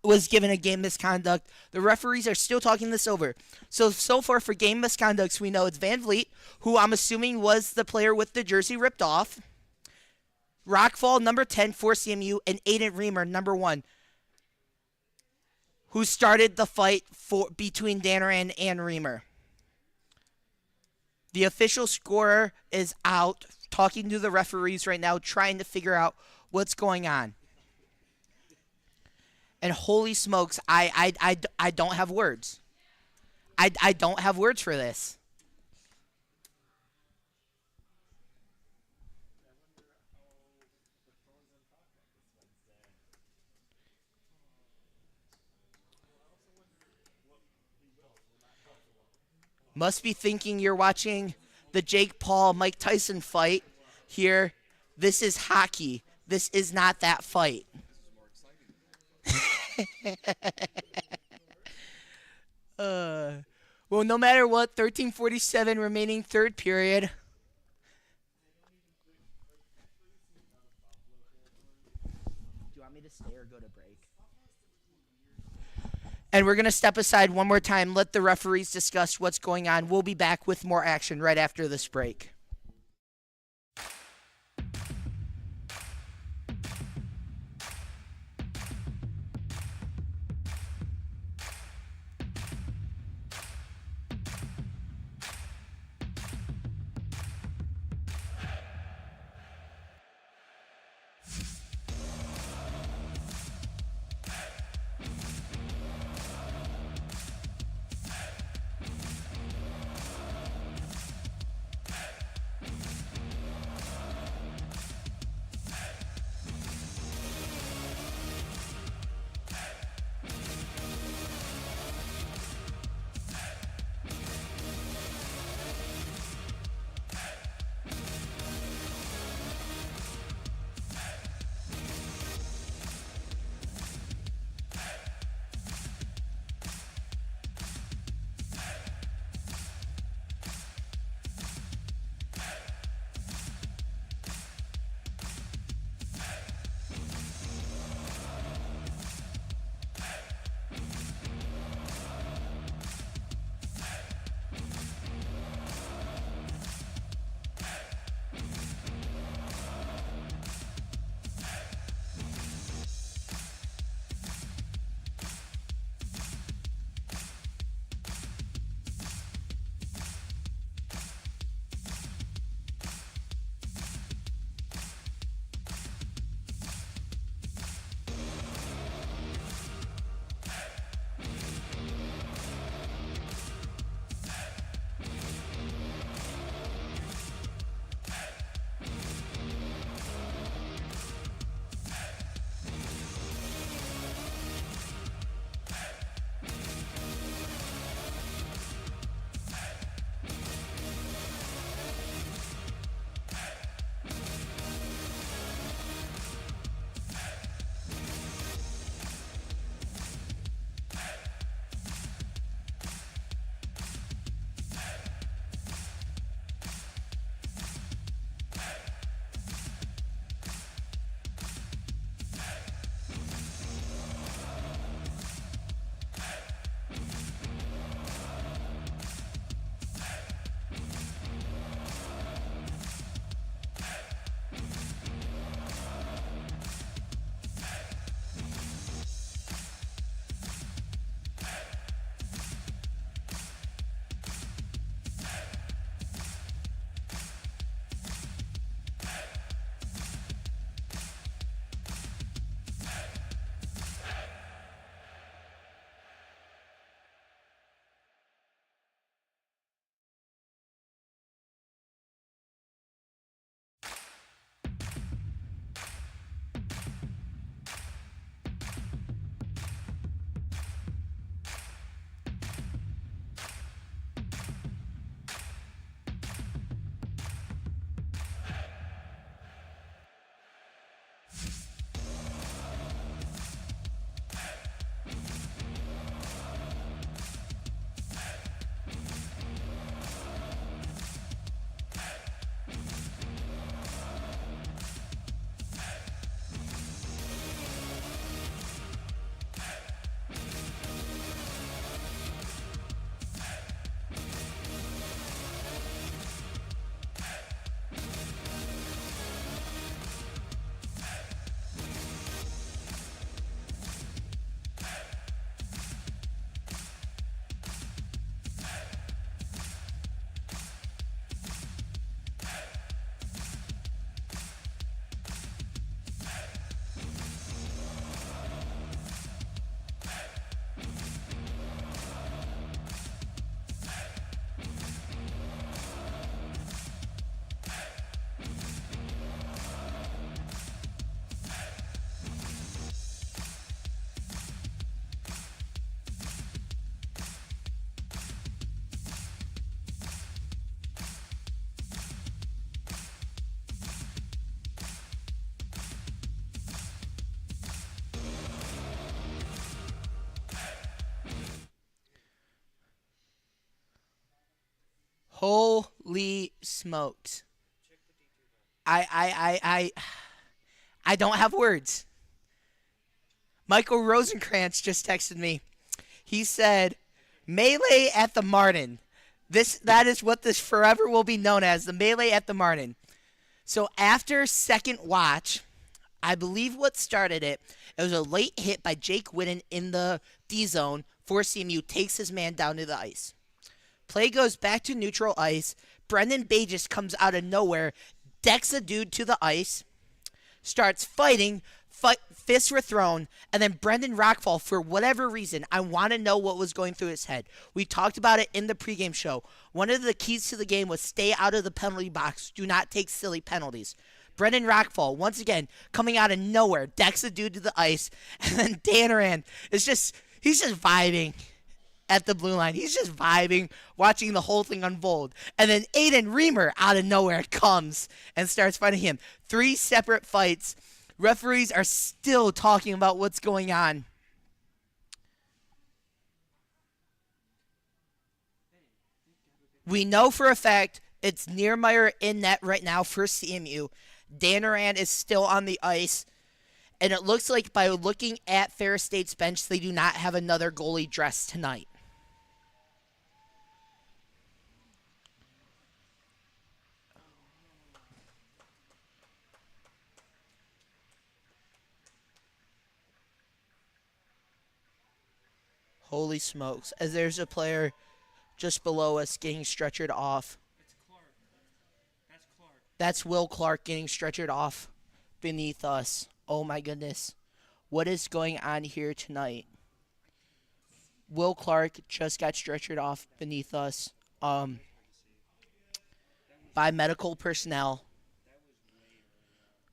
was given a game misconduct. The referees are still talking this over. So far for game misconducts, we know it's Van Vliet, who I'm assuming was the player with the jersey ripped off. Rockfall, number 10 for CMU, and Aiden Reamer, number 1, who started the fight between Danarand and Reamer. The official scorer is out, talking to the referees right now, trying to figure out what's going on. And holy smokes, I don't have words. I don't have words for this. Must be thinking you're watching the Jake Paul, Mike Tyson fight here. This is hockey. This is not that fight. Well, no matter what, 13:47 remaining third period. Do you want me to stay or go to break? And we're going to step aside one more time, let the referees discuss what's going on. We'll be back with more action right after this break. Holy smokes. I don't have words. Michael Rosenkrantz just texted me. He said, melee at the Martin. That is what this forever will be known as, the melee at the Martin. So after second watch, I believe what started it was a late hit by Jake Whitten in the D zone for CMU, takes his man down to the ice. Play goes back to neutral ice. Brendan Bages comes out of nowhere, decks a dude to the ice, starts fighting, fists were thrown, and then Brendan Rockfall, for whatever reason, I want to know what was going through his head. We talked about it in the pregame show. One of the keys to the game was stay out of the penalty box. Do not take silly penalties. Brendan Rockfall, once again, coming out of nowhere, decks a dude to the ice, and then Danaran he's just vibing at the blue line. He's just vibing, watching the whole thing unfold. And then Aiden Reamer out of nowhere comes and starts fighting him. 3 separate fights. Referees are still talking about what's going on. We know for a fact it's Niermeyer in net right now for CMU. Danaran is still on the ice. And it looks like by looking at Ferris State's bench, they do not have another goalie dressed tonight. Holy smokes. As there's a player just below us getting stretchered off. It's Clark. That's Clark. That's Will Clark getting stretchered off beneath us. Oh my goodness. What is going on here tonight? Will Clark just got stretchered off beneath us by medical personnel.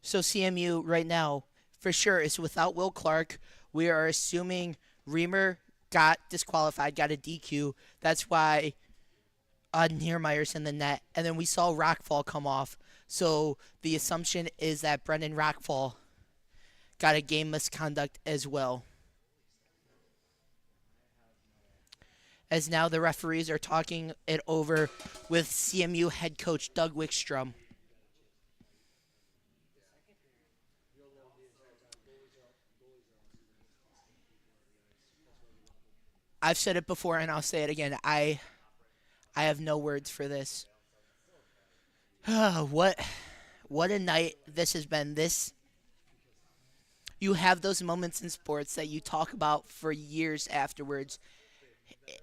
So CMU right now, for sure, is without Will Clark. We are assuming Reamer got disqualified, got a DQ. That's why Niermeyer's in the net. And then we saw Rockfall come off. So the assumption is that Brendan Rockfall got a game misconduct as well. As now the referees are talking it over with CMU head coach Doug Wickstrom. I've said it before and I'll say it again. I have no words for this. What a night this has been. You have those moments in sports that you talk about for years afterwards,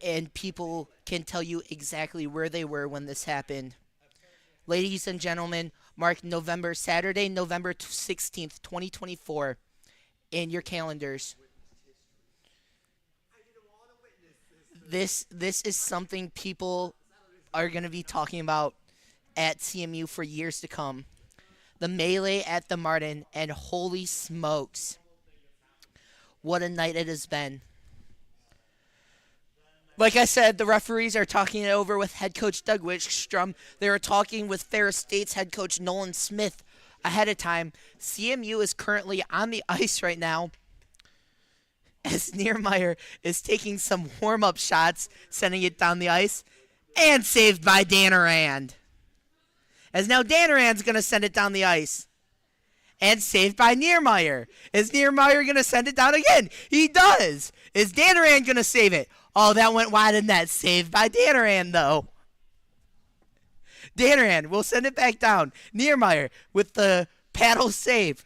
and people can tell you exactly where they were when this happened. Ladies and gentlemen, mark Saturday, November 16th, 2024 in your calendars. This is something people are going to be talking about at CMU for years to come. The melee at the Martin, and holy smokes, what a night it has been. Like I said, the referees are talking it over with head coach Doug Wickstrom. They were talking with Ferris State's head coach Nolan Smith ahead of time. CMU is currently on the ice right now, as Niermeyer is taking some warm-up shots, sending it down the ice, and saved by Danaran. As now Danaran's going to send it down the ice, and saved by Niermeyer. Is Niermeyer going to send it down again? He does. Is Danaran going to save it? Oh, that went wide in net. Saved by Danaran, though. Danaran will send it back down. Niermeyer with the paddle save.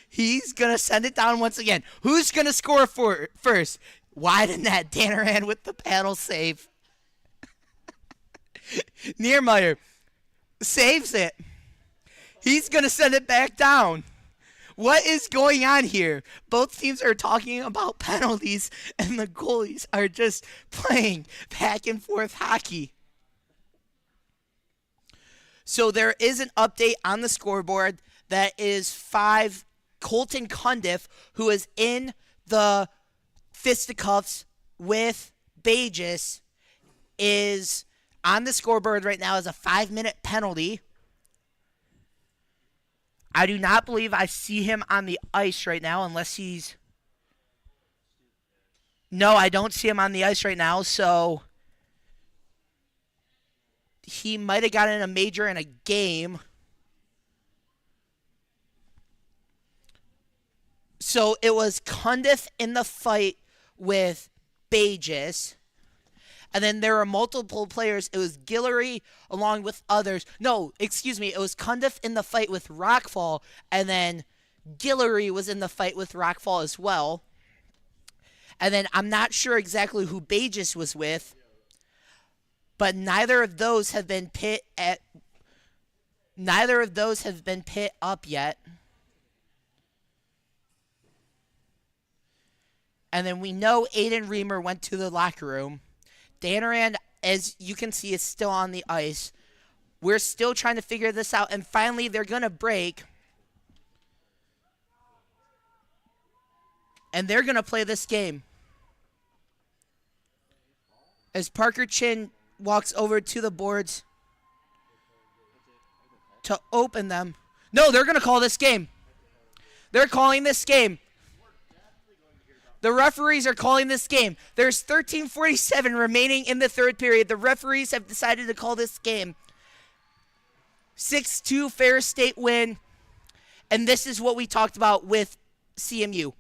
He's going to send it down once again. Who's going to score first? Wide in that. Danaran with the paddle save. Niermeyer saves it. He's going to send it back down. What is going on here? Both teams are talking about penalties, and the goalies are just playing back and forth hockey. So there is an update on the scoreboard that is 5. Colton Cundiff, who is in the fisticuffs with Bages, is on the scoreboard right now as a 5-minute penalty. I do not believe I see him on the ice right now unless he's... No, I don't see him on the ice right now, so... he might have gotten a major in a game. So it was Cundiff in the fight with Bages. And then there were multiple players. It was Guillory along with others. No, excuse me. It was Cundiff in the fight with Rockfall. And then Guillory was in the fight with Rockfall as well. And then I'm not sure exactly who Bages was with. But neither of those have been pit up yet. And then we know Aiden Reamer went to the locker room. Danaran, as you can see, is still on the ice. We're still trying to figure this out. And finally, they're going to break. And they're going to play this game. As Parker Chin walks over to the boards to open them. No, they're going to call this game. They're calling this game. The referees are calling this game. There's 13:47 remaining in the third period. The referees have decided to call this game. 6-2 Ferris State win. And this is what we talked about with CMU.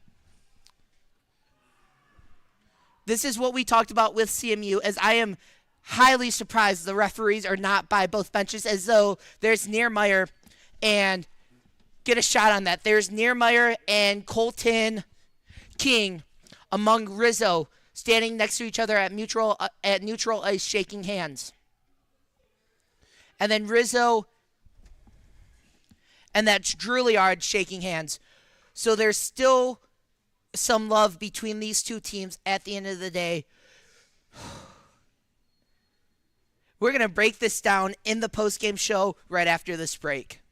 This is what we talked about with CMU, as I am highly surprised the referees are not by both benches, as though there's Niermeyer and get a shot on that. There's Niermeyer and Colton King among Rizzo standing next to each other at neutral ice shaking hands. And then Rizzo and that's Drouillard shaking hands. So there's still some love between these two teams at the end of the day. We're going to break this down in the post-game show right after this break.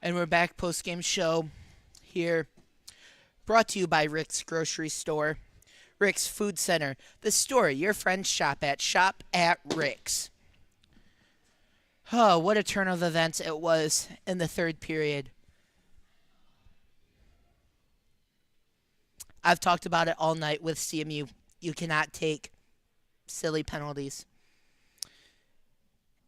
And we're back post-game show here, brought to you by Rick's Grocery Store. Rick's Food Center, the store your friends shop at. Shop at Rick's. Oh, what a turn of events it was in the third period. I've talked about it all night with CMU. You cannot take silly penalties.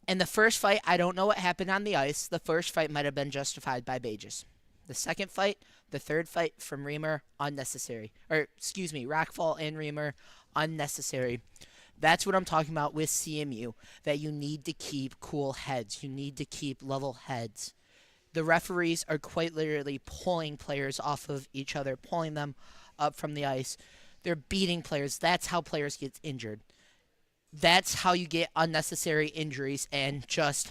In the first fight, I don't know what happened on the ice. The first fight might have been justified by Bages. The second fight, the third fight from Reamer, unnecessary. Rockfall and Reamer, unnecessary. That's what I'm talking about with CMU, that you need to keep cool heads. You need to keep level heads. The referees are quite literally pulling players off of each other, pulling them up from the ice. They're beating players. That's how players get injured. That's how you get unnecessary injuries and just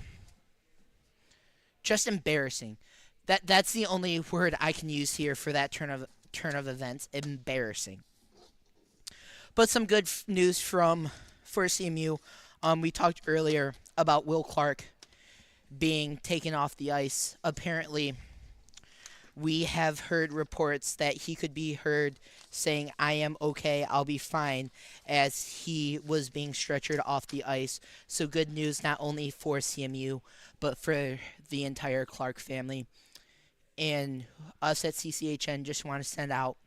embarrassing. That's the only word I can use here for that turn of events. Embarrassing. But some good news for CMU. We talked earlier about Will Clark being taken off the ice. Apparently, we have heard reports that he could be heard saying, "I am okay, I'll be fine," as he was being stretchered off the ice. So good news not only for CMU, but for the entire Clark family. And us at CCHN just want to send out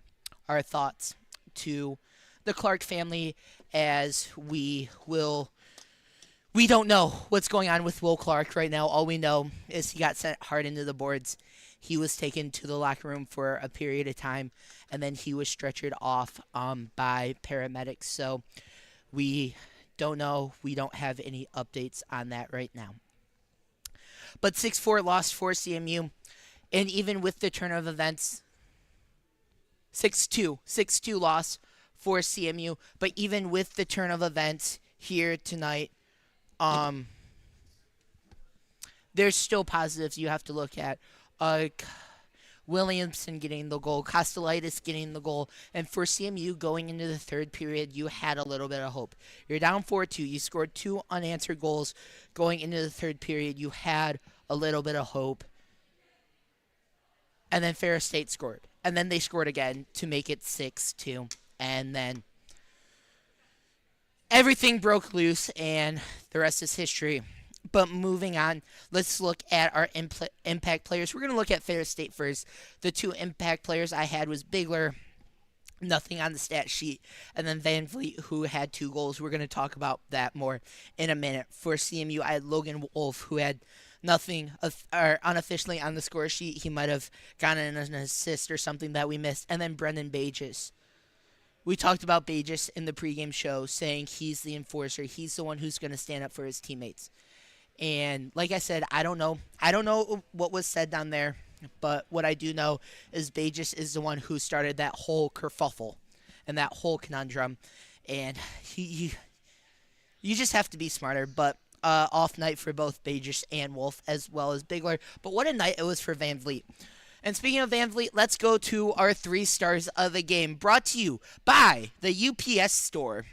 our thoughts to the Clark family, as we don't know what's going on with Will Clark right now. All we know is he got sent hard into the boards. He was taken to the locker room for a period of time, and then he was stretchered off by paramedics. So we don't know. We don't have any updates on that right now. But 6-4 loss for CMU. And even with the turn of events, 6-2 loss for CMU. But even with the turn of events here tonight, there's still positives you have to look at. Williamson getting the goal, Kostelitis getting the goal, and for CMU going into the third period, you had a little bit of hope. You're down 4-2. You scored 2 unanswered goals going into the third period. You had a little bit of hope. And then Ferris State scored. And then they scored again to make it 6-2. And then everything broke loose, and the rest is history. But moving on, let's look at our impact players. We're going to look at Ferris State first. The 2 impact players I had was Bigler, nothing on the stat sheet, and then Van Vliet, who had 2 goals. We're going to talk about that more in a minute. For CMU, I had Logan Wolf, who had nothing unofficially on the score sheet. He might have gotten an assist or something that we missed. And then Brendan Bages. We talked about Bages in the pregame show, saying he's the enforcer. He's the one who's going to stand up for his teammates. And like I said, I don't know what was said down there, but what I do know is Bages is the one who started that whole kerfuffle and that whole conundrum. And you just have to be smarter. But off night for both Bages and Wolf, as well as Bigler. But what a night it was for Van Vliet. And speaking of Van Vliet, let's go to our 3 stars of the game, brought to you by the UPS Store.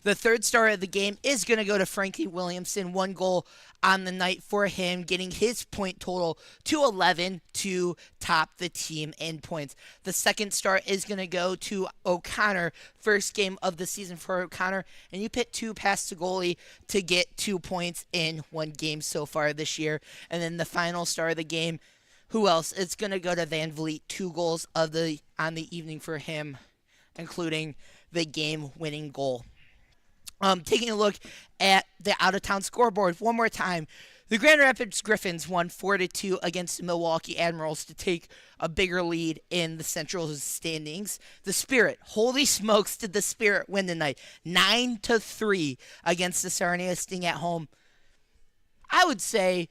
The 3rd star of the game is going to go to Frankie Williamson. 1 goal on the night for him, getting his point total to 11 to top the team in points. The 2nd star is going to go to O'Connor. First game of the season for O'Connor. And you pit 2 past the goalie to get 2 points in 1 game so far this year. And then the final star of the game, who else? It's going to go to Van Vliet. 2 goals on the evening for him, including the game-winning goal. Taking a look at the out-of-town scoreboard one more time. The Grand Rapids Griffins won 4-2 against the Milwaukee Admirals to take a bigger lead in the Central standings. The Spirit, holy smokes, did the Spirit win tonight. 9-3 against the Sarnia Sting at home. I would say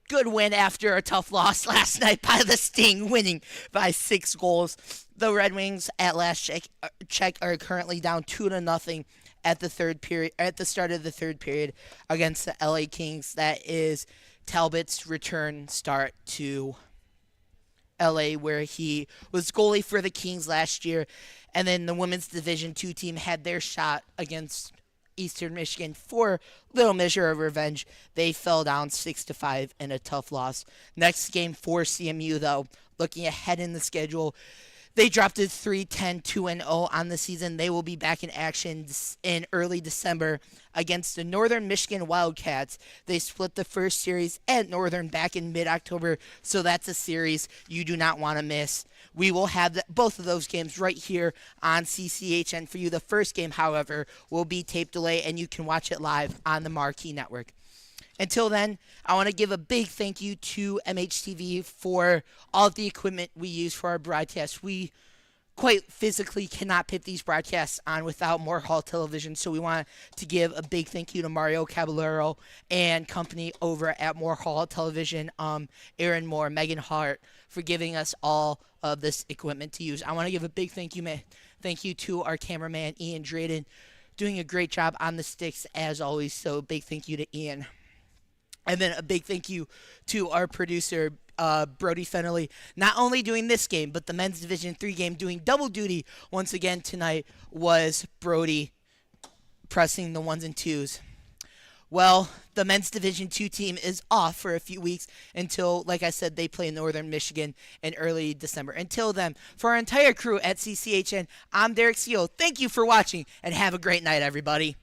good win after a tough loss last night by the Sting, winning by 6 goals. The Red Wings at last check are currently down 2-0 at the start of the third period against the LA Kings. That is Talbot's return start to LA, where he was goalie for the Kings last year. And then the women's Division II team had their shot against Eastern Michigan for little measure of revenge. They fell down 6-5 in a tough loss. Next game for CMU, though, looking ahead in the schedule, they dropped to 3-10, 2-0 on the season. They will be back in action in early December against the Northern Michigan Wildcats. They split the first series at Northern back in mid-October, so that's a series you do not want to miss. We will have both of those games right here on CCHN for you. The first game, however, will be tape delay, and you can watch it live on the Marquee Network. Until then, I want to give a big thank you to MHTV for all of the equipment we use for our broadcasts. We quite physically cannot put these broadcasts on without Moore Hall Television, so we want to give a big thank you to Mario Caballero and company over at Moore Hall Television, Aaron Moore, Megan Hart, for giving us all of this equipment to use. I want to give a big thank you to our cameraman, Ian Drayden, doing a great job on the sticks as always, so big thank you to Ian. And then a big thank you to our producer, Brody Fennelly, not only doing this game, but the men's Division III game, doing double duty once again tonight was Brody pressing the ones and twos. Well, the men's Division II team is off for a few weeks until, like I said, they play Northern Michigan in early December. Until then, for our entire crew at CCHN, I'm Derek Seal. Thank you for watching, and have a great night, everybody.